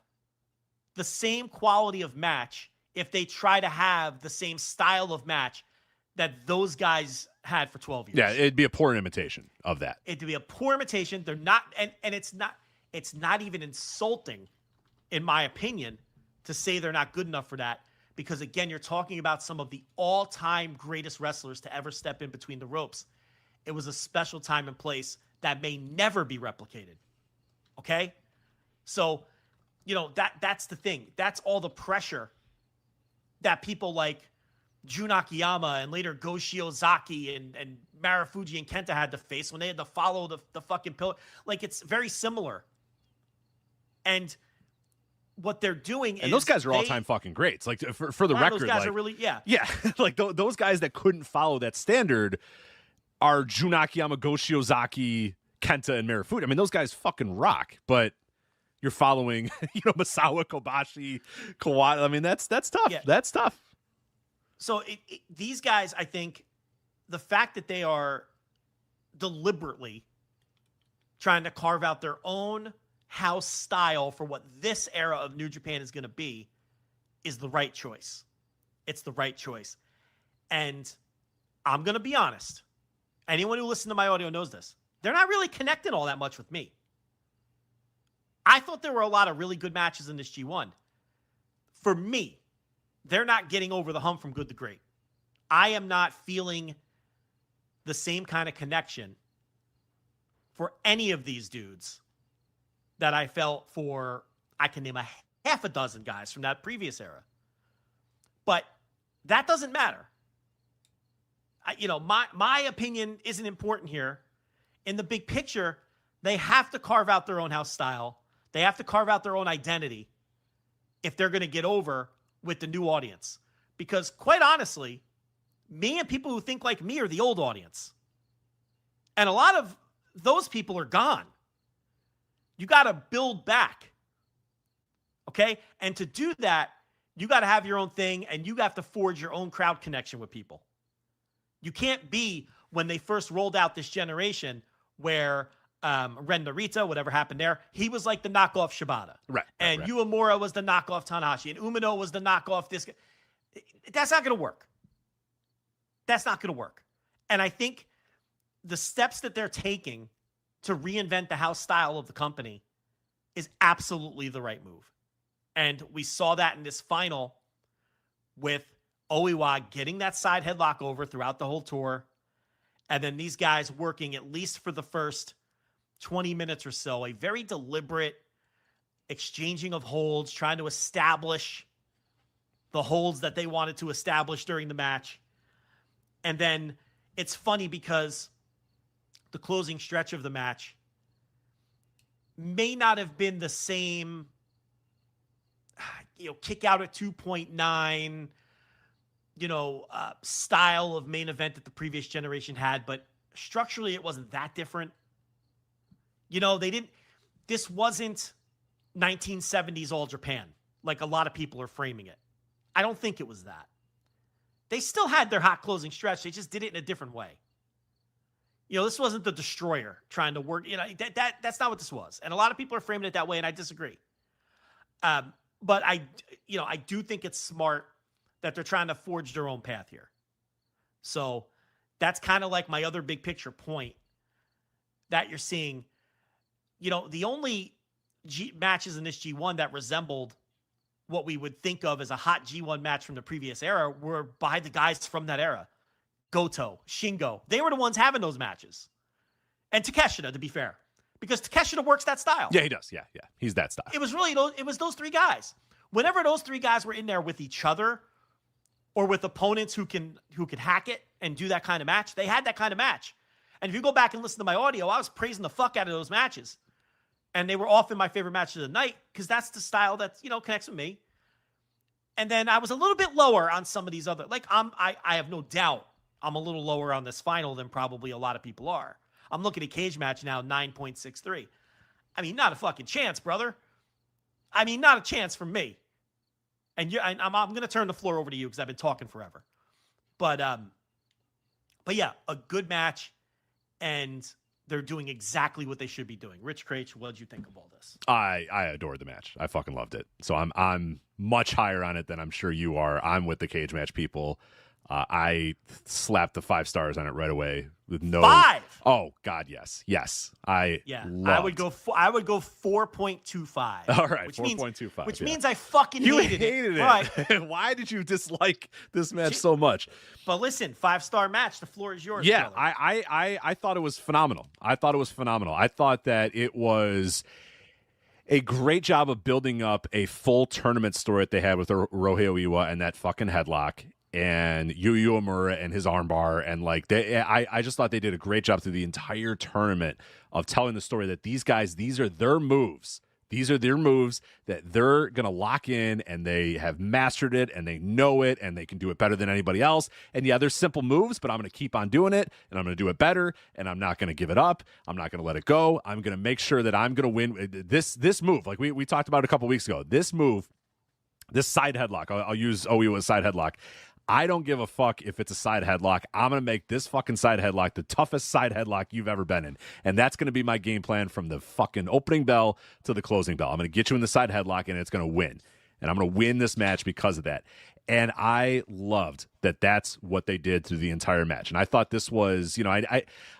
the same quality of match if they try to have the same style of match that those guys had for 12 years. Yeah, it'd be a poor imitation of that. It'd be a poor imitation. They're not, and it's not even insulting, in my opinion, to say they're not good enough for that. Because again, you're talking about some of the all-time greatest wrestlers to ever step in between the ropes. It was a special time and place that may never be replicated. Okay? So, that's the thing. That's all the pressure that people like Jun Akiyama and later Go Shiozaki and Marufuji and Kenta had to face when they had to follow the fucking pillar. Like, it's very similar. And what they're doing is... And those guys are all-time fucking greats. Like, for the record... Those guys are really... Yeah. Yeah. Like, those guys that couldn't follow that standard are Jun Akiyama, Go Shiozaki, Kenta, and Marufuji. I mean, those guys fucking rock, but you're following, Misawa, Kobashi, Kawada. I mean, that's tough. Yeah. That's tough. So these guys, I think, the fact that they are deliberately trying to carve out their own house style for what this era of New Japan is going to be is the right choice. It's the right choice. And I'm going to be honest. Anyone who listened to my audio knows this. They're not really connecting all that much with me. I thought there were a lot of really good matches in this G1. For me, they're not getting over the hump from good to great. I am not feeling the same kind of connection for any of these dudes that I felt for, I can name a half a dozen guys from that previous era. But that doesn't matter. My opinion isn't important here. In the big picture, they have to carve out their own house style. They have to carve out their own identity if they're going to get over with the new audience. Because quite honestly, me and people who think like me are the old audience. And a lot of those people are gone. You got to build back. Okay? And to do that, you got to have your own thing and you have to forge your own crowd connection with people. You can't be when they first rolled out this generation where Ren Narita, whatever happened there, he was like the knockoff Shibata. Right. And Uemura was the knockoff Tanahashi. And Umino was the knockoff this guy. That's not going to work. That's not going to work. And I think the steps that they're taking to reinvent the house style of the company is absolutely the right move. And we saw that in this final with Oiwa getting that side headlock over throughout the whole tour. And then these guys working at least for the first 20 minutes or so, a very deliberate exchanging of holds, trying to establish the holds that they wanted to establish during the match. And then it's funny because the closing stretch of the match may not have been the same. kick out at 2.9, style of main event that the previous generation had, but structurally it wasn't that different. This wasn't 1970s All Japan like a lot of people are framing it. I don't think it was that. They still had their hot closing stretch. They just did it in a different way. This wasn't the Destroyer trying to work. That's not what this was. And a lot of people are framing it that way, and I disagree. But I do think it's smart that they're trying to forge their own path here. So that's kind of like my other big picture point that you're seeing. The only matches in this G1 that resembled what we would think of as a hot G1 match from the previous era were by the guys from that era. Goto, Shingo. They were the ones having those matches. And Takeshita, to be fair. Because Takeshita works that style. Yeah, he does. Yeah. He's that style. It was those three guys. Whenever those three guys were in there with each other or with opponents who can hack it and do that kind of match, they had that kind of match. And if you go back and listen to my audio, I was praising the fuck out of those matches. And they were often my favorite matches of the night because that's the style that, connects with me. And then I was a little bit lower on some of these other, I have no doubt I'm a little lower on this final than probably a lot of people are. I'm looking at Cage Match now, 9.63. I mean, not a fucking chance, brother. I mean, not a chance for me. And I'm going to turn the floor over to you because I've been talking forever. But yeah, a good match, and they're doing exactly what they should be doing. Rich Craich, what did you think of all this? I adored the match. I fucking loved it. So I'm much higher on it than I'm sure you are. I'm with the Cage Match people. I slapped the 5 stars on it right away with no 5. Oh God, yes. I would go 4.25. All right, 4.25. Which means I fucking hated it. Right. Why did you dislike this match so much? But listen, 5-star match. The floor is yours. Yeah, brother. I thought it was phenomenal. I thought that it was a great job of building up a full tournament story that they had with Ryohei Oiwa and that fucking headlock. And Uemura and his armbar, and I just thought they did a great job through the entire tournament of telling the story that these guys, these are their moves. These are their moves that they're going to lock in, and they have mastered it, and they know it, and they can do it better than anybody else. And yeah, they're simple moves, but I'm going to keep on doing it, and I'm going to do it better, and I'm not going to give it up. I'm not going to let it go. I'm going to make sure that I'm going to win this move. Like we talked about a couple weeks ago, this move, this side headlock, I'll use Oiwa's side headlock. I don't give a fuck if it's a side headlock. I'm going to make this fucking side headlock the toughest side headlock you've ever been in. And that's going to be my game plan from the fucking opening bell to the closing bell. I'm going to get you in the side headlock, and it's going to win. And I'm going to win this match because of that. And I loved that that's what they did through the entire match. And I thought this was,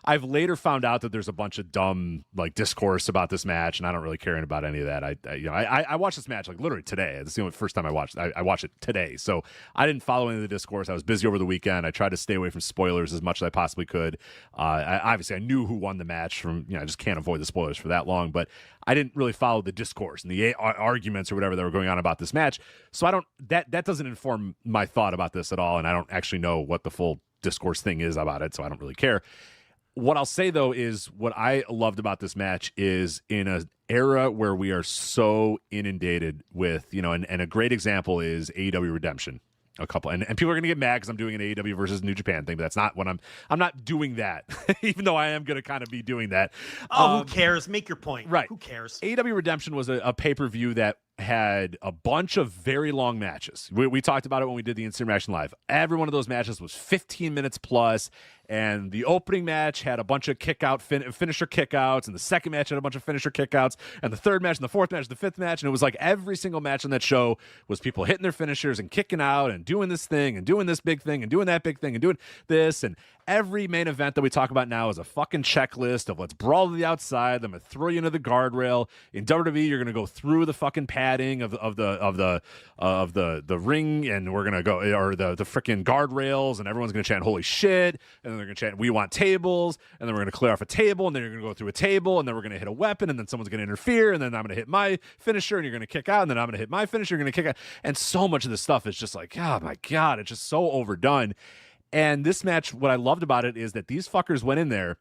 I've later found out that there's a bunch of dumb discourse about this match, and I don't really care about any of that. I watched this match literally today. It's the only first time I watched it. I watched it today. So I didn't follow any of the discourse. I was busy over the weekend. I tried to stay away from spoilers as much as I possibly could. Obviously, I knew who won the match from, I just can't avoid the spoilers for that long, but I didn't really follow the discourse and the arguments or whatever that were going on about this match. So that doesn't inform my thought about this at all. And I don't actually know what the full discourse thing is about it, so I don't really care. What I'll say, though, is what I loved about this match is in an era where we are so inundated with, and a great example is AEW Redemption. A couple, and people are going to get mad because I'm doing an AEW versus New Japan thing, but that's not what I'm not doing that, even though I am going to kind of be doing that. Who cares? Make your point. Right. Who cares? AEW Redemption was a pay-per-view that had a bunch of very long matches. We talked about it when we did the Instant Reaction Live. Every one of those matches was 15 minutes plus, and the opening match had a bunch of finisher kickouts, and the second match had a bunch of finisher kickouts, and the third match, and the fourth match, and the fifth match, and it was like every single match on that show was people hitting their finishers and kicking out and doing this thing and doing this big thing and doing that big thing and doing this, and every main event that we talk about now is a fucking checklist of let's brawl to the outside. I'm gonna throw you into the guardrail. In WWE, you're gonna go through the fucking padding of the ring, and we're gonna go or the freaking guardrails, and everyone's gonna chant "Holy shit!" and then they're gonna chant "We want tables," and then we're gonna clear off a table, and then you're gonna go through a table, and then we're gonna hit a weapon, and then someone's gonna interfere, and then I'm gonna hit my finisher, and you're gonna kick out, and then I'm gonna hit my finisher, you're gonna kick out, and so much of this stuff is just like, oh my god, it's just so overdone. And this match, what I loved about it is that these fuckers went in there,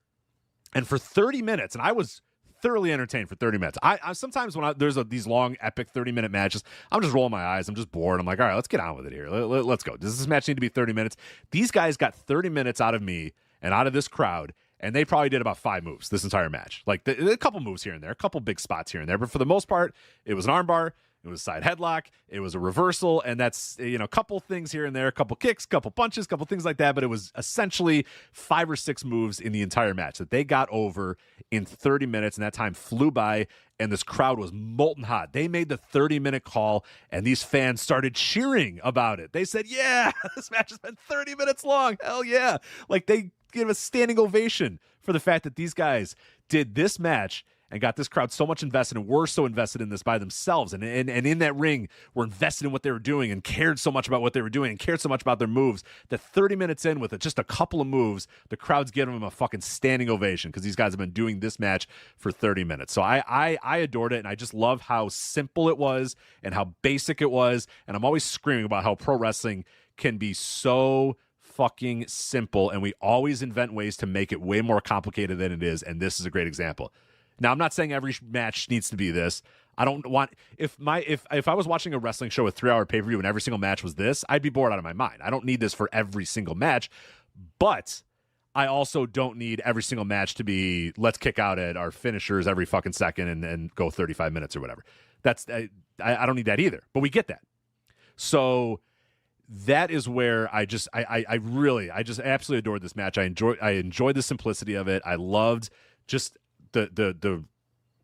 and for 30 minutes, and I was thoroughly entertained for 30 minutes. I sometimes when there's these long, epic 30-minute matches, I'm just rolling my eyes. I'm just bored. I'm like, all right, let's get on with it here. Let's go. Does this match need to be 30 minutes? These guys got 30 minutes out of me and out of this crowd, and they probably did about 5 moves this entire match. Like a couple moves here and there, a couple big spots here and there, but for the most part, it was an armbar. It was a side headlock. It was a reversal, and that's, a couple things here and there, a couple kicks, couple punches, couple things like that, but it was essentially 5 or 6 moves in the entire match that they got over in 30 minutes, and that time flew by, and this crowd was molten hot. They made the 30-minute call, and these fans started cheering about it. They said, yeah, this match has been 30 minutes long. Hell yeah. Like, they give a standing ovation for the fact that these guys did this match and got this crowd so much invested, and were so invested in this by themselves. And in that ring, were invested in what they were doing and cared so much about what they were doing and cared so much about their moves that 30 minutes in with just a couple of moves, the crowd's giving them a fucking standing ovation because these guys have been doing this match for 30 minutes. So I adored it, and I just love how simple it was and how basic it was. And I'm always screaming about how pro wrestling can be so fucking simple, and we always invent ways to make it way more complicated than it is, and this is a great example. Now, I'm not saying every match needs to be this. I don't want if I was watching a wrestling show with 3-hour pay-per-view and every single match was this, I'd be bored out of my mind. I don't need this for every single match, but I also don't need every single match to be let's kick out at our finishers every fucking second and go 35 minutes or whatever. That's I don't need that either. But we get that. So that is where I just absolutely adored this match. I enjoyed the simplicity of it. I loved just the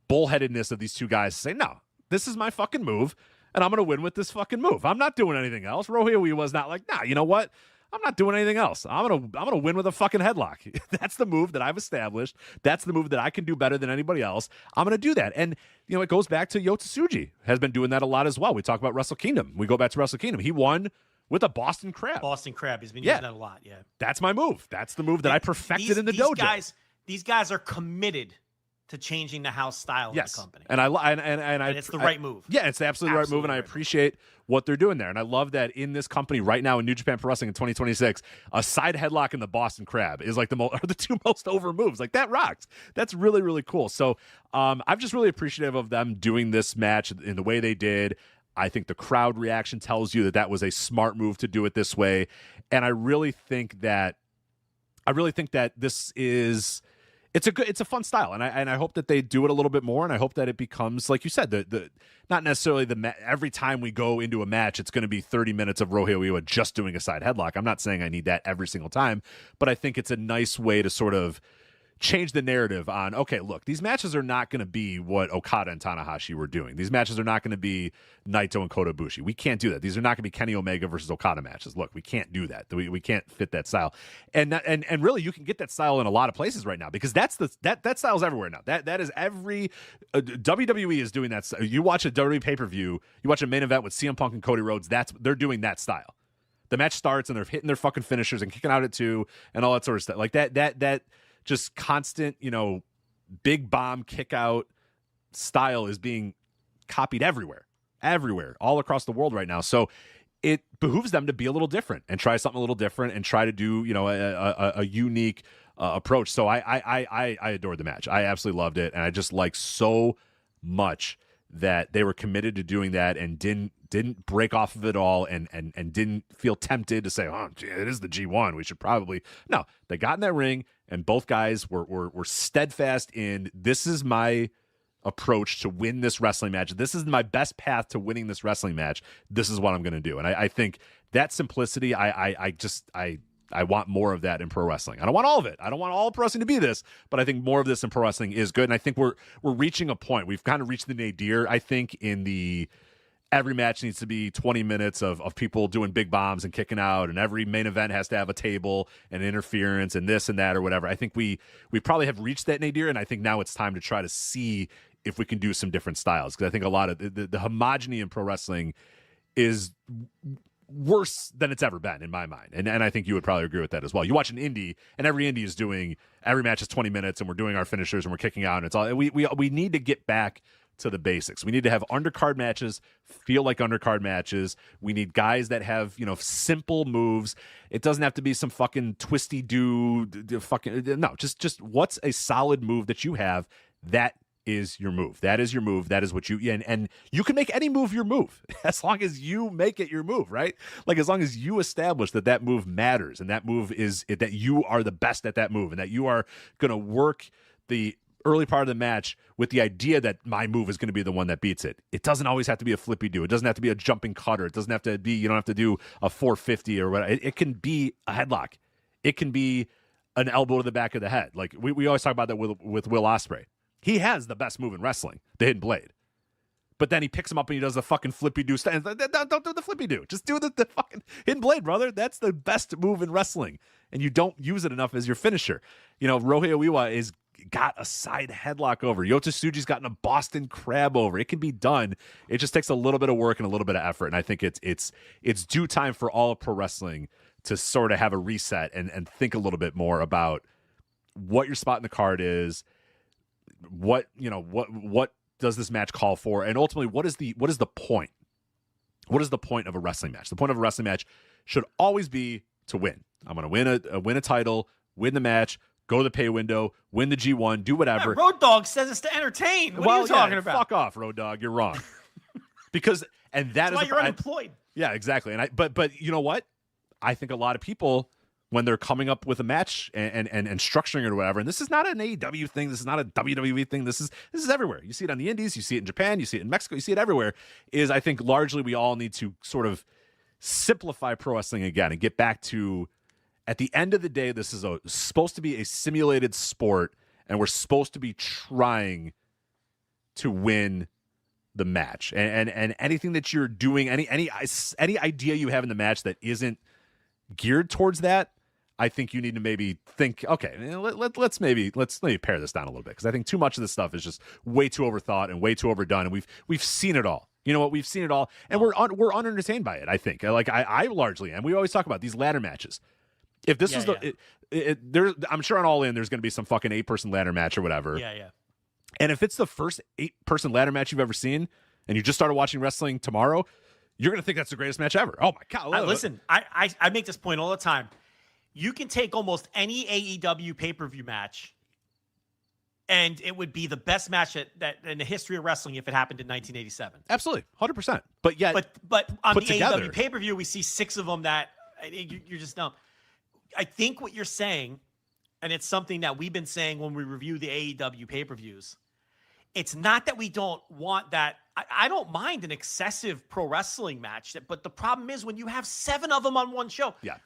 bullheadedness of these two guys say, no, this is my fucking move, and I'm going to win with this fucking move. I'm not doing anything else. Ryohei was not like, nah, you know what? I'm not doing anything else. I'm gonna win with a fucking headlock. That's the move that I've established. That's the move that I can do better than anybody else. I'm gonna do that. And it goes back to Yota Tsuji has been doing that a lot as well. We talk about Wrestle Kingdom. We go back to Wrestle Kingdom. He won with a Boston Crab. Boston Crab. He's been using that a lot. Yeah. That's my move. That's the move that I perfected in the dojo. These guys are committed to changing the house style of the company. And it's the right move. Yeah, it's absolutely the right move, and I appreciate what they're doing there. And I love that in this company right now in New Japan Pro Wrestling in 2026, a side headlock and the Boston Crab is like the two most over moves. Like, that rocks. That's really, really cool. So I'm just really appreciative of them doing this match in the way they did. I think the crowd reaction tells you that was a smart move to do it this way. And I really think that this is it's a fun style, and I hope that they do it a little bit more, and I hope that it becomes, like you said, the not necessarily every time we go into a match, it's going to be 30 minutes of Ryohei Oiwa just doing a side headlock. I'm not saying I need that every single time, but I think it's a nice way to sort of change the narrative on, okay, look, these matches are not going to be what Okada and Tanahashi were doing. These matches are not going to be Naito and Kota Ibushi. We can't do that. These are not going to be Kenny Omega versus Okada matches. Look, we can't do that. We can't fit that style. And really, you can get that style in a lot of places right now, because that style's everywhere now. That is every WWE is doing that. You watch a WWE pay-per-view, you watch a main event with CM Punk and Cody Rhodes, they're doing that style. The match starts and they're hitting their fucking finishers and kicking out at 2 and all that sort of stuff. Like that just constant, big bomb kick out style is being copied everywhere, all across the world right now. So it behooves them to be a little different and try something a little different and try to do, a unique approach. So I adored the match. I absolutely loved it. And I just like so much that they were committed to doing that and didn't break off of it all and didn't feel tempted to say, oh, gee, it is the G1. We should probably. No, they got in that ring and both guys were steadfast in, this is my approach to win this wrestling match. This is my best path to winning this wrestling match. This is what I'm going to do. And I think that simplicity, I want more of that in pro wrestling. I don't want all of it. I don't want all pro wrestling to be this, but I think more of this in pro wrestling is good. And I think we're reaching a point. We've kind of reached the nadir, I think, in the every match needs to be 20 minutes of people doing big bombs and kicking out, and every main event has to have a table and interference and this and that or whatever. I think we probably have reached that nadir, and I think now it's time to try to see if we can do some different styles, because I think a lot of the homogeny in pro wrestling is worse than it's ever been in my mind. And I think you would probably agree with that as well. You watch an indie and every indie is doing, every match is 20 minutes and we're doing our finishers and we're kicking out, and it's all, we need to get back to the basics. We need to have undercard matches feel like undercard matches. We need guys that have, simple moves. It doesn't have to be some fucking twisty no, just what's a solid move that you have that is your move. That is your move. That is what you, and you can make any move your move as long as you make it your move, right? Like as long as you establish that move matters and that move is that you are the best at that move and that you are going to work the early part of the match with the idea that my move is going to be the one that beats it. It doesn't always have to be a flippy do. It doesn't have to be a jumping cutter. It doesn't have to be, you don't have to do a 450 or whatever. It can be a headlock. It can be an elbow to the back of the head. Like we always talk about that with Will Ospreay. He has the best move in wrestling, the hidden blade. But then he picks him up and he does the fucking flippy do. Don't do the flippy do. Just do the fucking hidden blade, brother. That's the best move in wrestling. And you don't use it enough as your finisher. You know, Ryohei Oiwa is got a side headlock over. Yota Tsuji's gotten a Boston Crab over. It can be done. It just takes a little bit of work and a little bit of effort. And I think it's due time for all of pro wrestling to sort of have a reset and think a little bit more about what your spot in the card is, what does this match call for, and ultimately what is the point? What is the point of a wrestling match? The point of a wrestling match should always be to win. I'm going to win a title, win the match, go to the pay window, win the G1, do whatever. Yeah, Road Dogg says it's to entertain. What are you talking about? Fuck off, Road Dogg. You're wrong. That's why you're unemployed. Yeah, exactly. And but you know what? I think a lot of people, when they're coming up with a match and structuring it or whatever, and this is not an AEW thing, this is not a WWE thing, this is everywhere. You see it on the indies, you see it in Japan, you see it in Mexico, you see it everywhere, is I think largely we all need to sort of simplify pro wrestling again and get back to, at the end of the day, this is supposed to be a simulated sport, and we're supposed to be trying to win the match. And anything that you're doing, any idea you have in the match that isn't geared towards that, I think you need to maybe think, okay, let's maybe pare this down a little bit, because I think too much of this stuff is just way too overthought and way too overdone, and we've seen it all. You know what? We've seen it all, and we're unentertained by it. I think, like I largely am. We always talk about these ladder matches. If this was I'm sure on All In there's going to be some fucking 8-person ladder match or whatever. Yeah. And if it's the first 8-person ladder match you've ever seen, and you just started watching wrestling tomorrow, you're going to think that's the greatest match ever. Oh my God. Listen, I make this point all the time. You can take almost any AEW pay-per-view match, and it would be the best match that in the history of wrestling if it happened in 1987. Absolutely. 100%. But yet, but on the together, AEW pay-per-view, we see 6 of them that you're just dumb. I think what you're saying, and it's something that we've been saying when we review the AEW pay-per-views, it's not that we don't want that. I don't mind an excessive pro wrestling match, but the problem is when you have 7 of them on one show. Yeah.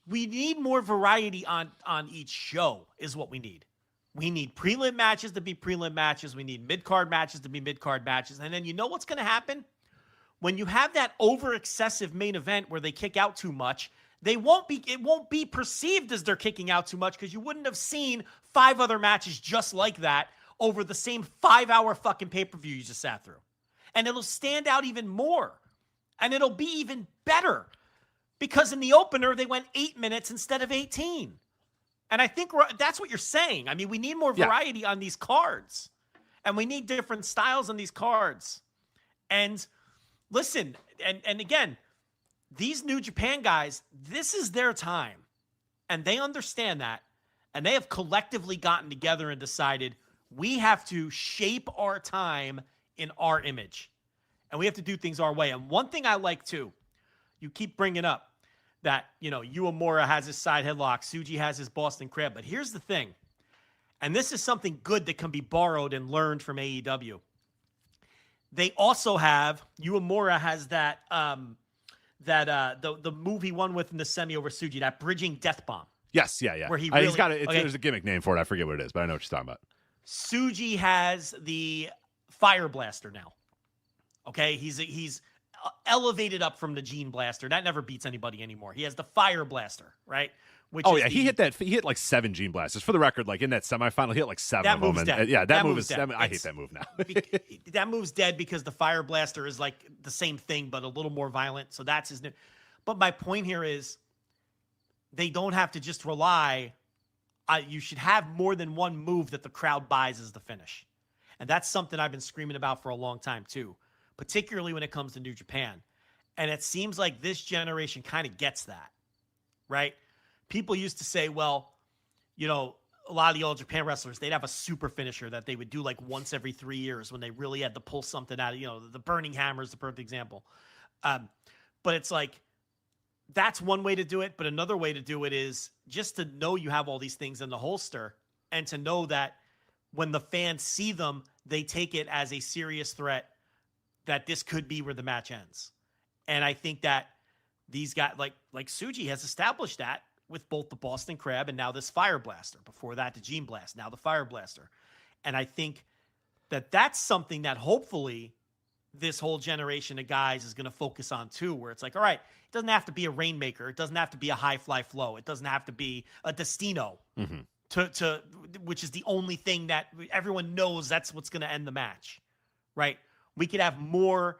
We need more variety on each show is what we need. We need prelim matches to be prelim matches. We need mid-card matches to be mid-card matches. And then you know what's going to happen? When you have that over-excessive main event where they kick out too much, it won't be perceived as they're kicking out too much, because you wouldn't have seen 5 other matches just like that over the same 5-hour fucking pay-per-view you just sat through. And it'll stand out even more. And it'll be even better. Because in the opener, they went 8 minutes instead of 18. And I think that's what you're saying. I mean, we need more variety on these cards. And we need different styles on these cards. And listen, and again, these New Japan guys, this is their time. And they understand that. And they have collectively gotten together and decided we have to shape our time in our image. And we have to do things our way. And one thing I like too, you keep bringing up that, Uemura has his side headlock, Tsuji has his Boston Crab. But here's the thing, and this is something good that can be borrowed and learned from AEW. They also have, Uemura has that, the move he won with in the semi over Tsuji, that bridging death bomb. Yes, yeah. Where he's got there's a gimmick name for it. I forget what it is, but I know what you're talking about. Tsuji has the Fire Blaster now. Okay, he's elevated up from the Gene Blaster. That never beats anybody anymore. He has the Fire Blaster, right? He hit like 7 Gene Blasters. For the record, like in that semifinal, he hit like 7 of them. That move is dead. I hate that move now. That move's dead because the Fire Blaster is like the same thing, but a little more violent. So that's his new. But my point here is they don't have to just rely. You should have more than one move that the crowd buys as the finish. And that's something I've been screaming about for a long time too, particularly when it comes to New Japan. And it seems like this generation kind of gets that, right? People used to say, well, a lot of the All Japan wrestlers, they'd have a super finisher that they would do like once every 3 years when they really had to pull something out of, the Burning Hammer is the perfect example. But it's like, that's one way to do it. But another way to do it is just to know you have all these things in the holster and to know that when the fans see them, they take it as a serious threat that this could be where the match ends. And I think that these guys like Tsuji has established that with both the Boston Crab and now this Fire Blaster. Before that, the Gene Blast, now the Fire Blaster. And I think that that's something that hopefully this whole generation of guys is going to focus on too, where it's like, all right, it doesn't have to be a Rainmaker. It doesn't have to be a High Fly Flow. It doesn't have to be a Destino, to which is the only thing that everyone knows that's what's going to end the match, right? We could have more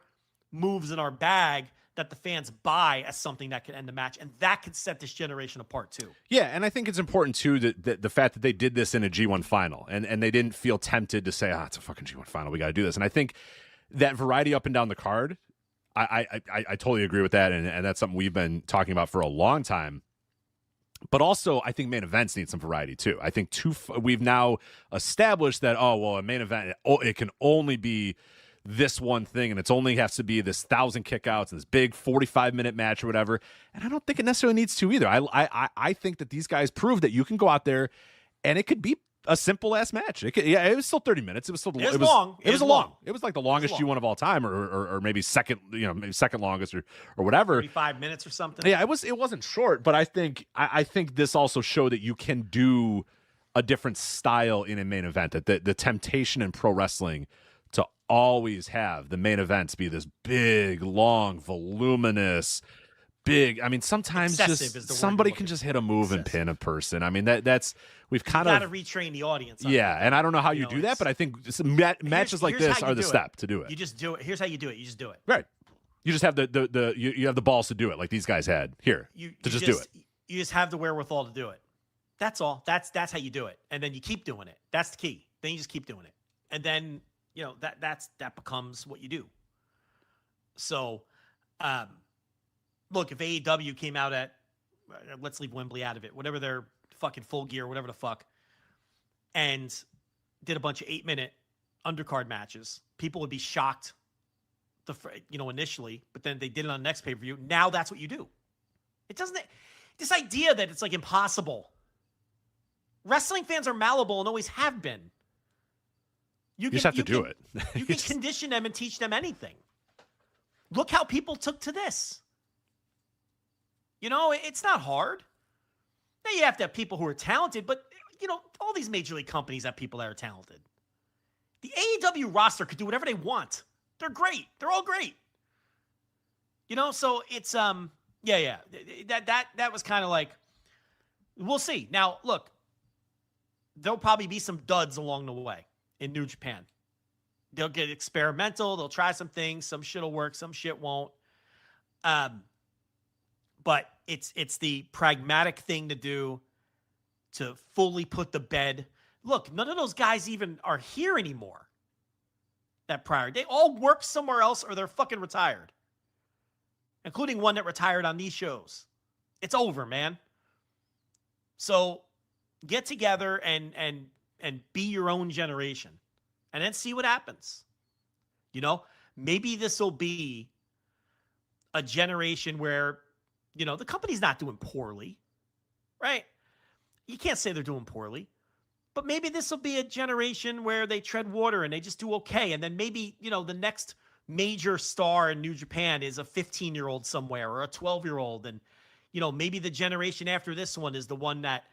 moves in our bag that the fans buy as something that could end the match, and that could set this generation apart too. Yeah, and I think it's important too that the fact that they did this in a G1 final, and they didn't feel tempted to say, it's a fucking G1 final, we got to do this. And I think that variety up and down the card, I totally agree with that, and that's something we've been talking about for a long time. But also, I think main events need some variety too. I think we've now established that, a main event, it can only be this one thing, and it's only has to be this 1,000 kickouts and this big 45-minute match or whatever. And I don't think it necessarily needs to either. I think that these guys prove that you can go out there and it could be a simple ass match. It was still 30 minutes. It was still long. It was long. It was like the longest G1 of all time, or maybe second longest or whatever. 35 minutes or something. Yeah, it wasn't short, but I think this also showed that you can do a different style in a main event. That the temptation in pro wrestling to always have the main events be this big, long, voluminous, big. I mean, sometimes just somebody can just hit a move and pin a person. I mean, that's we've kind of got to retrain the audience. Yeah, and I don't know how you do that, but I think matches like this are the step to do it. You just do it. Here's how you do it. You just do it. Right. You just have you have the balls to do it, like these guys had here. Just do it. You just have the wherewithal to do it. That's all. That's how you do it, and then you keep doing it. That's the key. Then you just keep doing it, and then that becomes what you do. So, look, if AEW came out at, let's leave Wembley out of it, whatever their fucking Full Gear, whatever the fuck, and did a bunch of 8-minute undercard matches, people would be shocked, initially, but then they did it on the next pay-per-view. Now that's what you do. It doesn't, this idea that it's like impossible. Wrestling fans are malleable and always have been. You just have to do it. You can condition them and teach them anything. Look how people took to this. It's not hard. Now you have to have people who are talented, but all these major league companies have people that are talented. The AEW roster could do whatever they want. They're great. They're all great. So it's that was kind of like, we'll see. Now look, there'll probably be some duds along the way in New Japan. They'll get experimental. They'll try some things. Some shit will work. Some shit won't. But it's the pragmatic thing to do to fully put to bed. Look, none of those guys even are here anymore. That prior. They all work somewhere else or they're fucking retired. Including one that retired on these shows. It's over, man. So get together and be your own generation. And then see what happens. Maybe this will be a generation where, the company's not doing poorly, right? You can't say they're doing poorly. But maybe this will be a generation where they tread water and they just do okay. And then maybe, the next major star in New Japan is a 15-year-old somewhere or a 12-year-old. And, maybe the generation after this one is the one that,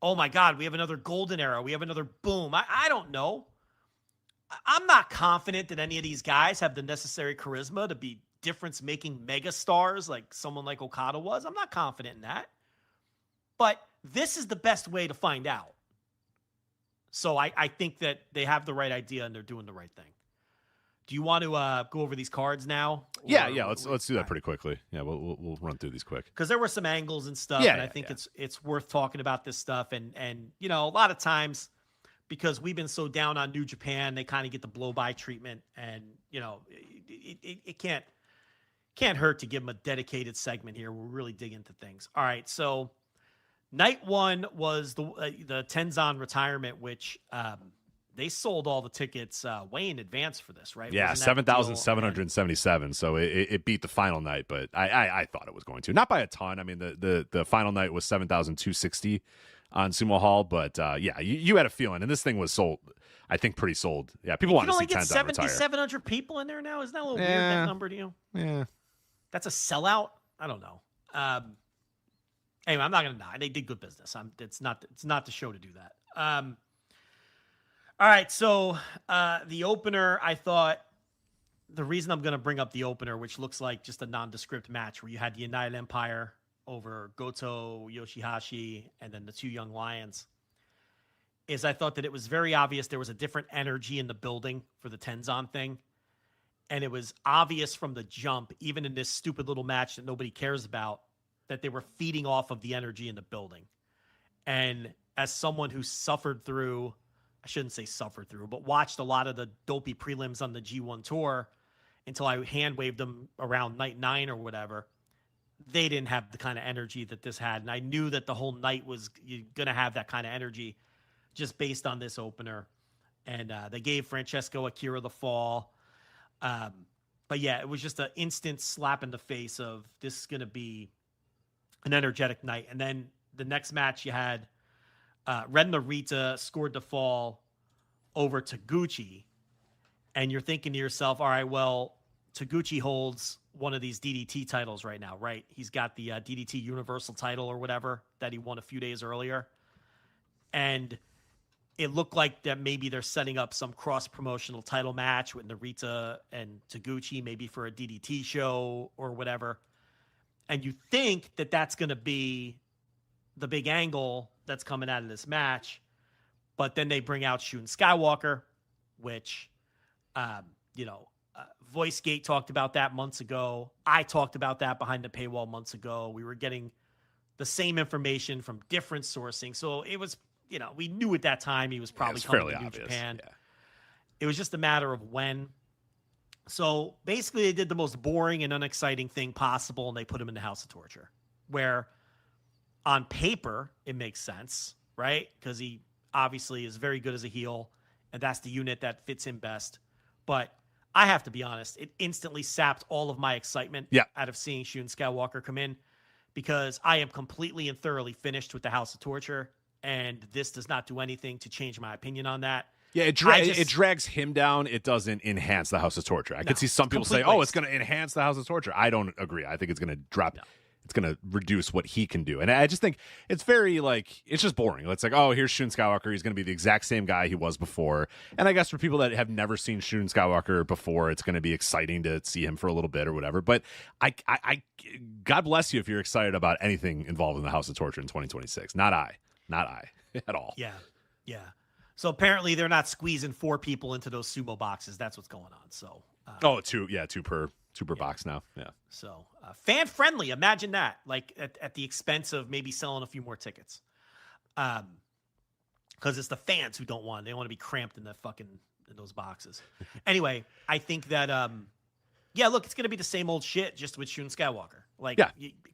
oh my God, we have another golden era. We have another boom. I don't know. I'm not confident that any of these guys have the necessary charisma to be difference-making megastars like someone like Okada was. I'm not confident in that. But this is the best way to find out. So I think that they have the right idea and they're doing the right thing. Do you want to go over these cards now? Yeah. Let's do that pretty quickly. Yeah, we'll run through these quick because there were some angles and stuff. And I think it's worth talking about this stuff. And a lot of times because we've been so down on New Japan, they kind of get the blow-by treatment, and it can't hurt to give them a dedicated segment here. We'll really dig into things. All right, so Night one was the Tenzan retirement, which they sold all the tickets way in advance for this, right? Yeah, 7,777. So it beat the final night, but I thought it was going to. Not by a ton. I mean, the final night was 7,260 on Sumo Hall, but yeah, you had a feeling, and this thing was sold. I think pretty sold. Yeah, people want to see Tenzan retire. You can only get 7,700 people in there now. Isn't that a little weird, that number to you? Yeah. That's a sellout? I don't know. Anyway, I'm not going to deny. They did good business. It's not the show to do that. All right, so the opener, I thought the reason I'm going to bring up the opener, which looks like just a nondescript match where you had the United Empire over Goto, Yoshihashi, and then the two young lions, is I thought that it was very obvious there was a different energy in the building for the Tenzan thing. And it was obvious from the jump, even in this stupid little match that nobody cares about, that they were feeding off of the energy in the building. And as someone who suffered through, I shouldn't say suffered through, but watched a lot of the dopey prelims on the G1 tour until I hand waved them around night 9 or whatever, they didn't have the kind of energy that this had. And I knew that the whole night was going to have that kind of energy just based on this opener. And they gave Francesco Akira the fall. But yeah, it was just an instant slap in the face of this is going to be an energetic night. And then the next match you had Ren Narita scored the fall over Taguchi. And you're thinking to yourself, all right, well, Taguchi holds one of these DDT titles right now, right? He's got the DDT Universal title or whatever that he won a few days earlier. And it looked like that maybe they're setting up some cross-promotional title match with Narita and Taguchi, maybe for a DDT show or whatever. And you think that that's going to be the big angle that's coming out of this match. But then they bring out Shun Skywalker, which, VoiceGate talked about that months ago. I talked about that behind the paywall months ago. We were getting the same information from different sourcing. So it was, we knew at that time he was probably coming to New Japan. Yeah. It was just a matter of when. So basically they did the most boring and unexciting thing possible, and they put him in the House of Torture, where on paper it makes sense, right? Because he obviously is very good as a heel, and that's the unit that fits him best. But I have to be honest, it instantly sapped all of my excitement out of seeing Shun Skywalker come in, because I am completely and thoroughly finished with the House of Torture, and this does not do anything to change my opinion on that. Yeah, it drags him down. It doesn't enhance the House of Torture. I could see some people say, it's going to enhance the House of Torture. I don't agree. I think it's going to drop. No. It's going to reduce what he can do. And I just think it's very, it's just boring. It's like, here's Shun Skywalker. He's going to be the exact same guy he was before. And I guess for people that have never seen Shun Skywalker before, it's going to be exciting to see him for a little bit or whatever. But I God bless you if you're excited about anything involved in the House of Torture in 2026. Not I at all. Yeah. So apparently they're not squeezing 4 people into those sumo boxes. That's what's going on. So two per box now. Yeah. So fan friendly. Imagine that. Like at the expense of maybe selling a few more tickets. Because it's the fans who don't want. They want to be cramped in in those boxes. Anyway, I think that look, it's gonna be the same old shit just with Shun Skywalker.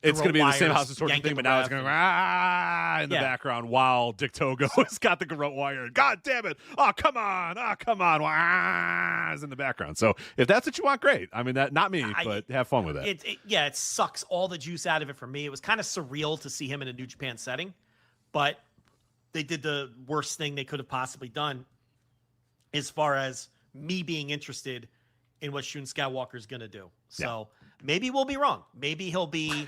It's going to be the same House of Torture thing, but now it's going to go in the background while Dick Togo has got the garrote wire. God damn it. Oh, come on. Is in the background. So if that's what you want, great. I mean, that not me, but have fun with it. It sucks all the juice out of it for me. It was kind of surreal to see him in a New Japan setting, but they did the worst thing they could have possibly done as far as me being interested in what Shun Skywalker is going to do. So maybe we'll be wrong. Maybe he'll be.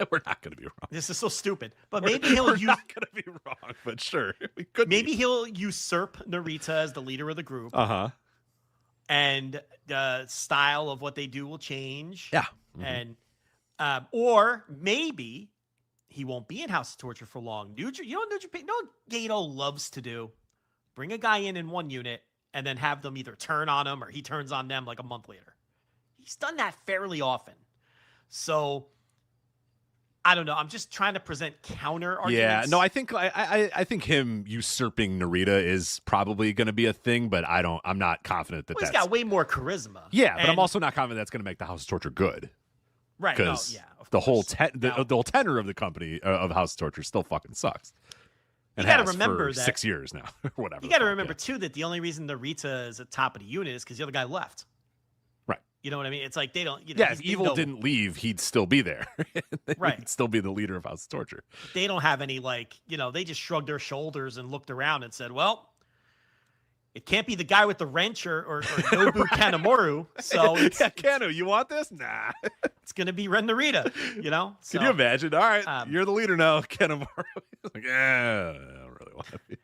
We're not going to be wrong. This is so stupid. But maybe we're not going to be wrong. But sure, we could. Maybe he'll usurp Narita as the leader of the group. And the style of what they do will change. Yeah. And or maybe he won't be in House of Torture for long. New Japan. Gato loves to do. Bring a guy in one unit and then have them either turn on him or he turns on them like a month later. He's done that fairly often. So I don't know. I'm just trying to present counter arguments. Yeah, no, I think him usurping Narita is probably going to be a thing, but I'm not confident that he's got way more charisma. Yeah, but I'm also not confident that's going to make the House of Torture good. Right. Because the whole the whole tenor of the company of House of Torture still fucking sucks. And you got to remember for that 6 years now, or whatever. You got to remember too that the only reason Narita is at top of the unit is because the other guy left. Right. You know what I mean? It's like they don't. If Evil didn't leave, he'd still be there. Right. He'd still be the leader of House of Torture. They don't have any they just shrugged their shoulders and looked around and said, "Well, it can't be the guy with the wrench or Nobu Kanemaru." So Kanu, you want this? Nah. It's gonna be Ren Narita. So, can you imagine? All right, you're the leader now, Kanemaru. Like, I don't really want to be.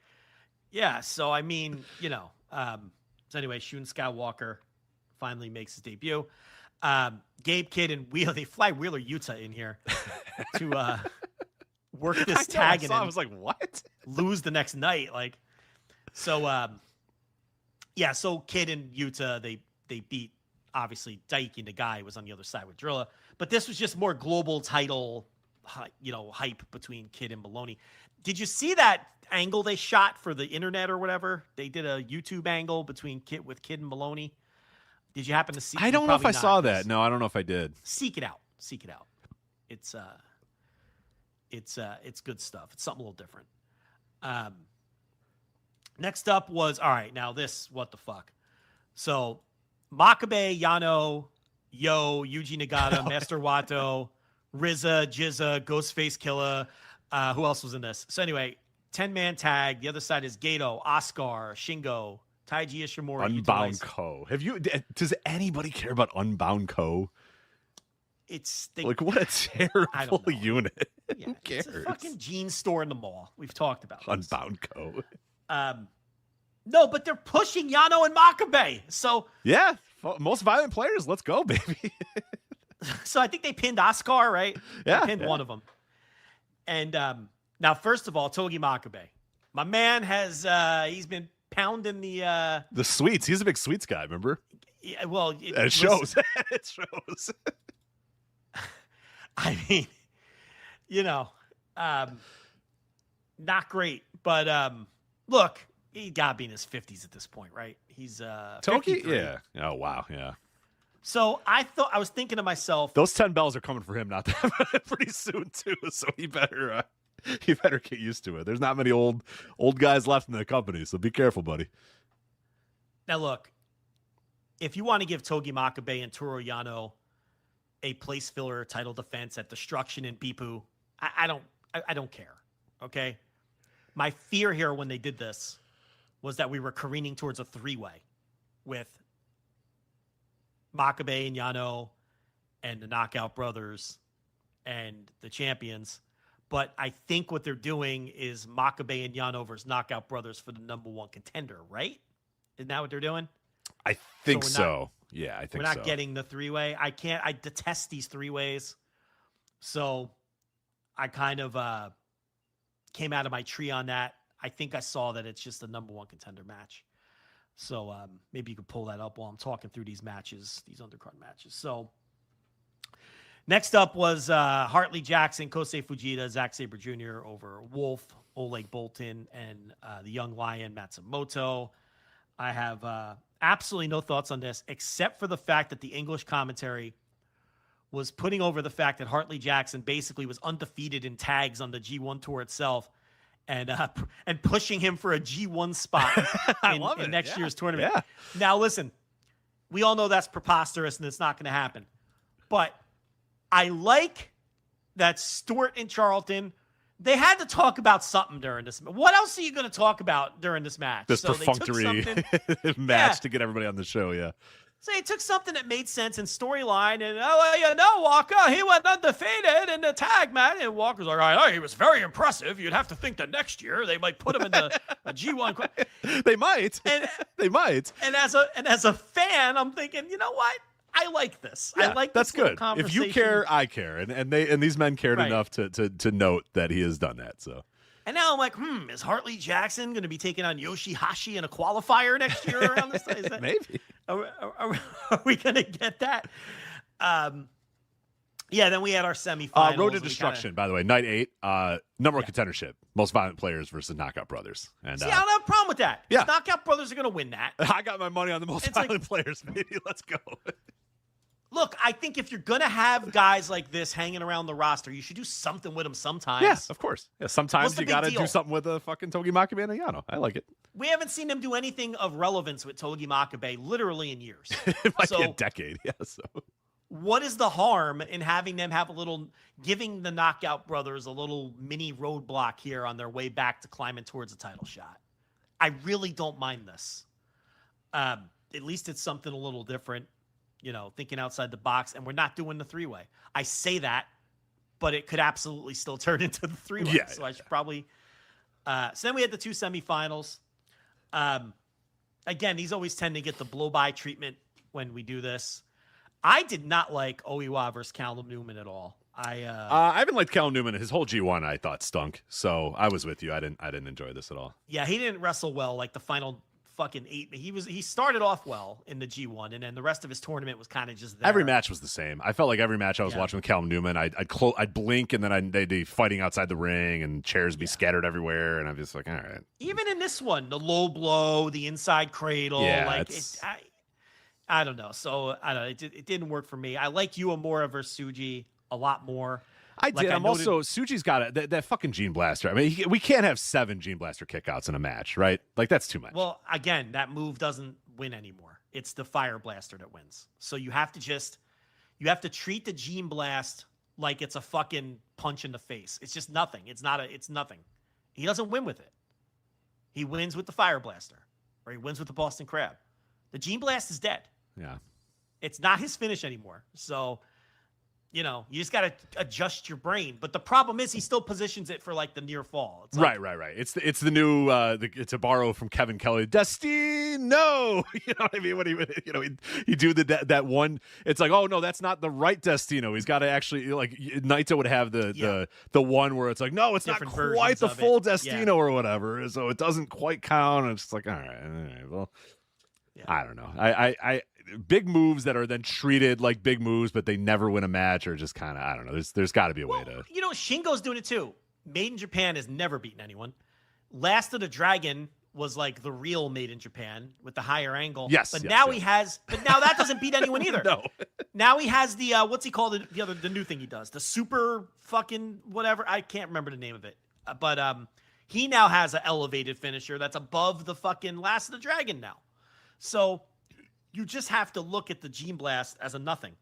Yeah. So I mean, So anyway, Shun Skywalker finally makes his debut. Gabe Kidd and Wheeler, they fly Wheeler Yuta in here to work this tag and I was like, what? Lose the next night. So Kidd and Yuta, they beat, obviously, Daiki Nagai was on the other side with Drilla. But this was just more global title, hype between Kidd and Maloney. Did you see that angle they shot for the internet or whatever? They did a YouTube angle between Kidd and Maloney. Did you happen to see? I don't know if I saw that. No, I don't know if I did. Seek it out. It's good stuff. It's something a little different. Next up was, all right, now this, what the fuck? So, Makabe, Yano, Yo, Yuji Nagata, Master Wato, RZA, Jizza, Ghostface Killer. Who else was in this? So anyway, 10-man tag. The other side is Gato, Oscar, Shingo, Taiji Ishimori. Unbound Co. Does anybody care about Unbound Co? What a terrible unit. Yeah, who cares? It's a fucking jeans store in the mall. We've talked about this. Unbound Co. No, but they're pushing Yano and Makabe. So yeah, most violent players. Let's go, baby. So I think they pinned Oscar, right? Yeah, they pinned one of them. And now, first of all, Togi Makabe, my man he's been pounding the sweets. He's a big sweets guy. Remember? Yeah. Well, it shows. It shows. I mean, not great, but look, he got to be in his 50s at this point, right? He's Toki, yeah. Oh wow, yeah. So I was thinking to myself, those 10 bells are coming for him not that pretty soon too. So he better get used to it. There's not many old guys left in the company, so be careful, buddy. Now look, if you want to give Togi Makabe and Toru Yano a place filler title defense at Destruction and Bipu, I don't care. Okay. My fear here when they did this was that we were careening towards a 3-way with Makabe and Yano and the Knockout Brothers and the champions. But I think what they're doing is Makabe and Yano versus Knockout Brothers for the #1 contender, right? Isn't that what they're doing? I think so. Yeah, I think so. We're not getting the 3-way. I detest these 3-ways. So I kind of came out of my tree on that. I think I saw that it's just a #1 contender match. So maybe you could pull that up while I'm talking through these matches, these undercard matches. So next up was Hartley Jackson, Kosei Fujita, Zack Sabre Jr. over Wolf, Oleg Bolton, and the Young Lion, Matsumoto. I have absolutely no thoughts on this, except for the fact that the English commentary was putting over the fact that Hartley Jackson basically was undefeated in tags on the G1 tour itself, and pushing him for a G1 spot in next year's tournament. Yeah. Now, listen, we all know that's preposterous and it's not going to happen. But I like that Stewart and Charlton, they had to talk about something during this. What else are you going to talk about during this match? This perfunctory match to get everybody on the show, yeah. So he took something that made sense in storyline, and Walker, he went undefeated in the tag match, and Walker's like, oh, he was very impressive. You'd have to think that next year they might put him in a G1. They might. They might. And as a fan, I'm thinking, you know what? I like this. Yeah, I like that's this good. If you care, I care, and these men cared enough to note that he has done that. So. And now I'm like, is Hartley Jackson going to be taking on Yoshihashi in a qualifier next year around this time? Maybe. Are we going to get that? Yeah, then we had our semifinals. Road to Destruction, by the way, night 8, #1 contendership, most violent players versus Knockout Brothers. And see, I don't have a problem with that. Yeah. Knockout Brothers are going to win that. I got my money on the most violent players, baby. Let's go. Look, I think if you're going to have guys like this hanging around the roster, you should do something with them sometimes. Yeah, of course. Yeah, sometimes you got to do something with a fucking Togi Makabe and a Yano. I like it. We haven't seen him do anything of relevance with Togi Makabe literally in years. It might be a decade, yeah. So what is the harm in having them have giving the Knockout Brothers a little mini roadblock here on their way back to climbing towards a title shot? I really don't mind this. At least it's something a little different, thinking outside the box, and we're not doing the three-way. I say that, but it could absolutely still turn into the three-way. Yeah, so I should probably... so then we had the two semifinals. Again, these always tend to get the blow-by treatment when we do this. I did not like Oiwa versus Callum Newman at all. I haven't liked Callum Newman. His whole G1 I thought stunk. So I was with you. I didn't enjoy this at all. Yeah, he didn't wrestle well. Like the final fucking 8. He started off well in the G1, and then the rest of his tournament was kind of just there. Every match was the same. I felt like every match I was watching with Callum Newman, I'd blink, and then they'd be fighting outside the ring, and chairs be scattered everywhere, and I'm just like, all right. Even in this one, the low blow, the inside cradle, I don't know. So I don't know. It didn't work for me. I like Uemura versus Tsuji a lot more. I did. I'm also Tsuji's got that fucking Gene Blaster. I mean, we can't have 7 Gene Blaster kickouts in a match, right? Like that's too much. Well, again, that move doesn't win anymore. It's the Fire Blaster that wins. So you have to treat the Gene Blast like it's a fucking punch in the face. It's just nothing. It's nothing. He doesn't win with it. He wins with the Fire Blaster, or he wins with the Boston Crab. The Gene Blast is dead. Yeah. It's not his finish anymore. So, you just got to adjust your brain. But the problem is he still positions it for like the near fall. It's like, right. It's the new it's a borrow from Kevin Kelly. Destino. You know what I mean? When he do that one. It's like, oh no, that's not the right Destino. He's got to actually like Naito would have the one where it's like, no, it's not quite the full Destino or whatever. So it doesn't quite count. And it's just like, all right, well. Yeah. I don't know. I big moves that are then treated like big moves, but they never win a match, or just kind of, I don't know. There's got to be a way to. Shingo's doing it too. Made in Japan has never beaten anyone. Last of the Dragon was like the real Made in Japan with the higher angle. Yes. But now that doesn't beat anyone either. No. Now he has the what's he called the new thing he does, the super fucking whatever. I can't remember the name of it, but he now has an elevated finisher that's above the fucking Last of the Dragon now. So you just have to look at the Gene Blast as a nothing.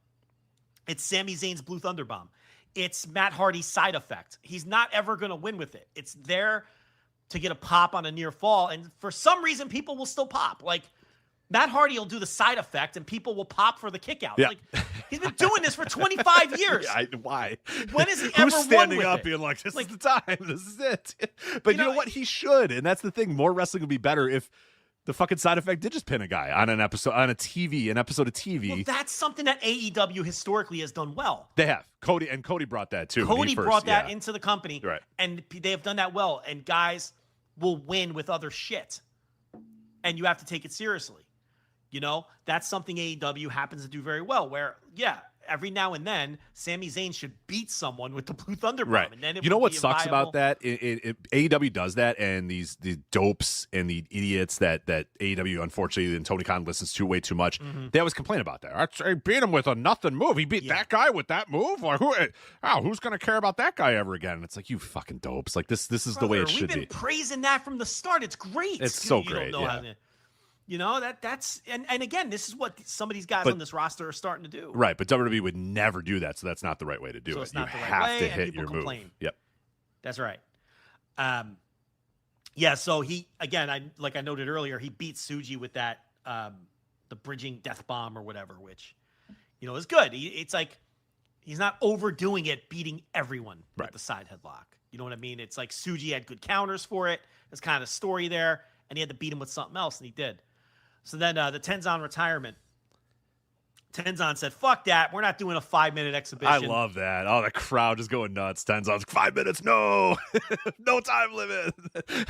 It's Sami Zayn's Blue Thunder Bomb. It's Matt Hardy's side effect. He's not ever going to win with it. It's there to get a pop on a near fall. And for some reason, people will still pop. Like Matt Hardy will do the side effect and people will pop for the kick out. Yeah. Like he's been doing this for 25 years. Why? When has he ever Who's standing won with up being like, this is the time. This is it. But you know what? He should. And that's the thing. More wrestling would be better if the fucking side effect did just pin a guy on an episode of TV. Well, that's something that AEW historically has done well. They have. Cody brought that too. Cody brought that into the company. Right. And they have done that well. And guys will win with other shit. And you have to take it seriously. That's something AEW happens to do very well, where, every now and then, Sami Zayn should beat someone with the Blue Thunder Bomb. Right. And then what sucks about that? AEW does that, and the dopes and the idiots that AEW, unfortunately, and Tony Khan listens to way too much, they always complain about that. I beat him with a nothing move. He beat that guy with that move? Like, who's going to care about that guy ever again? And it's like, you fucking dopes. Like, this is the way it should be. We've been praising that from the start. It's great. It's so great, that's and again, this is what some of these guys on this roster are starting to do. Right, but WWE would never do that, so that's not the right way to do it. It's not you the right have way, to and hit people your complain. move. Yep. That's right. So he again, I noted earlier, he beat Tsuji with that the bridging death bomb or whatever, which is good. It's like he's not overdoing it, beating everyone with the side headlock. You know what I mean? It's like Tsuji had good counters for it. There's kind of a story there, and he had to beat him with something else, and he did. So then the Tenzan retirement. Tenzan said, fuck that. We're not doing a 5-minute exhibition. I love that. Oh, the crowd is going nuts. Tenzan's 5 minutes. No. No time limit.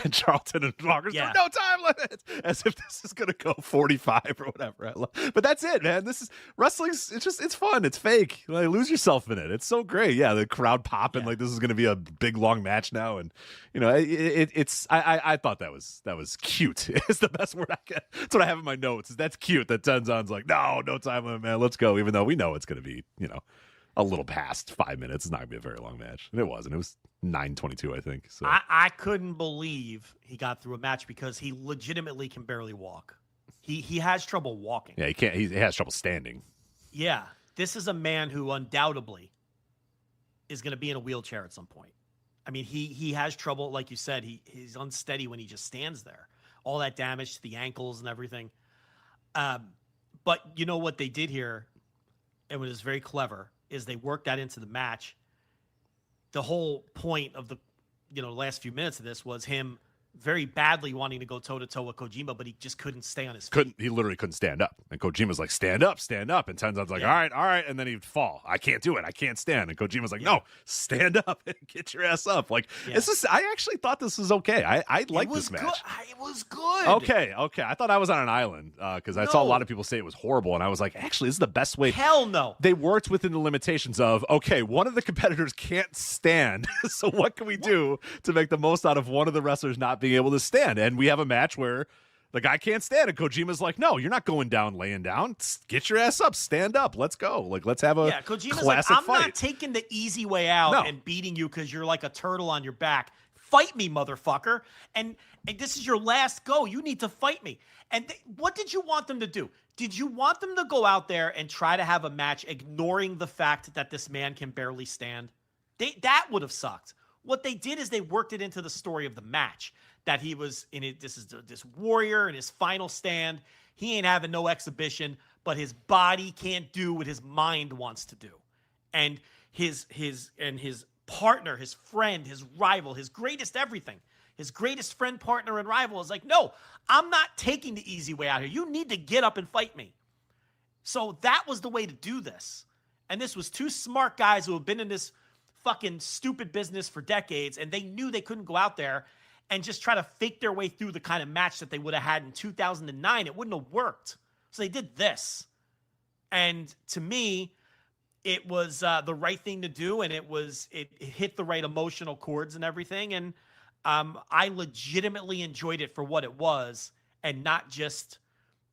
And Charlton and Walker's no time limit. As if this is going to go 45 or whatever. But that's it, man. This is wrestling's. It's fun. It's fake. Like, lose yourself in it. It's so great. Yeah, the crowd popping like this is going to be a big long match now, and it's. I thought that was cute. It's the best word I get. That's what I have in my notes. Is that's cute that Tenzan's like no time limit, man. man. Let's go. Even though we know it's going to be, a little past 5 minutes. It's not going to be a very long match. And it wasn't. It was 9:22, I think. So I couldn't believe he got through a match because he legitimately can barely walk. He has trouble walking. Yeah, he can't. He has trouble standing. Yeah. This is a man who undoubtedly is going to be in a wheelchair at some point. I mean, he has trouble, like you said, he's unsteady when he just stands there. All that damage to the ankles and everything. But you know what they did here, and what is very clever, is they worked that into the match. The whole point of the last few minutes of this was him very badly wanting to go toe-to-toe with Kojima, but he just couldn't stay on his feet. He literally couldn't stand up. And Kojima's like, stand up. And Tenzan's like, all right. And then he'd fall. I can't do it. I can't stand. And Kojima's like, no, stand up and get your ass up. Like, I actually thought this was okay. I liked this match. It was good. Okay. I thought I was on an island because I saw a lot of people say it was horrible. And I was like, actually, this is the best way. Hell no. They worked within the limitations of, okay, one of the competitors can't stand. So what can we do to make the most out of one of the wrestlers not being able to stand? And we have a match where the guy can't stand and Kojima's like, no, you're not going down laying down. Get your ass up, stand up, let's go. Like, let's have a Kojima's classic like, I'm fight. not taking the easy way out and beating you because you're like a turtle on your back. Fight me, motherfucker. And this is your last go. You need to fight me. And what did you want them to do? Did you want them to go out there and try to have a match ignoring the fact that this man can barely stand? That would have sucked. What they did is they worked it into the story of the match. That he was in it. This is this warrior in his final stand. He ain't having no exhibition, but his body can't do what his mind wants to do. And his partner, his friend, his rival, his greatest everything, his greatest friend, partner, and rival is like, no, I'm not taking the easy way out here. You need to get up and fight me. So that was the way to do this. And this was two smart guys who have been in this fucking stupid business for decades, and they knew they couldn't go out there and just try to fake their way through the kind of match that they would have had in 2009. It wouldn't have worked. So they did this. And to me, it was the right thing to do, and it hit the right emotional chords and everything. And I legitimately enjoyed it for what it was and not just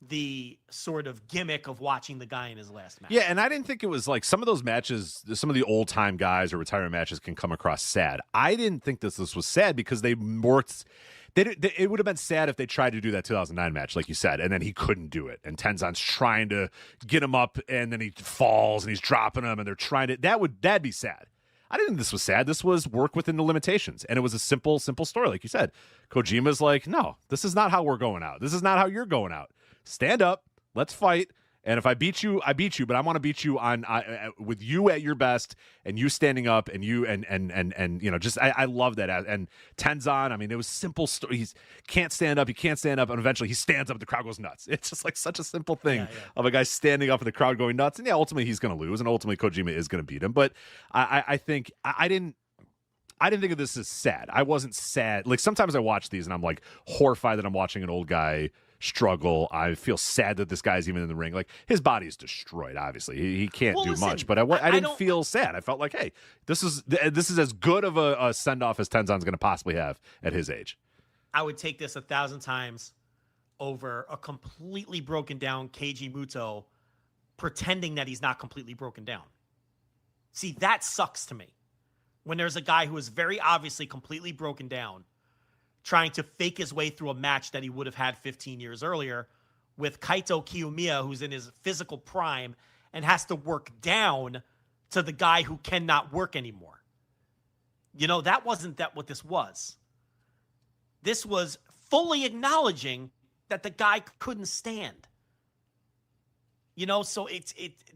the sort of gimmick of watching the guy in his last match. Yeah, and I didn't think it was like some of those matches, some of the old-time guys or retirement matches can come across sad. I didn't think this was sad because they worked. It would have been sad if they tried to do that 2009 match, like you said, and then he couldn't do it. And Tenzan's trying to get him up, and then he falls, and he's dropping him, and they're trying to. That'd be sad. I didn't think this was sad. This was work within the limitations, and it was a simple story, like you said. Kojima's like, no, this is not how we're going out. This is not how you're going out. Stand up, let's fight, and if I beat you, I beat you. But I want to beat you on with you at your best, and you standing up, and you and just I love that. And Tenzan, I mean, it was simple story. He can't stand up, and eventually he stands up, and the crowd goes nuts. It's just like such a simple thing of a guy standing up and the crowd going nuts. And ultimately he's going to lose, and ultimately Kojima is going to beat him. But I think I didn't think of this as sad. I wasn't sad. Like sometimes I watch these and I'm like horrified that I'm watching an old guy struggle. I feel sad that this guy's even in the ring. Like his body is destroyed. Obviously, he can't do much. But I didn't feel sad. I felt like, hey, this is as good of a send off as Tenzan's going to possibly have at his age. I would take this 1,000 times over a completely broken down Keiji Muto pretending that he's not completely broken down. See, that sucks to me. When there's a guy who is very obviously completely broken down, trying to fake his way through a match that he would have had 15 years earlier with Kaito Kiyomiya, who's in his physical prime and has to work down to the guy who cannot work anymore. That wasn't what this was. This was fully acknowledging that the guy couldn't stand. So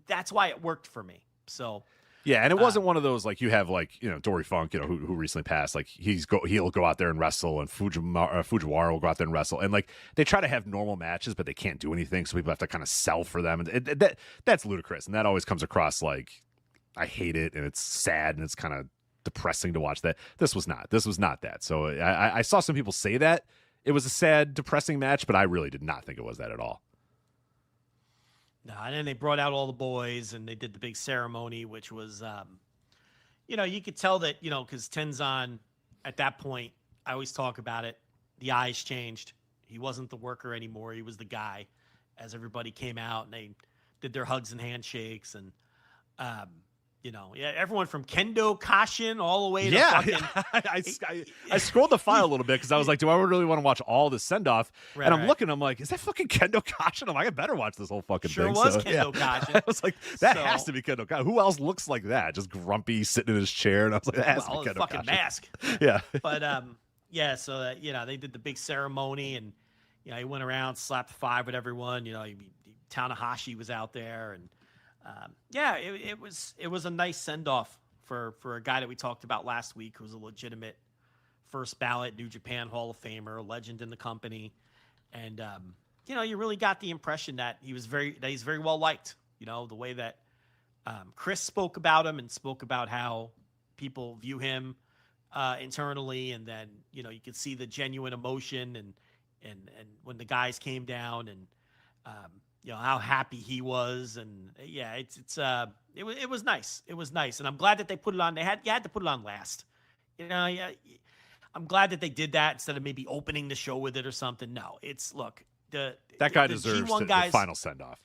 that's why it worked for me. So yeah, and it wasn't one of those like you have like Dory Funk, who recently passed. Like he'll go out there and wrestle, and Fujiwara will go out there and wrestle, and like they try to have normal matches, but they can't do anything, so people have to kind of sell for them, and that's ludicrous, and that always comes across like I hate it, and it's sad, and it's kind of depressing to watch that. This was not that. So I saw some people say that it was a sad, depressing match, but I really did not think it was that at all. No, and then they brought out all the boys, and they did the big ceremony, which was, you could tell that, because Tenzan, at that point, I always talk about it, the eyes changed. He wasn't the worker anymore. He was the guy as everybody came out, and they did their hugs and handshakes, and everyone from Kendo Kashin all the way to fucking... I scrolled the file a little bit because I was like, do I really want to watch all the send-off? And I'm looking, I'm like, is that fucking Kendo Kashin? I'm like, I better watch this whole fucking thing. Sure was Kendo Kashin. I was like, that has to be Kendo Kashin. Who else looks like that? Just grumpy, sitting in his chair. And I was like, that has to be Kendo fucking Kashin. Mask. Yeah. But, so, they did the big ceremony, and, he went around, slapped 5 with everyone. Tanahashi was out there, and it was a nice send off for a guy that we talked about last week, who was a legitimate first ballot New Japan Hall of Famer, a legend in the company, and you really got the impression that he's very well liked. The way that Chris spoke about him and spoke about how people view him internally, and then you could see the genuine emotion and when the guys came down, and how happy he was, and it was nice. It was nice, and I'm glad that they put it on. You had to put it on last. I'm glad that they did that instead of maybe opening the show with it or something. No, that guy deserves the final send off.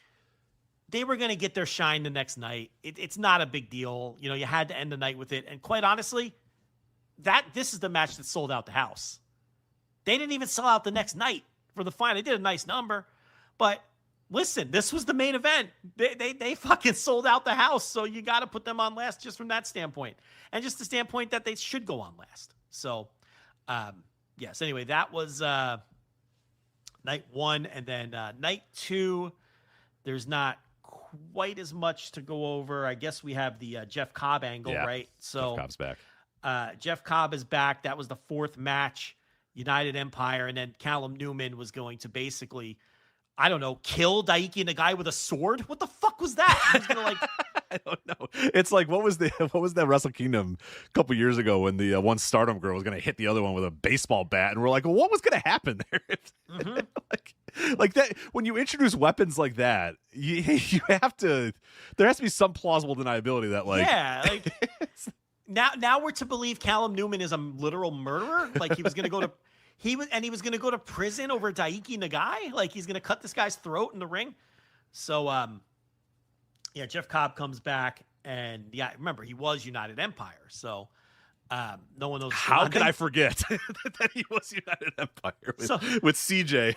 They were going to get their shine the next night. It's not a big deal. You had to end the night with it, and quite honestly, this is the match that sold out the house. They didn't even sell out the next night for the final. They did a nice number, but listen, this was the main event. They fucking sold out the house, so you got to put them on last just from that standpoint, and just the standpoint that they should go on last. So, yes. Anyway, that was night 1, and then night 2. There's not quite as much to go over. I guess we have the Jeff Cobb angle, right? So Jeff Cobb's back. Jeff Cobb is back. That was the 4th match. United Empire, and then Callum Newman was going to basically, I don't know, kill Daiki Nagai with a sword. What the fuck was that? He was gonna I don't know. It's like what was that Wrestle Kingdom a couple years ago when the one Stardom girl was gonna hit the other one with a baseball bat, and we're like, well, what was gonna happen there? Mm-hmm. like that when you introduce weapons like that, you have to. There has to be some plausible deniability that Now we're to believe Callum Newman is a literal murderer. Like he was going to go to prison over Daiki Nagai. Like he's going to cut this guy's throat in the ring. So, Jeff Cobb comes back, and remember he was United Empire. So, no one knows. How could I forget that he was United Empire with CJ?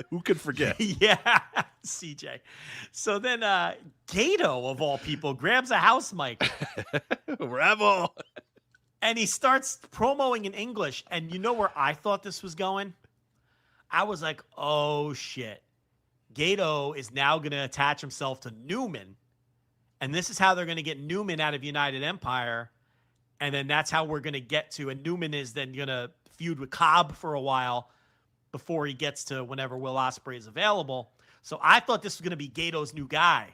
Who could forget? Yeah, CJ. So then Gato, of all people, grabs a house mic. Rebel. And he starts promoing in English. And you know where I thought this was going? I was like, oh, shit. Gato is now going to attach himself to Newman. And this is how they're going to get Newman out of United Empire. And then that's how we're going to get to, and Newman is then going to feud with Cobb for a while before he gets to whenever Will Ospreay is available. So I thought this was going to be Gato's new guy.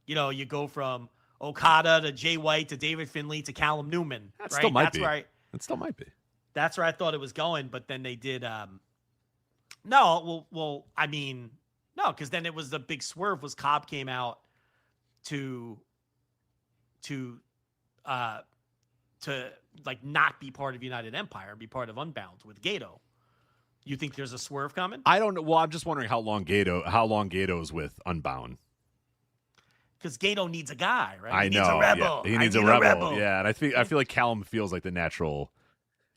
You go from Okada to Jay White to David Finlay to Callum Newman. That right? still might that's be. Right. That still might be. That's where I thought it was going, but then they did. Because then it was the big swerve was Cobb came out to like not be part of United Empire and be part of Unbound with Gato. You think there's a swerve coming? I don't know. Well, I'm just wondering how long Gato's with Unbound. Because Gato needs a guy, right? I know. Needs a rebel. Yeah. He needs a rebel. Yeah, and I feel like Callum feels like the natural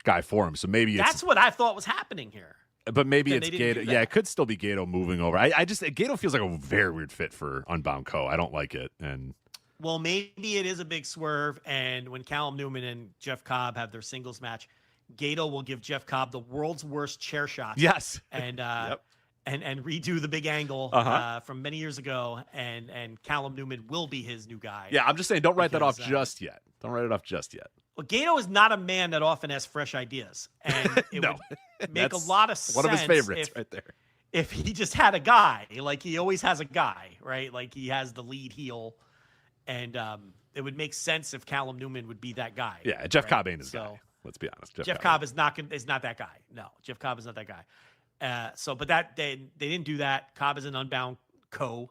guy for him. So maybe that's what I thought was happening here. But maybe it's Gato. Yeah, it could still be Gato moving over. I just Gato feels like a very weird fit for Unbound Co. I don't like it. And well, maybe it is a big swerve. And when Callum Newman and Jeff Cobb have their singles match, Gato will give Jeff Cobb the world's worst chair shot. Yes. And and redo the big angle from many years ago. And Callum Newman will be his new guy. Yeah, I'm just saying, don't write that off just yet. Don't write it off just yet. Well, Gato is not a man that often has fresh ideas. And it would make a lot of sense. One of his favorites right there. If he just had a guy, like he always has a guy, right? Like he has the lead heel. And it would make sense if Callum Newman would be that guy. Yeah, Jeff Cobb ain't his guy. Let's be honest. Jeff Cobb is not that guy. No, Jeff Cobb is not that guy. But that they didn't do that. Cobb is an Unbound Co.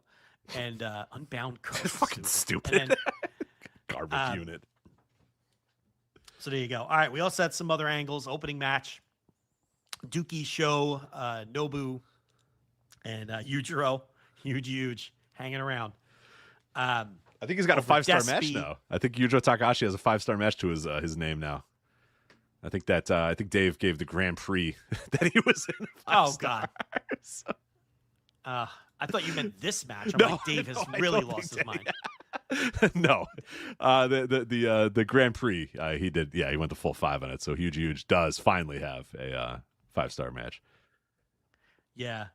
And Unbound Co. Fucking stupid. Then, garbage unit. So there you go. All right, we also had some other angles. Opening match, Dookie Show, Nobu, and Yujiro, huge, hanging around. I think he's got a 5-star match now. I think Yuja Takahashi has a 5-star match to his name now. I think Dave gave the Grand Prix that he was in. Oh God. I thought you meant this match. I'm like, Dave has really lost his mind. No, the Grand Prix he did. Yeah, he went the full 5 on it. So Huge does finally have a 5-star match. Yeah.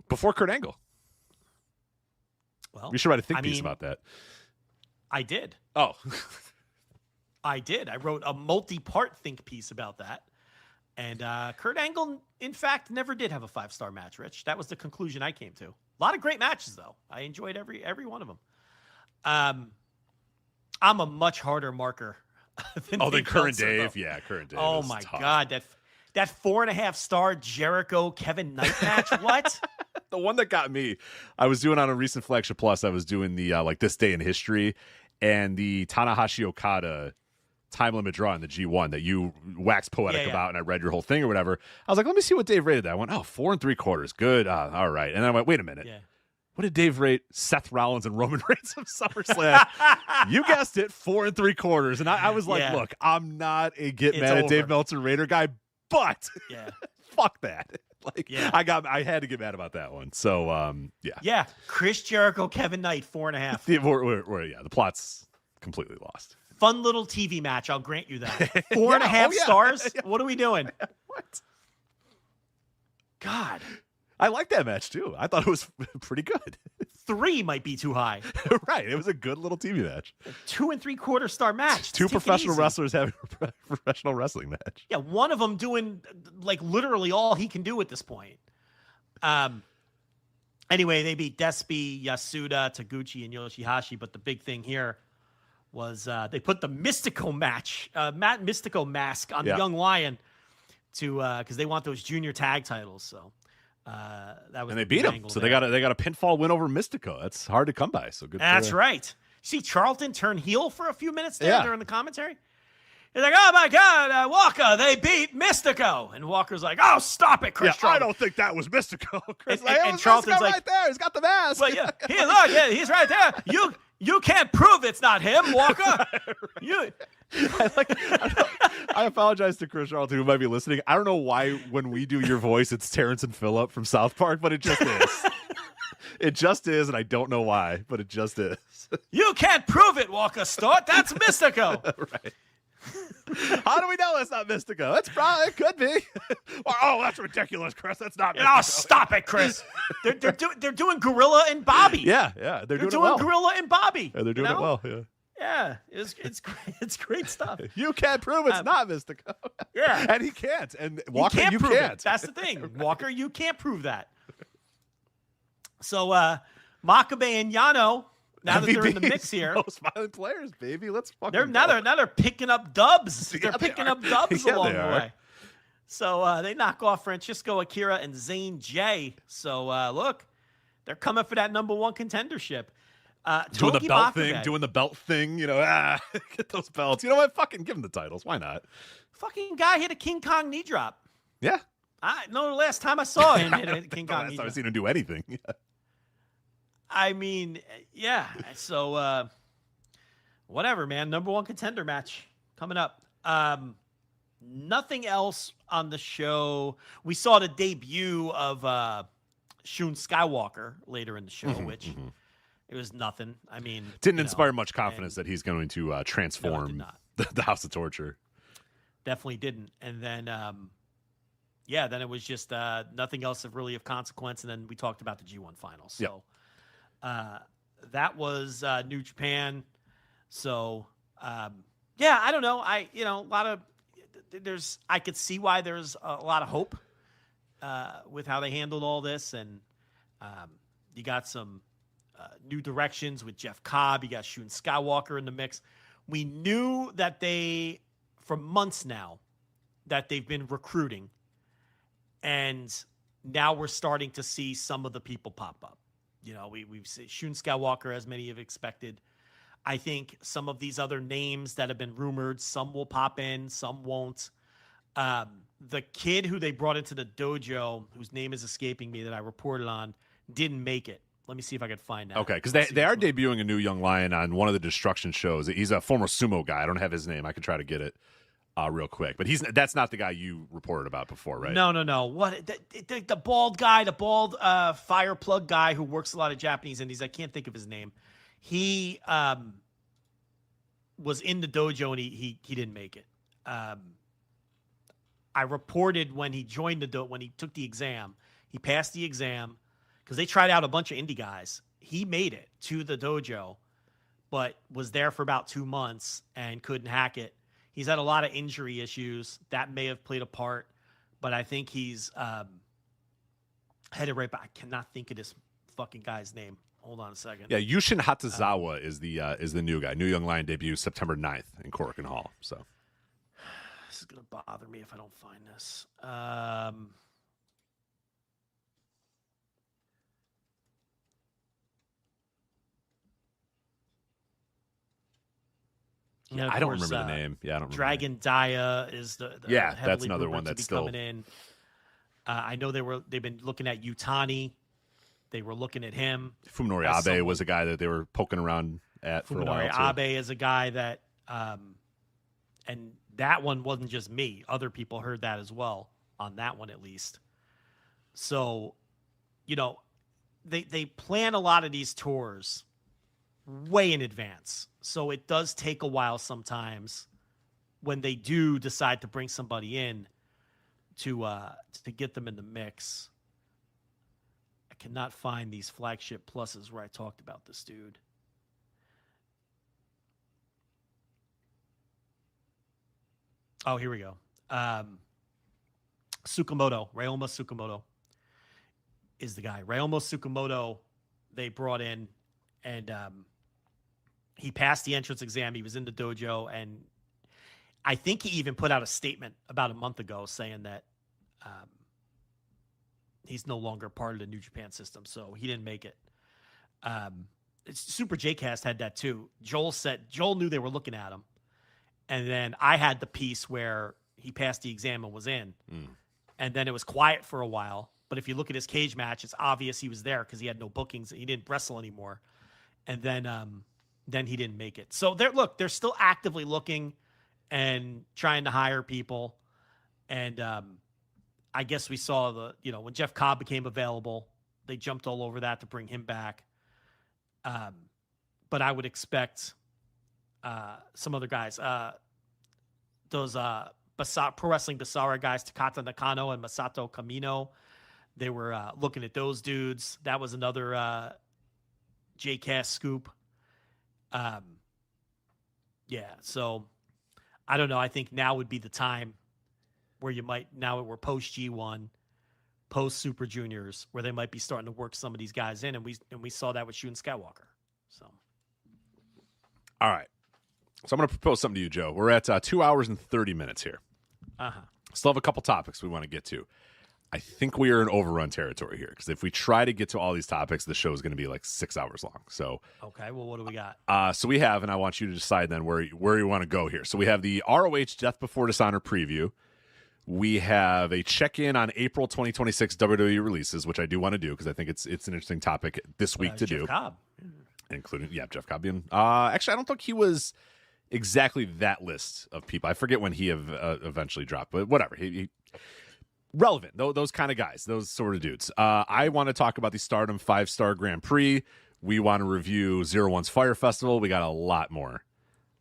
Before Kurt Angle. Well, we should write a think piece about that. I did. Oh. I did. I wrote a multi-part think piece about that. And Kurt Angle, in fact, never did have a 5-star match, Rich. That was the conclusion I came to. A lot of great matches, though. I enjoyed every one of them. I'm a much harder marker than current Dave. Though. Yeah, current Dave. Oh, my tough. God. That 4.5-star Jericho Kevin Knight match. What? The one that got me, I was doing on a recent Flagship Plus, I was doing the this day in history and the Tanahashi Okada time limit draw in the G1 that you waxed poetic about, and I read your whole thing or whatever. I was like, let me see what Dave rated that. I went, 4 3/4. Good. All right. And then I went, wait a minute. Yeah. What did Dave rate Seth Rollins and Roman Reigns of SummerSlam? You guessed it, 4 3/4. And I was like, look, I'm not a mad at Dave Meltzer Raider guy, but fuck that. I had to get mad about that one. So, Yeah. Chris Jericho, Kevin Knight, 4.5. The plot's completely lost. Fun little TV match. I'll grant you that. 4.5 stars. What are we doing? What? God. I like that match too. I thought it was pretty good. 3 might be too high. Right. It was a good little TV match. 2 3/4 star match. Two professional wrestlers having a professional wrestling match. Yeah, one of them doing like literally all he can do at this point. Anyway, they beat Despy, Yasuda, Taguchi, and Yoshihashi. But the big thing here was they put the Mystico match, Matt Mystico mask on the Young Lion to because they want those junior tag titles. So that was and they beat him. So they got a pinfall win over Mystico. That's hard to come by. So good. That's right. See Charlton turn heel for a few minutes there during the commentary. He's like, "Oh my God, Walker! They beat Mystico," and Walker's like, "Oh, stop it, Chris!" I don't think that was Mystico. Chris, and Charlton's like, right there. He's got the mask. But he's right there. You can't prove it's not him, Walker. I apologize to Chris Charlton who might be listening. I don't know why when we do your voice, it's Terrence and Phillip from South Park, but it just is. It just is, and I don't know why, but it just is. You can't prove it, Walker Stewart. That's Mystico. Right. How do we know it's not Mystico? It could be. That's ridiculous, Chris. That's not Mystico. Oh, stop it, Chris. They're doing Gorilla and Bobby. Yeah. They're doing it well. Gorilla and Bobby. Yeah, they're doing it well. Yeah, it's great stuff. You can't prove it's not Mystico. Yeah, and he can't. And Walker, you prove can't. It. That's the thing, Walker. You can't prove that. So Makabe and Yano. Now that they're in the mix here, most violent players, baby. Let's fucking. Now they're picking up dubs. They're picking up dubs along the way. So they knock off Francisco Akira and Zane J. So look, they're coming for that #1 contendership. Doing the belt thing. Get those belts. You know what? Fucking give them the titles. Why not? Fucking guy hit a King Kong knee drop. Yeah. I know the last time I saw him hit a King Kong knee drop. I've seen him do anything. I mean, yeah. So, whatever, man. #1 contender match coming up. Nothing else on the show. We saw the debut of Shun Skywalker later in the show, which it was nothing. I mean, didn't inspire much confidence that he's going to transform the House of Torture. Definitely didn't. And then, then it was just nothing else of consequence. And then we talked about the G1 finals. So. That was New Japan. So, I don't know. I could see why there's a lot of hope with how they handled all this. And you got some new directions with Jeff Cobb. You got Shun Skywalker in the mix. We knew that for months now, that they've been recruiting. And now we're starting to see some of the people pop up. We've seen Shun Skywalker, as many have expected. I think some of these other names that have been rumored, some will pop in, some won't. The kid who they brought into the dojo, whose name is escaping me, that I reported on, didn't make it. Let me see if I can find that. Okay, because they are debuting a new young lion on one of the Destruction shows. He's a former sumo guy. I don't have his name. I can try to get it real quick. But that's not the guy you reported about before, right? No. What the bald guy, the bald fire plug guy who works a lot of Japanese indies. I can't think of his name. He was in the dojo and he didn't make it. I reported when he joined when he took the exam, he passed the exam because they tried out a bunch of indie guys. He made it to the dojo, but was there for about 2 months and couldn't hack it. He's had a lot of injury issues that may have played a part, but I think he's headed right back. I cannot think of this fucking guy's name. Hold on a second. Yeah, Yushin Hatazawa is the new guy. New Young Lion debut September 9th in Korakuen Hall. So this is gonna bother me if I don't find this. Yeah, I don't remember the name. Yeah, I don't remember. Dragon Daya is the that's another one that's still coming in. I know they've been looking at Yutani. They were looking at him. Fuminori Abe was a guy that they were poking around at for a while too. Fuminori Abe is a guy that, and that one wasn't just me. Other people heard that as well on that one at least. So, they plan a lot of these tours way in advance. So it does take a while sometimes when they do decide to bring somebody in to get them in the mix. I cannot find these flagship pluses where I talked about this dude. Oh, here we go. Tsukamoto, Ryoma Tsukamoto is the guy. Ryoma Tsukamoto, they brought in, and he passed the entrance exam. He was in the dojo, and I think he even put out a statement about a month ago saying that he's no longer part of the New Japan system, so he didn't make it. Super J-Cast had that too. Joel knew they were looking at him, and then I had the piece where he passed the exam and was in, and then it was quiet for a while. But if you look at his cage match, it's obvious he was there because he had no bookings. He didn't wrestle anymore, and then he didn't make it. So they're still actively looking and trying to hire people. And I guess we saw when Jeff Cobb became available, they jumped all over that to bring him back. But I would expect some other guys, those Pro Wrestling Basara guys, Takata Nakano and Masato Kamino. They were looking at those dudes. That was another J-Cast scoop. So I don't know. I think now would be the time where now that we're post G1, post Super Juniors, where they might be starting to work some of these guys in, and we saw that with Shun Skywalker. So, all right. So I'm going to propose something to you, Joe. We're at 2 hours and 30 minutes here. Still have a couple topics we want to get to. I think we are in overrun territory here because if we try to get to all these topics, the show is going to be like 6 hours long. So okay, well, what do we got? So we have, and I want you to decide then where you want to go here. So we have the ROH Death Before Dishonor preview. We have a check-in on April 2026 WWE releases, which I do want to do because I think it's an interesting topic this week to Jeff do. Cobb. Including, Jeff Cobb being. Actually, I don't think he was exactly that list of people. I forget when he eventually dropped, but whatever. He relevant, those kind of guys, those sort of dudes. I want to talk about the Stardom 5-Star Grand Prix. We want to review 01's Fire Festival. We got a lot more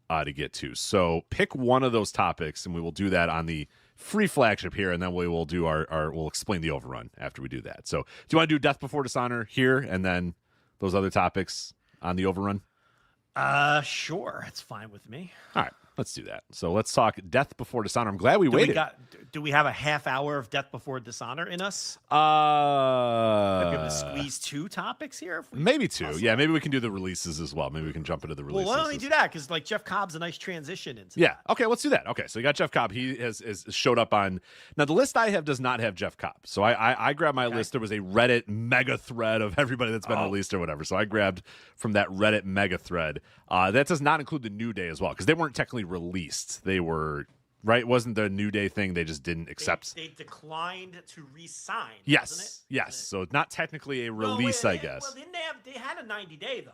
to get to. So pick one of those topics, and we will do that on the free flagship here, and then we will do we'll explain the overrun after we do that. So do you want to do Death Before Dishonor here, and then those other topics on the overrun? Sure. It's fine with me. All right. Let's do that. So let's talk Death Before Dishonor. I'm glad we waited. Do we have a half hour of Death Before Dishonor in us? Are we able to squeeze 2 topics here? Maybe 2. Possibly. Yeah, maybe we can do the releases as well. Maybe we can jump into the releases. Well, why don't we do that? Because Jeff Cobb's a nice transition into that. Okay, let's do that. Okay, so you got Jeff Cobb. He has showed up on... Now, the list I have does not have Jeff Cobb. So I grabbed my list. There was a Reddit mega thread of everybody that's been released or whatever. So I grabbed from that Reddit mega thread. That does not include the New Day as well, because they weren't technically released. They were right? Wasn't the New Day thing they just didn't accept? They declined to re-sign. Yes, wasn't it? yes. So it's not technically a release, I guess. Well, didn't they had a 90-day though.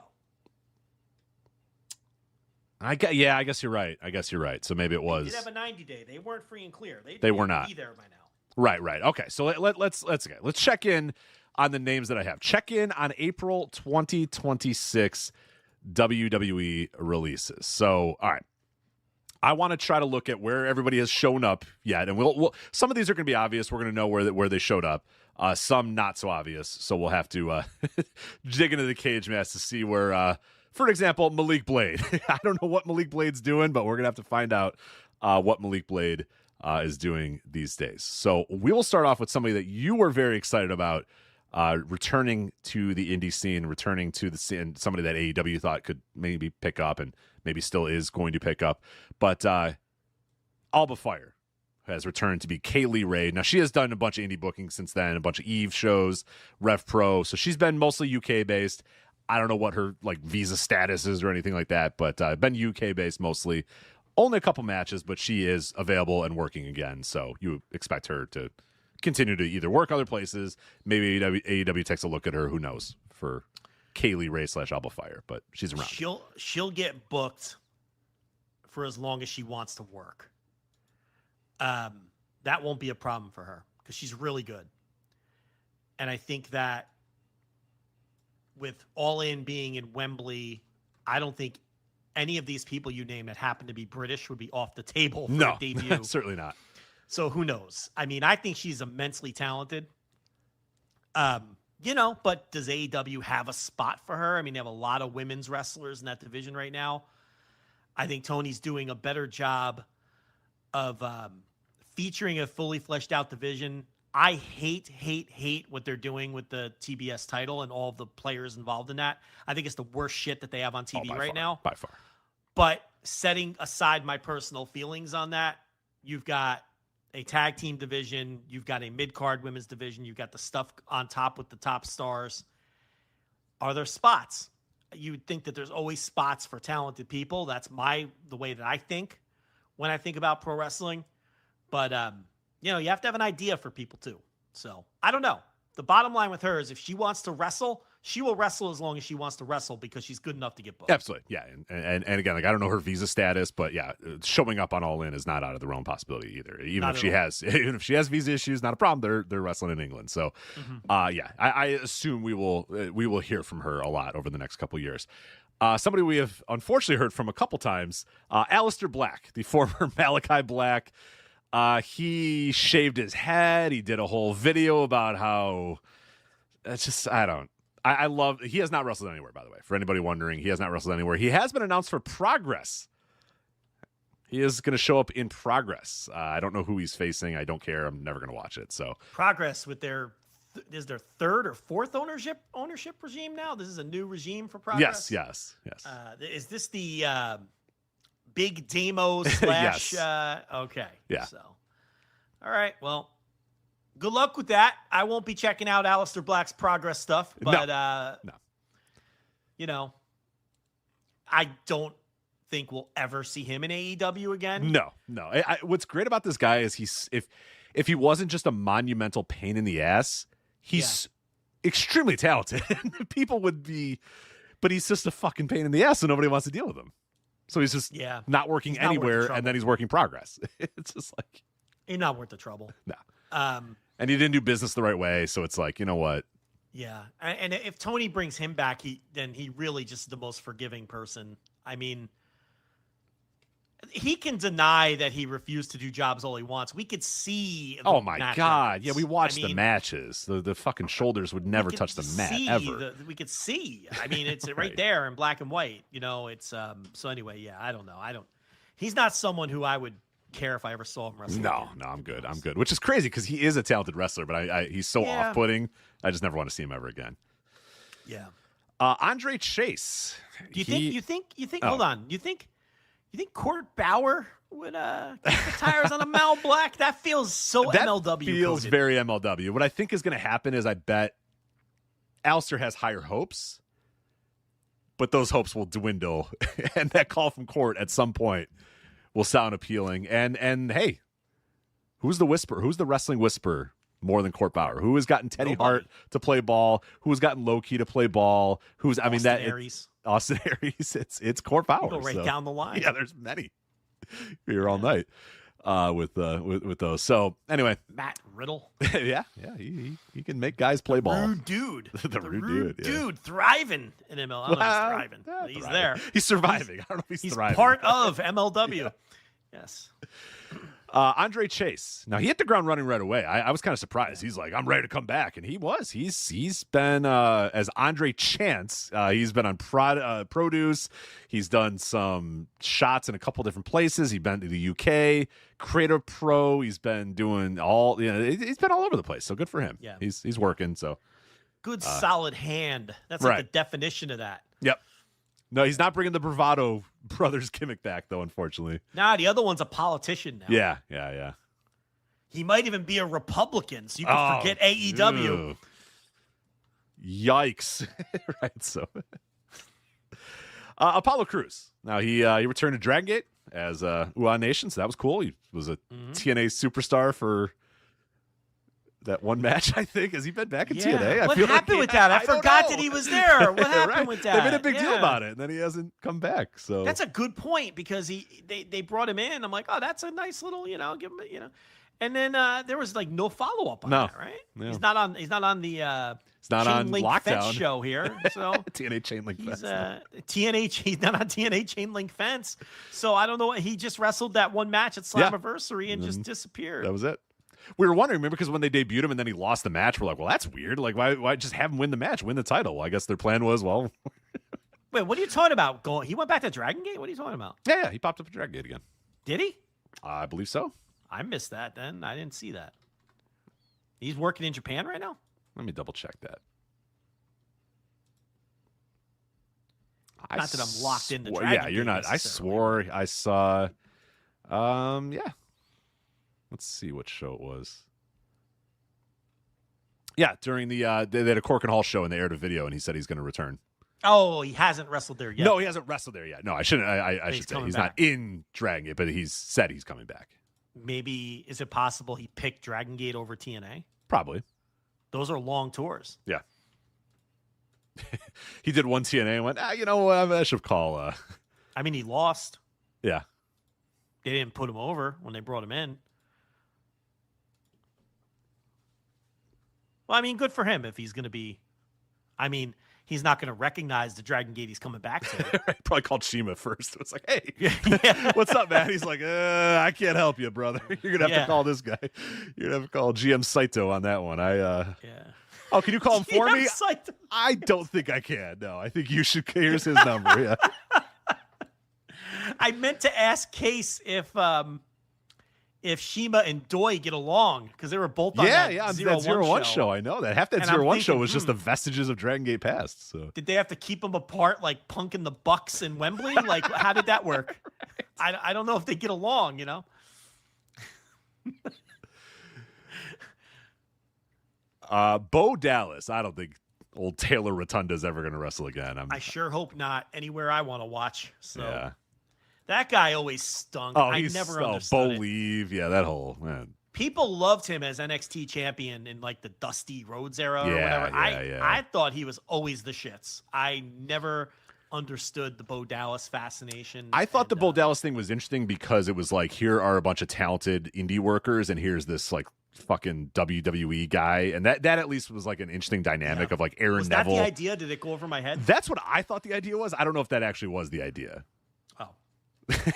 I guess you're right. So maybe it was. They did have a 90-day. They weren't free and clear. They were not. Be there by now. Right. Okay. So let's check in on the names that I have. Check in on April 2026 WWE releases. So, all right. I want to try to look at where everybody has shown up yet, and we'll some of these are going to be obvious. We're going to know where they showed up. Some not so obvious. So we'll have to dig into the cage match to see where. For example, Malik Blade. I don't know what Malik Blade's doing, but we're going to have to find out what Malik Blade is doing these days. So we will start off with somebody that you were very excited about returning to the indie scene, returning to the scene, somebody that AEW thought could maybe pick up and maybe still is going to pick up. But Alba Fire has returned to be Kaylee Ray. Now, she has done a bunch of indie bookings since then, a bunch of Eve shows, Rev Pro. So she's been mostly UK-based. I don't know what her visa status is or anything like that, but been UK based mostly. Only a couple matches, but she is available and working again. So you expect her to continue to either work other places. Maybe AEW takes a look at her. Who knows for Kaylee Ray / Alba Fire, but she's around. She'll get booked for as long as she wants to work. That won't be a problem for her because she's really good, and I think that. With All In being in Wembley, I don't think any of these people you name that happen to be British would be off the table for a debut. Certainly not. So who knows? I mean, I think she's immensely talented. But does AEW have a spot for her? I mean, they have a lot of women's wrestlers in that division right now. I think Tony's doing a better job of featuring a fully fleshed out division. I hate what they're doing with the TBS title and all of the players involved in that. I think it's the worst shit that they have on TV now. By far. But setting aside my personal feelings on that, you've got a tag team division. You've got a mid-card women's division. You've got the stuff on top with the top stars. Are there spots? You would think that there's always spots for talented people. That's the way that I think when I think about pro wrestling. But, you have to have an idea for people too. So I don't know. The bottom line with her is if she wants to wrestle, she will wrestle as long as she wants to wrestle because she's good enough to get booked. Absolutely. Yeah. And again, I don't know her visa status, but yeah, showing up on All In is not out of the realm possibility either. Even if she has visa issues, not a problem. They're wrestling in England. So I assume we will hear from her a lot over the next couple of years. Somebody we have unfortunately heard from a couple times, Aleister Black, the former Malachi Black. He shaved his head. He did a whole video about how it's just, I love, he has not wrestled anywhere, by the way. For anybody wondering, he has not wrestled anywhere. He has been announced for Progress. He is going to show up in Progress. I don't know who he's facing. I don't care. I'm never going to watch it. So Progress with is their third or fourth ownership regime now? This is a new regime for Progress? Yes. Is this the, Big Demo / Yes. Okay. Yeah. So, all right. Well, good luck with that. I won't be checking out Aleister Black's Progress stuff, but no. I don't think we'll ever see him in AEW again. No. What's great about this guy is if he wasn't just a monumental pain in the ass, he's extremely talented. People would be, but he's just a fucking pain in the ass, so nobody wants to deal with him. So he's just not working anywhere, and then he's working Progress. It's just like he's not worth the trouble. No. And he didn't do business the right way, so it's like, you know what? Yeah, and if Tony brings him back, then he really just the most forgiving person. I mean, he can deny that he refused to do jobs all he wants. We could see. Oh my God! Yeah, we watched the matches. The fucking shoulders would never touch the mat ever. We could see. I mean, it's right there in black and white. It's so anyway. Yeah, I don't know. He's not someone who I would care if I ever saw him wrestle. No, I'm good. I'm good. Which is crazy because he is a talented wrestler, but he's so off-putting. I just never want to see him ever again. Yeah. Andre Chase. Do you think? Hold on. You think Court Bauer would kick the tires on a Mal Black? That feels so MLW. That feels very MLW. What I think is going to happen is I bet Aleister has higher hopes, but those hopes will dwindle, and that call from Court at some point will sound appealing. And hey, who's the whisperer? Who's the wrestling whisperer more than Court Bauer? Who has gotten Teddy Hart to play ball? Who has gotten Low-Key to play ball? Austin Aries. It's Court Bauer. Go right down the line. Yeah, there's many. You're all night with those. So anyway, Matt Riddle. yeah, he can make guys play ball. Rude dude. the rude dude thriving in MLW. I don't know if he's thriving. He's thriving. There. He's surviving. I don't know if he's thriving. He's part of MLW. Yes. Andre Chase. Now he hit the ground running right away. I was kind of surprised. He's like, I'm ready to come back, and he was. He's been as Andre Chance. He's been on Produce. He's done some shots in a couple different places. He's been to the UK, Creative Pro. He's been doing all. He's been all over the place. So good for him. Yeah, he's working. So good, solid hand. That's like the definition of that. Yep. No, he's not bringing the Bravado Brothers gimmick back, though, unfortunately. Nah, the other one's a politician now. Yeah. He might even be a Republican, so you can forget AEW. Ew. Yikes. Right, so. Apollo Crews. Now, he returned to Dragon Gate as Uemura Nation, so that was cool. He was a TNA superstar for that one match, I think. Has he been back in TNA? What happened with that? I forgot that he was there. What happened with that? They made a big deal about it, and then he hasn't come back. So that's a good point because they brought him in. I'm like, oh, that's a nice little, give him, And then there was like no follow up on that, right? No. He's not on the it's not Chain on Link Lockdown Fence show here. So TNA Chain Link Fence. He's not on TNA Chain Link Fence. So I don't know. He just wrestled that one match at Slammiversary and just disappeared. That was it. We were wondering, remember, because when they debuted him and then he lost the match, we're like, well, that's weird. Like, why just have him win the match, win the title? Well, I guess their plan was, well. Wait, what are you talking about? He went back to Dragon Gate? What are you talking about? Yeah, he popped up at Dragon Gate again. Did he? I believe so. I missed that then. I didn't see that. He's working in Japan right now? Let me double check that. Not that I'm locked into Dragon Gate. Yeah, you're not. I swore I saw. Yeah. Let's see what show it was. Yeah, during they had a Cork and Hall show and they aired a video and he said he's going to return. Oh, he hasn't wrestled there yet. No, he hasn't wrestled there yet. No, I shouldn't. I should say he's not in Dragon Gate, but he's said he's coming back. Maybe is it possible he picked Dragon Gate over TNA? Probably. Those are long tours. Yeah. He did one TNA and went, you know what? I should call. I mean, he lost. Yeah. They didn't put him over when they brought him in. Well, I mean, good for him if he's going to be. I mean, he's not going to recognize the Dragon Gate he's coming back to. Probably called Shima first. It's like, hey, what's up, man? He's like, I can't help you, brother. You're going to have to call this guy. You're going to have to call GM Saito on that one. Oh, can you call him for me? Saito. I don't think I can. No, I think you should. Here's his number. Yeah. I meant to ask Case if Shima and Doi get along because they were both on that Zero One show. I know that. Half that Zero One show was just the vestiges of Dragon Gate past. So did they have to keep them apart like Punk and the Bucks in Wembley? Like, how did that work? I don't know if they get along, Bo Dallas. I don't think old Taylor Rotunda's ever going to wrestle again. I sure hope not. Anywhere I want to watch. So. Yeah. That guy always stunk. I never understood Bo it. Leave. Yeah, that whole man. People loved him as NXT champion in like the Dusty Rhodes era or whatever. I thought he was always the shits. I never understood the Bo Dallas fascination. I thought the Bo Dallas thing was interesting because it was like, here are a bunch of talented indie workers and here's this like fucking WWE guy. And that at least was like an interesting dynamic of like Aaron Neville. Was that the idea? Did it go over my head? That's what I thought the idea was. I don't know if that actually was the idea. Oh.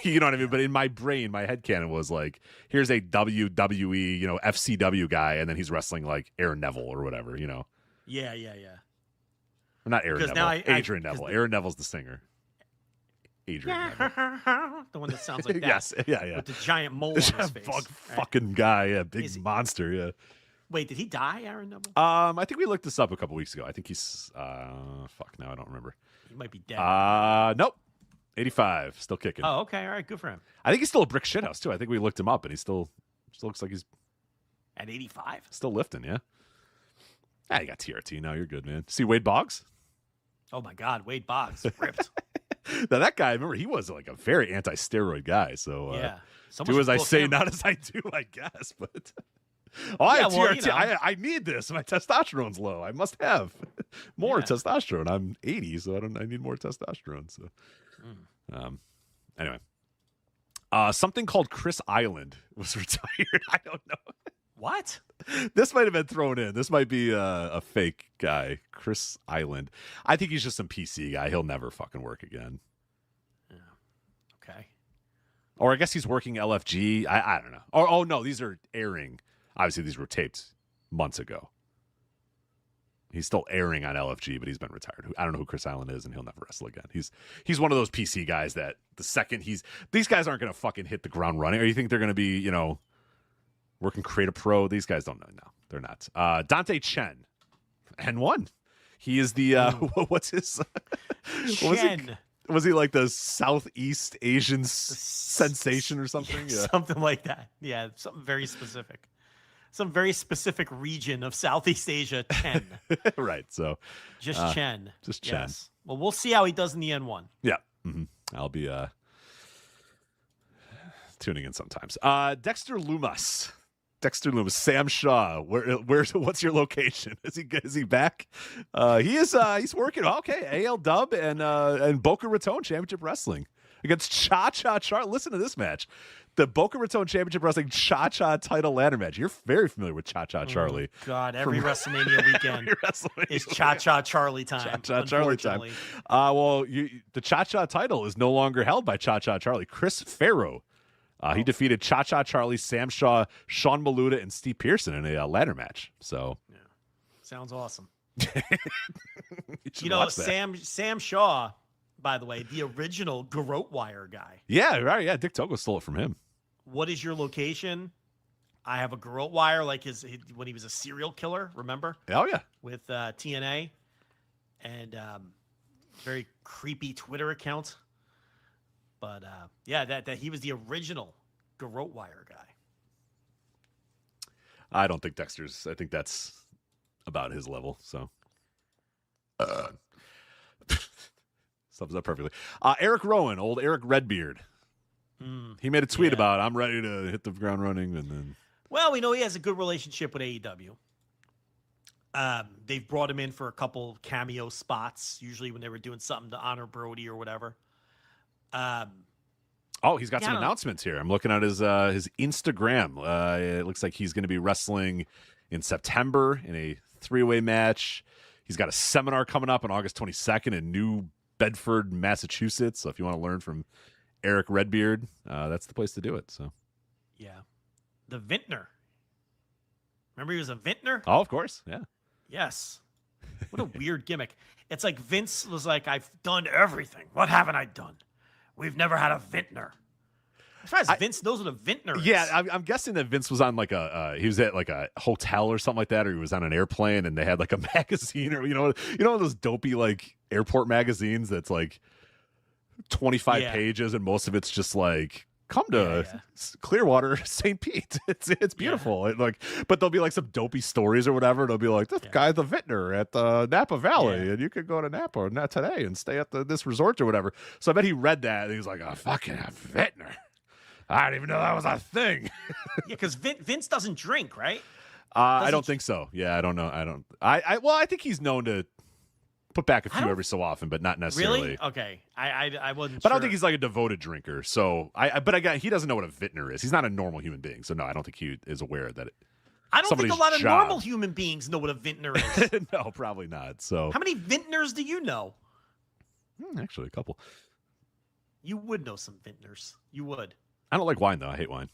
You know what I mean? But in my brain, my headcanon was like, here's a WWE, FCW guy, and then he's wrestling like Aaron Neville or whatever, Yeah. Or not Aaron Neville. Adrian Neville. Aaron Neville's the singer. Adrian Neville. The one that sounds like that. Yes. Yeah. With the giant mole on his face. Fucking guy. Yeah. Big monster. Yeah. Wait, did he die, Aaron Neville? I think we looked this up a couple weeks ago. I think he's now I don't remember. He might be dead. Nope. 85, still kicking. Oh, okay. All right. Good for him. I think he's still a brick shithouse, too. I think we looked him up, and he still looks like he's... At 85? Still lifting, yeah. You got TRT now. You're good, man. See Wade Boggs? Oh, my God. Wade Boggs. Ripped. Now that guy, remember, he was like a very anti-steroid guy. So yeah, do as I say, him. not as I do, I guess. But I have TRT. I need this. My testosterone's low. I must have more testosterone. I'm 80, so I need more testosterone. So, anyway, something called Chris Island was retired. I don't know. What? This might have been thrown in. This might be a fake guy, Chris Island. I think he's just some PC guy. He'll never fucking work again. Yeah. Okay. Or I guess he's working LFG. I don't know. Oh no, these are airing. Obviously, these were taped months ago. He's still airing on LFG, but he's been retired. I don't know who Chris Island is, and he'll never wrestle again. He's one of those PC guys that the second these guys aren't going to fucking hit the ground running. Or you think they're going to be, working Create a Pro? These guys don't know. No, they're not. Dante Chen, N1. He is the what's his? Chen. Was he like the Southeast Asian sensation or something? Yeah. Something like that. Yeah, something very specific. Some very specific region of Southeast Asia, Chen. Right. So just Chen. Just Chen. Yes. Well, we'll see how he does in the N1. Yeah. Mm-hmm. I'll be tuning in sometimes. Dexter Lumis, Sam Shaw. What's your location? Is he back? He is. He's working. Okay, AL Dub and Boca Raton Championship Wrestling against Cha Cha Charlie. Listen to this match. The Boca Raton Championship Wrestling Cha Cha title ladder match. You're very familiar with Cha Cha Charlie. God, every WrestleMania weekend is Cha Cha Charlie time. Cha Cha Charlie time. The Cha Cha title is no longer held by Cha Cha Charlie. Chris Farrow. He defeated Cha Cha Charlie, Sam Shaw, Sean Maluda, and Steve Pearson in a ladder match. So, yeah. Sounds awesome. Sam Shaw, by the way, the original Garrote Wire guy. Yeah, right. Yeah, Dick Togo stole it from him. What is your location? I have a Garrote Wire, like when he was a serial killer. Remember? Oh yeah, with TNA, and very creepy Twitter account. But that he was the original Garrote Wire guy. I don't think Dexter's. I think that's about his level. So, sums up perfectly. Eric Rowan, old Eric Redbeard. He made a tweet about, "I'm ready to hit the ground running," and then. Well, we know he has a good relationship with AEW. They've brought him in for a couple cameo spots, usually when they were doing something to honor Brody or whatever. He's got some announcements here. I'm looking at his Instagram. It looks like he's going to be wrestling in September in a 3-way match. He's got a seminar coming up on August 22nd in New Bedford, Massachusetts. So if you want to learn from Eric Redbeard, that's the place to do it. So, yeah, the Vintner. Remember he was a Vintner? Oh, of course, yeah. Yes. What a weird gimmick. It's like Vince was like, "I've done everything. What haven't I done? We've never had a Vintner." As far as Vince knows what a Vintner is. Yeah, I'm guessing that Vince was on like he was at like a hotel or something like that, or he was on an airplane and they had like a magazine, or you know those dopey like airport magazines that's like 25 pages and most of it's just like, come to Clearwater, St. Pete. It's beautiful. Yeah. But there'll be like some dopey stories or whatever. They'll be like, this guy's the Vintner at the Napa Valley, and you could go to Napa not today and stay at this resort or whatever. So I bet he read that and he was like, "Oh, fucking a Vintner. I didn't even know that was a thing." Yeah, because Vince doesn't drink, right? I don't think so. Yeah, I don't know. I think he's known to put back a few every so often, but not necessarily. Really? Okay. I wasn't But I don't think he's like a devoted drinker. So he doesn't know what a Vintner is. He's not a normal human being. So no, I don't think he is aware that I don't think a lot of normal human beings know what a Vintner is. No, probably not. So how many Vintners do you know? Actually, a couple. You would know some Vintners. You would. I don't like wine though. I hate wine.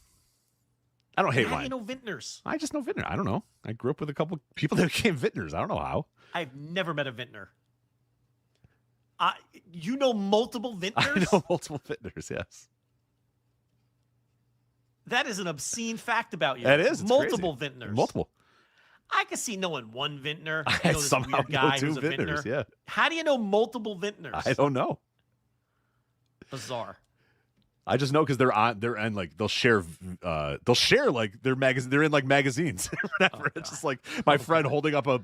I don't hate wine. How do you know Vintners? I just know Vintner. I don't know. I grew up with a couple people that became Vintners. I don't know how. I've never met a Vintner. You know multiple Vintners? I know multiple Vintners, yes. That is an obscene fact about you. That is. It's multiple crazy. Vintners. Multiple. I can see knowing one Vintner. I know this weird guy who's a Vintner. Yeah. How do you know multiple Vintners? I don't know. Bizarre. I just know because they're on like they'll share like their magazine. They're in like magazines or whatever. It's just like my friend holding up a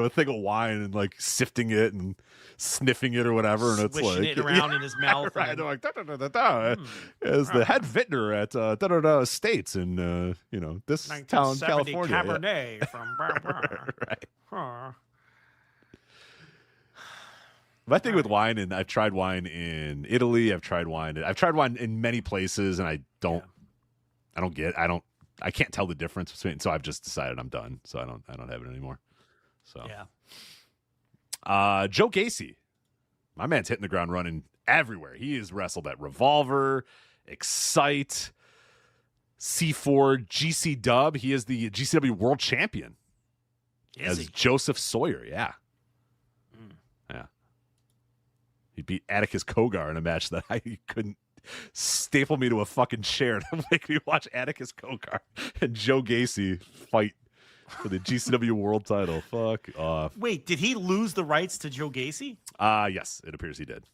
thing of wine and like sifting it and sniffing it or whatever, and it's swishing like it around in his mouth. Right, they're like as the head vintner at States in this town, California. Cabernet from right. Huh. My thing with wine, and I've tried wine in Italy. I've tried wine in many places, and I can't tell the difference between. So I've just decided I'm done. So I don't have it anymore. So Joe Gacy, my man's hitting the ground running everywhere. He has wrestled at Revolver, Excite, C4, GC Dub. He is the GCW World Champion as Joseph Sawyer. Yeah. He beat Atticus Kogar in a match that I couldn't staple me to a fucking chair to make me watch Atticus Kogar and Joe Gacy fight for the GCW World Title. Fuck off. Wait, did he lose the rights to Joe Gacy? Yes, it appears he did.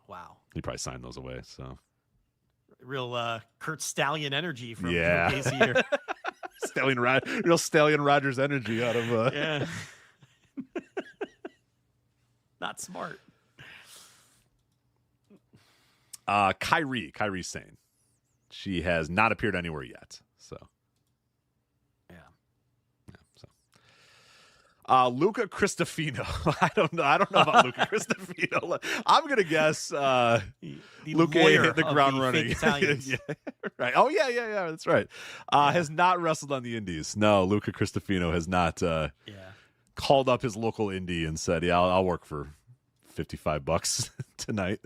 Wow. He probably signed those away. So real Kurt Stallion energy from Joe Gacy here. Real Stallion Rogers energy out of yeah. Not smart. Kyrie Sane. She has not appeared anywhere yet. So Luca Cristofino. I don't know about Luca Cristofino. I'm gonna guess Luca hit the ground running. Yeah, right. Oh yeah. That's right. Has not wrestled on the indies. No, Luca Cristofino has not called up his local indie and said, "Yeah, I'll work for $55 tonight."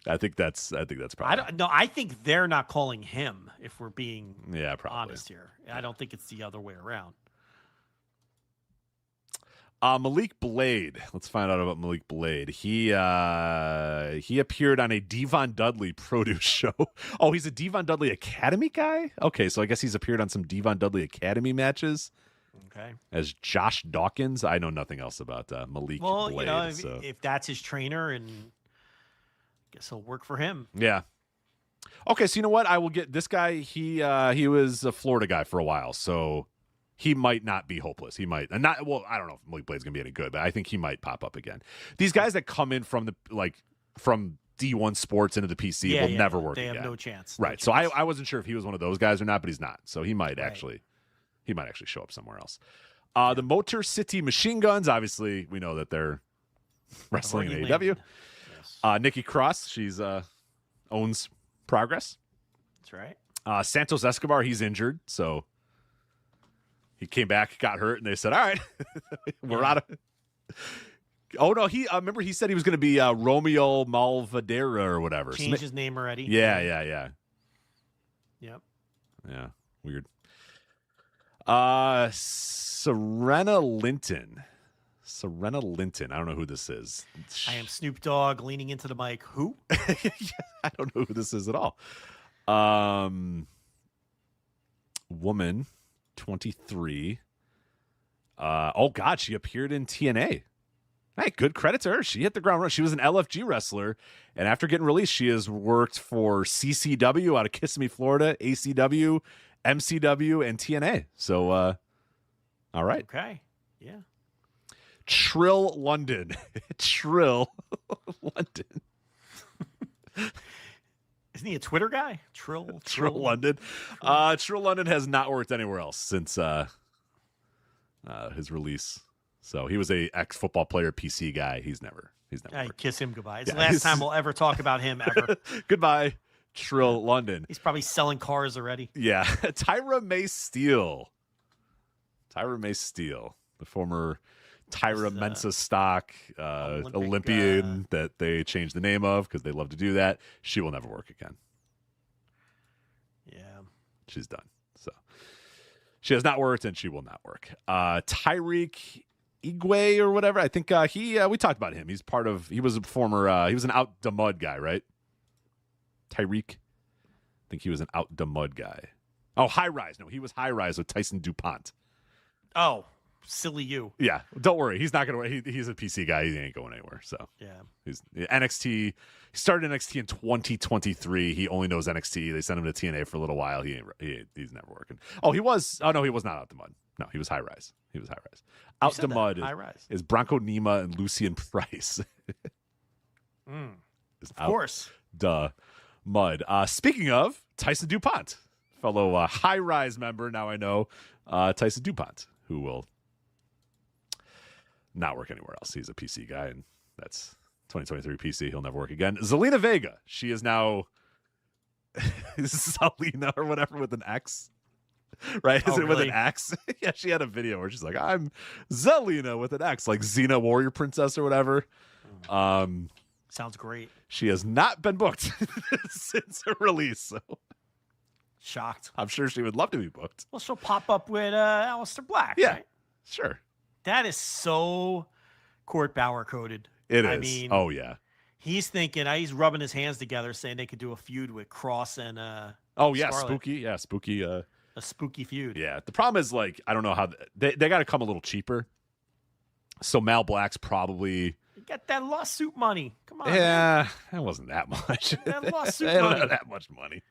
I think that's probably. I think they're not calling him. If we're being probably honest here, I don't think it's the other way around. Malik Blade. Let's find out about Malik Blade. He appeared on a Devon Dudley produce show. Oh, he's a Devon Dudley Academy guy? Okay, so I guess he's appeared on some Devon Dudley Academy matches. Okay. As Josh Dawkins. I know nothing else about Malik Blade. If that's his trainer, and I guess he'll work for him. Yeah. Okay, so you know what? I will get this guy. He was a Florida guy for a while, so he might not be hopeless. He might not. Well, I don't know if Malik Blade's gonna be any good, but I think he might pop up again. These guys that come in from from D1 Sports into the PC will never work. They have again. no chance. Right. So I wasn't sure if he was one of those guys or not, but he's not. So he might actually show up somewhere else. The Motor City Machine Guns. Obviously, we know that they're wrestling in AEW. Yes. Nikki Cross. She's owns Progress. That's right. Santos Escobar. He's injured, so. He came back, got hurt, and they said, all right, we're out of it. Oh, no, remember he said he was going to be Romeo Malvadera or whatever. Changed his name already. Yeah. Yep. Yeah, weird. Serena Linton. I don't know who this is. I am Snoop Dogg leaning into the mic. Who? I don't know who this is at all. Woman. 23. Oh God, she appeared in TNA. Hey, good credit to her. She hit the ground running. She was an LFG wrestler, and after getting released, she has worked for CCW out of Kissimmee, Florida, ACW, MCW, and TNA. So, all right. Okay. Yeah. Trill London. Trill London. Isn't he a Twitter guy? Trill London. Trill London has not worked anywhere else since his release. So he was a ex-football player, PC guy. He's never worked. Kiss him goodbye. It's the last time we'll ever talk about him ever. Goodbye, Trill London. He's probably selling cars already. Yeah. Tyra May Steele, the former Tyra Mensa stock Olympian that they changed the name of because they love to do that. She will never work again. Yeah. She's done. So she has not worked and she will not work. Tyreek Igwe or whatever. I think we talked about him. He was a former he was an Out the Mud guy, right? Tyreek. I think he was an Out the Mud guy. Oh, High Rise. No, he was High Rise with Tyson DuPont. Oh. Silly you. Yeah, don't worry. He's not gonna. He's a PC guy. He ain't going anywhere. So yeah, he's NXT. He started NXT in 2023. He only knows NXT. They sent him to TNA for a little while. He's never working. Oh, he was. Oh, no, he was not Out the Mud. No, he was High Rise. Out the Mud is Bronco Nima and Lucian Price. Of course. The Mud. Speaking of, Tyson DuPont, fellow High Rise member. Now I know Tyson DuPont, who will not work anywhere else. He's a PC guy, and that's 2023 PC. He'll never work again. Zelina Vega. She is now Zelina or whatever with an X. Right? Is it with an X? Yeah, she had a video where she's like, I'm Zelina with an X, like Xena Warrior Princess or whatever. Sounds great. She has not been booked since her release. So shocked. I'm sure she would love to be booked. Well, she'll pop up with Aleister Black. Yeah, right? Sure. That is so Court Bauer coded. It is. I mean, oh yeah. He's thinking. He's rubbing his hands together, saying they could do a feud with Cross and. Oh yeah, Scarlett. spooky. Yeah, spooky. A spooky feud. Yeah. The problem is, like, I don't know how they got to come a little cheaper. So Mal Black's probably. You get that lawsuit money. Come on. Yeah, that wasn't that much. That lawsuit money. money. Not that much money.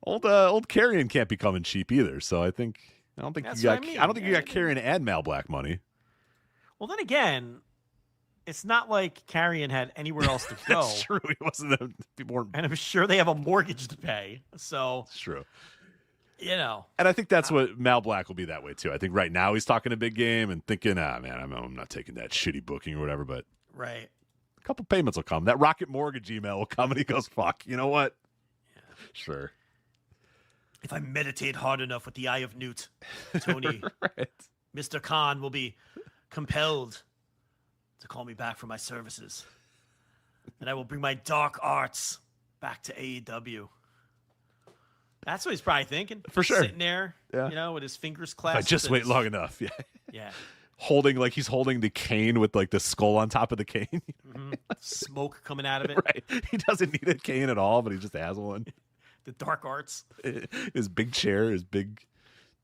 Old Carrion can't be coming cheap either. So I don't think That's you got. what I mean. I don't think you got Carrion and Mal Black money. Well, then again, it's not like Carrion had anywhere else to go. That's true. He wasn't. People weren't. And I'm sure they have a mortgage to pay. So it's true. You know. And I think that's what Mal Black will be that way too. I think right now he's talking a big game and thinking, man, I'm not taking that shitty booking or whatever. But right, a couple payments will come. That Rocket Mortgage email will come, and he goes, "Fuck, you know what? Yeah. Sure. If I meditate hard enough with the Eye of Newt, Tony, right. Mr. Khan will be compelled to call me back for my services, and I will bring my dark arts back to AEW." That's what he's probably thinking. For sure. Sitting there, with his fingers clasped. I just wait long enough. Yeah. Yeah. He's holding the cane with like the skull on top of the cane. Mm-hmm. Smoke coming out of it. Right. He doesn't need a cane at all, but he just has one. The dark arts. His big chair, his big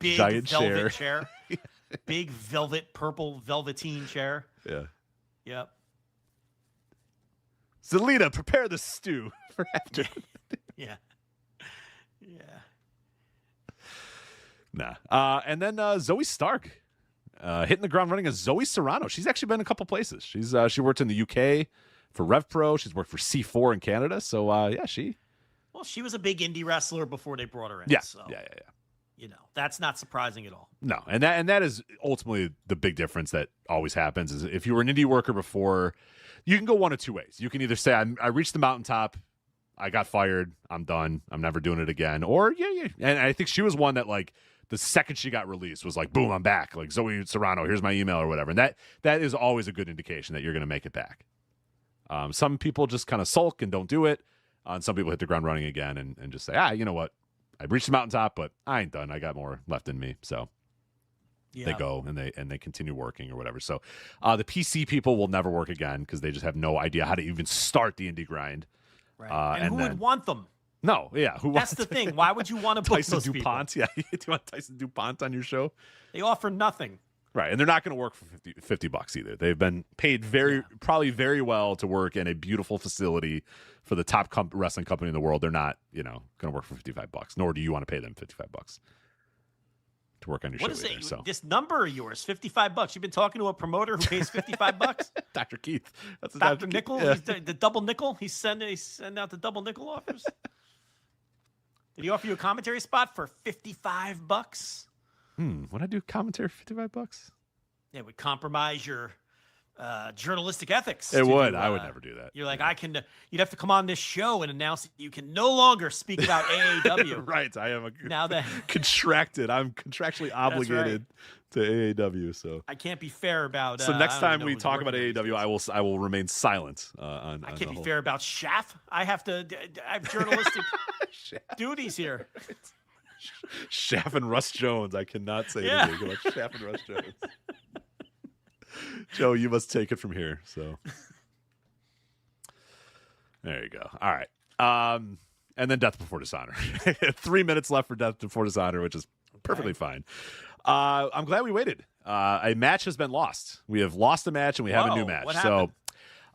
giant velvet chair. Big purple velveteen chair. Yeah. Yep. Zelina, prepare the stew for after. Yeah. Nah. And then Zoe Stark hitting the ground running as Zoe Serrano. She's actually been in a couple places. She worked in the UK for Rev Pro. She's worked for C4 in Canada. So she. Well, she was a big indie wrestler before they brought her in. Yeah. So, Yeah. that's not surprising at all. No, and that is ultimately the big difference that always happens is if you were an indie worker before, you can go one of two ways. You can either say I reached the mountaintop, I got fired, I'm done, I'm never doing it again, or and I think she was one that like the second she got released was like, boom, I'm back. Like Zoe Serrano, here's my email or whatever. And that is always a good indication that you're going to make it back. Some people just kind of sulk and don't do it. And some people hit the ground running again and just say, you know what? I reached the mountaintop, but I ain't done. I got more left in me. So they go and they continue working or whatever. So the PC people will never work again because they just have no idea how to even start the indie grind. Right. And who would want them? No, yeah. That's the thing. Why would you want to book Tyson those DuPont? people? Yeah, do you want Tyson DuPont on your show? They offer nothing. Right, and they're not going to work for $50 either. They've been paid probably very well to work in a beautiful facility for the top wrestling company in the world. They're not, going to work for $55. Nor do you want to pay them $55 to work on your show. What is either, so. This number of yours? $55. You've been talking to a promoter who pays $55. Dr. Keith. That's Dr. Nickel. Yeah. The double nickel. He's sending out the double nickel offers. Did he offer you a commentary spot for $55? Would I do commentary for $55? It would compromise your journalistic ethics. It would. I would never do that. You're like, you'd have to come on this show and announce that you can no longer speak about AAW. Right. I am now that contracted. I'm contractually obligated to AAW. So I can't be fair about. So next time we talk about AAW, I will remain silent. I can't be fair about Shaft. I have journalistic duties here. Shaft and Russ Jones. I cannot say anything about Shaft and Russ Jones. Joe, you must take it from here. So there you go. All right. And then Death Before Dishonor. 3 minutes left for Death Before Dishonor, which is perfectly fine. I'm glad we waited. A match has been lost. We have lost a match and we have a new match. What happened?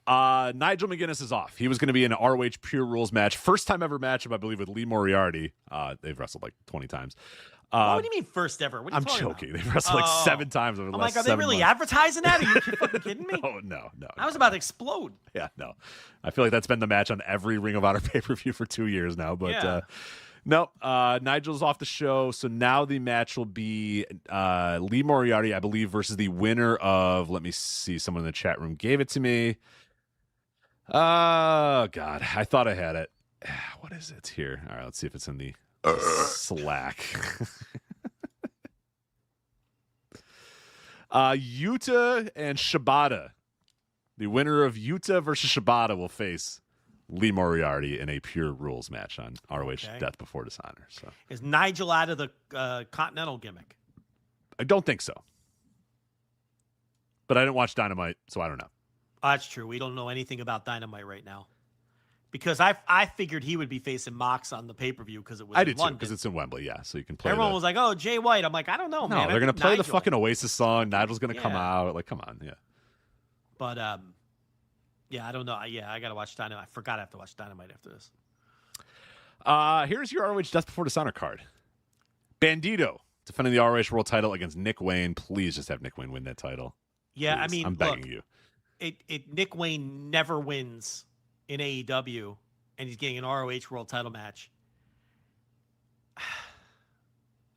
Nigel McGuinness is off. He was going to be in an ROH Pure Rules match. First time ever matchup, I believe, with Lee Moriarty. They've wrestled like 20 times. What do you mean first ever? What are you I'm joking. They've wrestled like 7 times over the last 7 months. Are they really advertising that? Are you fucking kidding me? No. I was about to explode. Yeah, no. I feel like that's been the match on every Ring of Honor pay-per-view for 2 years now. But no, Nigel's off the show. So now the match will be Lee Moriarty, I believe, versus the winner of, let me see, someone in the chat room gave it to me. Oh, God. I thought I had it. What is it here? All right, let's see if it's in the Slack. Yuta and Shibata. The winner of Yuta versus Shibata will face Lee Moriarty in a Pure Rules match on ROH Death Before Dishonor. So is Nigel out of the Continental gimmick? I don't think so. But I didn't watch Dynamite, so I don't know. Oh, that's true. We don't know anything about Dynamite right now. Because I figured he would be facing Mox on the pay-per-view because it was in London. Because it's in Wembley, yeah. So you can play. Everyone was like, "Oh, Jay White." I'm like, I don't know, man. No, they're gonna play the fucking Oasis song. Nigel's gonna come out. Like, come on, yeah. But yeah, I don't know. Yeah, I gotta watch Dynamite. I forgot I have to watch Dynamite after this. Here's your ROH Death Before Dishonor card. Bandito defending the ROH World Title against Nick Wayne. Please just have Nick Wayne win that title. Yeah, Please. I mean, I'm begging you. Nick Wayne never wins in AEW, and he's getting an ROH World Title match.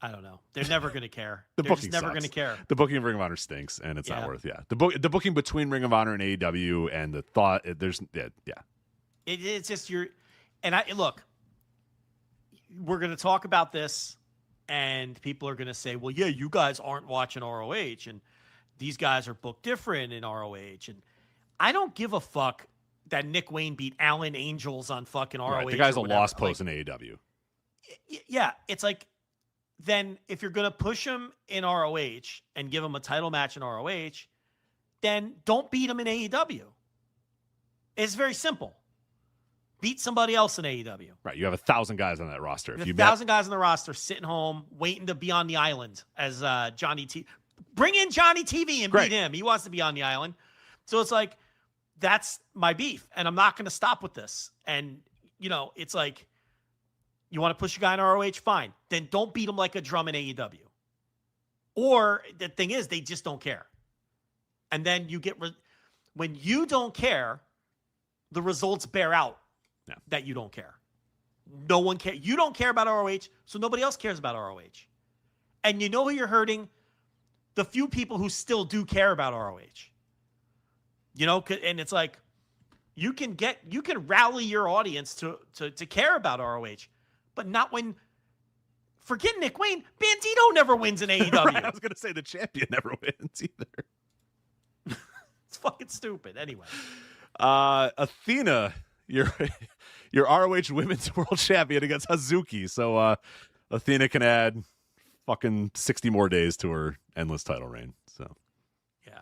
I don't know. They're never going to care. They're just never going to care. The booking of Ring of Honor stinks, and it's not worth. Yeah, the booking between Ring of Honor and AEW, and the thought It's just look. We're going to talk about this, and people are going to say, "Well, yeah, you guys aren't watching ROH, and these guys are booked different in ROH." And I don't give a fuck that Nick Wayne beat Alan Angels on fucking ROH. Right, the guy's a lost post in AEW. Yeah, it's like, then if you're going to push him in ROH and give him a title match in ROH, then don't beat him in AEW. It's very simple. Beat somebody else in AEW. Right, you have 1,000 guys on that roster. If you 1,000 guys on the roster sitting home waiting to be on the island as Johnny T. Bring in Johnny TV and beat him. He wants to be on the island. So it's like, that's my beef, and I'm not going to stop with this. And, it's like, you want to push a guy in ROH? Fine. Then don't beat him like a drum in AEW. Or the thing is, they just don't care. And then you get, when you don't care, the results bear out that you don't care. No one cares. You don't care about ROH, so nobody else cares about ROH. And you know who you're hurting? The few people who still do care about ROH. And it's like, you can rally your audience to care about ROH, but not when, forget Nick Wayne, Bandito never wins in AEW. Right, I was going to say the champion never wins either. It's fucking stupid. Anyway. Athena, your ROH Women's World Champion against Hazuki. So Athena can add fucking 60 more days to her endless title reign. So yeah,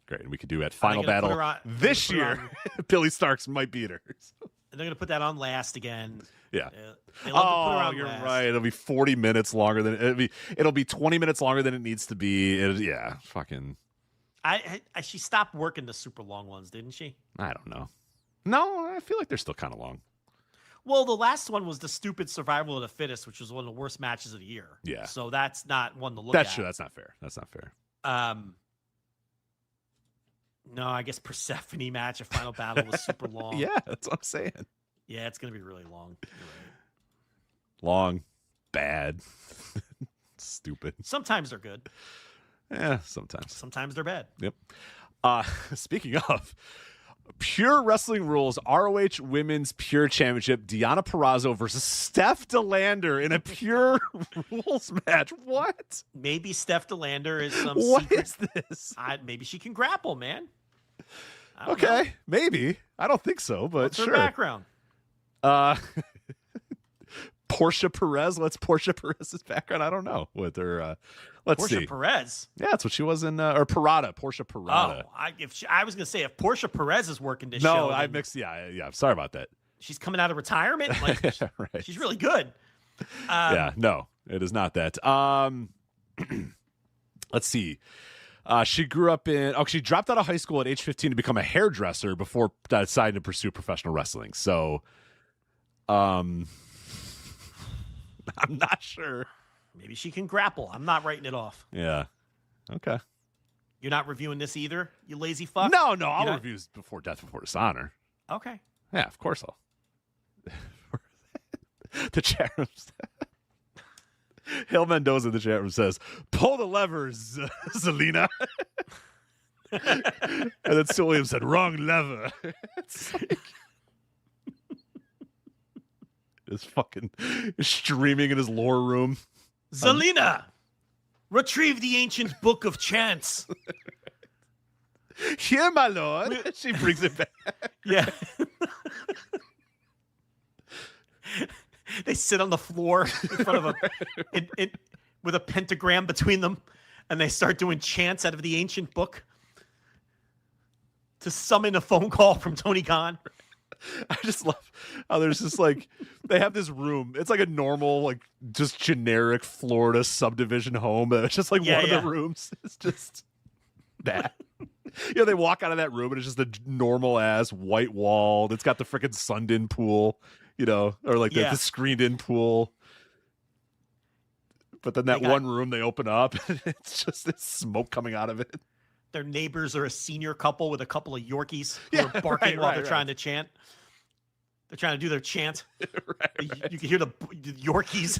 great. And we could do at Final Battle this year. Billy Starks might beat her. So. And they're gonna put that on last again. Yeah. You're last. Right. It'll be 40 minutes longer than it'll be 20 minutes longer than it needs to be. Fucking. She stopped working the super long ones, didn't she? I don't know. No, I feel like they're still kind of long. Well, the last one was the stupid Survival of the Fittest, which was one of the worst matches of the year. Yeah. So that's not one to look at. That's true. That's not fair. No, I guess Persephone match at Final Battle was super long. Yeah, that's what I'm saying. Yeah, it's going to be really long. You're right. Long, bad, stupid. Sometimes they're good. Yeah, sometimes. Sometimes they're bad. Yep. Speaking of Pure Wrestling Rules, ROH Women's Pure Championship, Deonna Purrazzo versus Steph DeLander in a Pure Rules match. What? Maybe Steph DeLander is some What secret. is this? Maybe she can grapple, man. Okay, know. maybe. I don't think so, but What's sure. her background? Portia Perez. What's Portia Perez's background? I don't know. With her, let's Portia see. Perez. Yeah, that's what she was in, or Parada. Portia Parada. Oh, I was gonna say if Portia Perez is working this No, show. I mixed. Yeah. Sorry about that. She's coming out of retirement. Like, right. She's really good. Yeah, no, it is not that. Let's see. She grew up she dropped out of high school at age 15 to become a hairdresser before deciding to pursue professional wrestling. So, I'm not sure. Maybe she can grapple. I'm not writing it off. Yeah. Okay. You're not reviewing this either, you lazy fuck? No, I'll review Before Death Before Dishonor. Okay. Yeah, of course I'll. The chat room. Hale Mendoza in the chat room says, "Pull the levers, Zelina." And then Stu Williams said, "Wrong lever." It's fucking streaming in his lower room. Zelina, retrieve the ancient book of chants. Here, my lord. She brings it back. Yeah. They sit on the floor in front of with a pentagram between them, and they start doing chants out of the ancient book to summon a phone call from Tony Khan. I just love how there's just like they have this room. It's like a normal, like just generic Florida subdivision home. It's just like one of the rooms. It's just that. They walk out of that room and it's just a normal ass white walled. It's got the freaking sunned in pool, or like the screened in pool. But then that one room they open up, and it's just this smoke coming out of it. Their neighbors are a senior couple with a couple of Yorkies who are barking while they're trying to chant. They're trying to do their chant. You can hear the Yorkies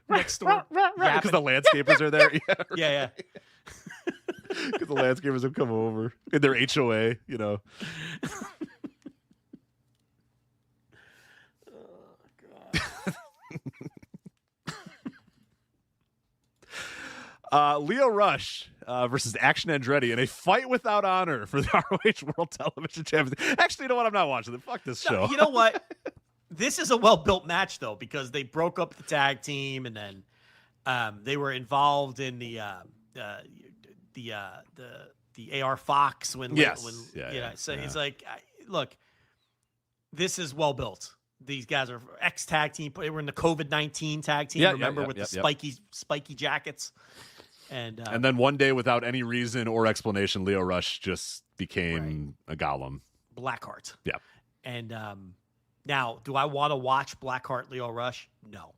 next door. Because the landscapers are there. Yeah. Because the landscapers have come over in their HOA, Lio Rush versus Action Andretti in a fight without honor for the ROH World Television Championship. Actually, you know what? I'm not watching it. Fuck this show. You know what? This is a well-built match, though, because they broke up the tag team, and then they were involved in the AR Fox So it's like, look, this is well-built. These guys are ex-tag team. They were in the COVID-19 tag team, with the spiky jackets. And then one day, without any reason or explanation, Lio Rush just became a golem. Blackheart. Yeah. And now, do I want to watch Blackheart Lio Rush? No.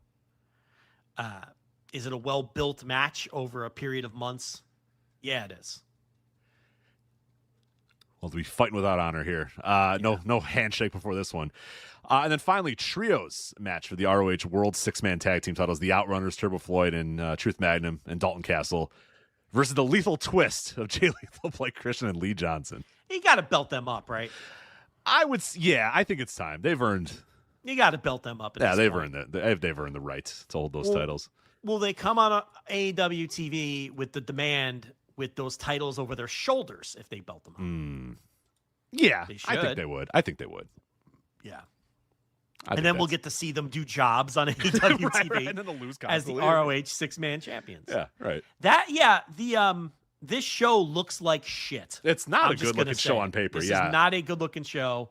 Is it a well-built match over a period of months? Yeah, it is. Well, to be fighting without honor here. No handshake before this one. And then finally, trios match for the ROH World 6-Man Tag Team titles. The Outrunners, Turbo Floyd, and Truth Magnum, and Dalton Castle versus the Lethal Twist of Jay Lethal, Blake Christian, and Lee Johnson. You got to belt them up, right? I think it's time. They've earned. You got to belt them up. They've earned it. They've earned the right to hold those titles. Will they come on AEW TV with the demand with those titles over their shoulders if they belt them up? Yeah, I think they would. Yeah. And then we'll get to see them do jobs on AEW TV and then they'll lose as the ROH 6-man champions. Yeah, right. This show looks like shit. It's not a good-looking show on paper. This is not a good-looking show.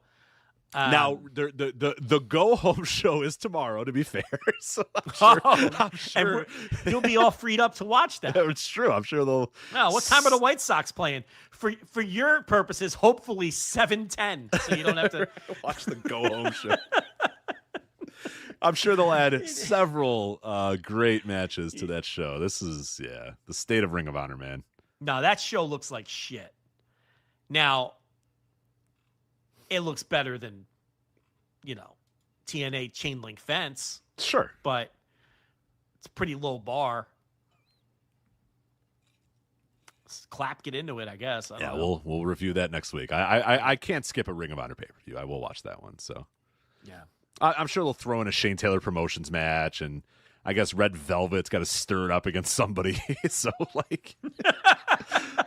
Now, the go-home show is tomorrow, to be fair. So I'm sure. And you'll be all freed up to watch that. It's true. I'm sure they'll... No, what time are the White Sox playing? For your purposes, hopefully 7:10, so you don't have to... watch the go-home show. I'm sure they'll add several great matches to that show. This is, the state of Ring of Honor, man. No, that show looks like shit. Now, it looks better than, TNA chain link fence. Sure. But it's a pretty low bar. Clap, get into it, I guess. I don't know. We'll review that next week. I can't skip a Ring of Honor pay-per-view. I will watch that one, so. Yeah. I'm sure they'll throw in a Shane Taylor Promotions match, and I guess Red Velvet's got to stir it up against somebody. So, like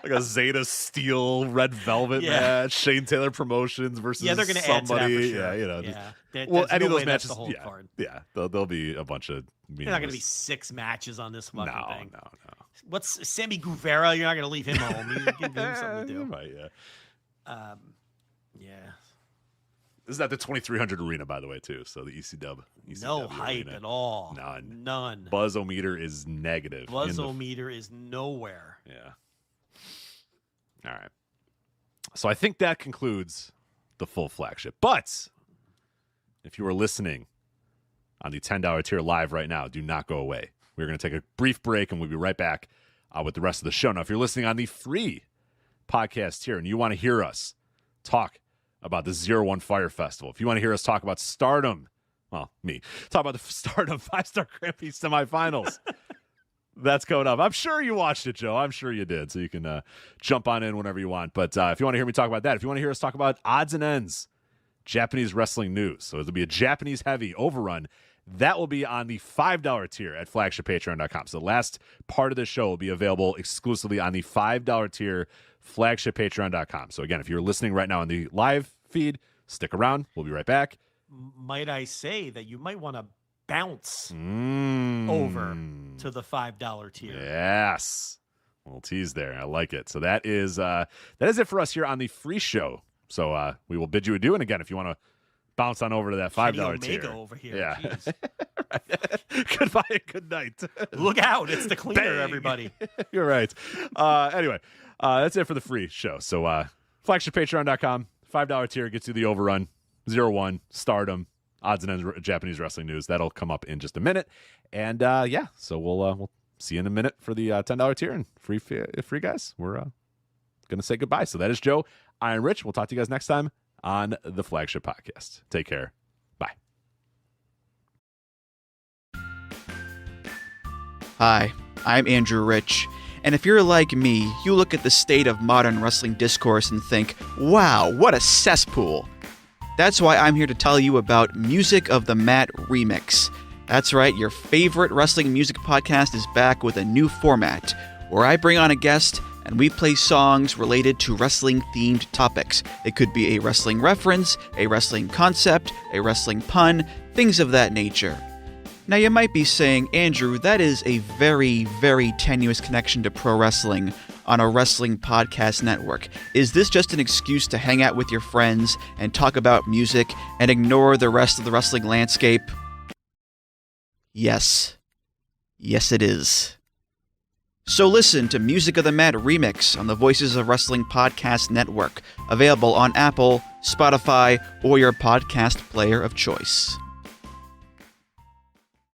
a Zeta Steel Red Velvet match, Shane Taylor Promotions versus they're going to add to that for sure. Any of those matches, card. There'll be a bunch of. There's not going to be 6 matches on this fucking thing. No. What's Sammy Guevara? You're not going to leave him home. You give him something to do. Right, yeah. This is at the 2300 arena, by the way, too. So the ECW no hype arena. At all. None. Buzz-o-meter is negative. Buzz-o-meter is nowhere. Yeah. All right. So I think that concludes the full Flagship. But if you are listening on the $10 tier live right now, do not go away. We're going to take a brief break, and we'll be right back with the rest of the show. Now, if you're listening on the free podcast tier and you want to hear us talk about the 01 Fire Festival, if you want to hear us talk about Stardom, well, me, talk about the Stardom 5-Star Grand Prix semifinals, that's coming up. I'm sure you watched it, Joe. I'm sure you did. So you can jump on in whenever you want. But if you want to hear me talk about that, if you want to hear us talk about odds and ends, Japanese wrestling news, so it'll be a Japanese heavy Overrun, that will be on the $5 tier at flagshippatreon.com. So the last part of the show will be available exclusively on the $5 tier, flagshippatreon.com. So again, if you're listening right now on the live feed, stick around. We'll be right back. Might I say that you might want to bounce over to the $5 tier. Yes. A little tease there. I like it. So that is it for us here on the free show. So we will bid you adieu. And again, if you want to bounce on over to that $5 tier. over here. Yeah. Goodbye and good night. Look out. It's the cleaner, Bang. everybody. You're right. Anyway, that's it for the free show. So flagshippatreon.com, $5 tier gets you the Overrun, 01, Stardom, odds and ends Japanese wrestling news. That'll come up in just a minute. And so we'll see you in a minute for the $10 tier and free guys. We're going to say goodbye. So that is Joe. I am Rich. We'll talk to you guys next time on the Flagship Podcast. Take care. Bye. Hi, I'm Andrew Rich. And if you're like me, you look at the state of modern wrestling discourse and think, wow, what a cesspool. That's why I'm here to tell you about Music of the Mat Remix. That's right, your favorite wrestling music podcast is back with a new format, where I bring on a guest and we play songs related to wrestling-themed topics. It could be a wrestling reference, a wrestling concept, a wrestling pun, things of that nature. Now you might be saying, Andrew, that is a very, very tenuous connection to pro wrestling on a wrestling podcast network. Is this just an excuse to hang out with your friends and talk about music and ignore the rest of the wrestling landscape? Yes. Yes, it is. So listen to Music of the Mat Remix on the Voices of Wrestling Podcast Network, available on Apple, Spotify, or your podcast player of choice.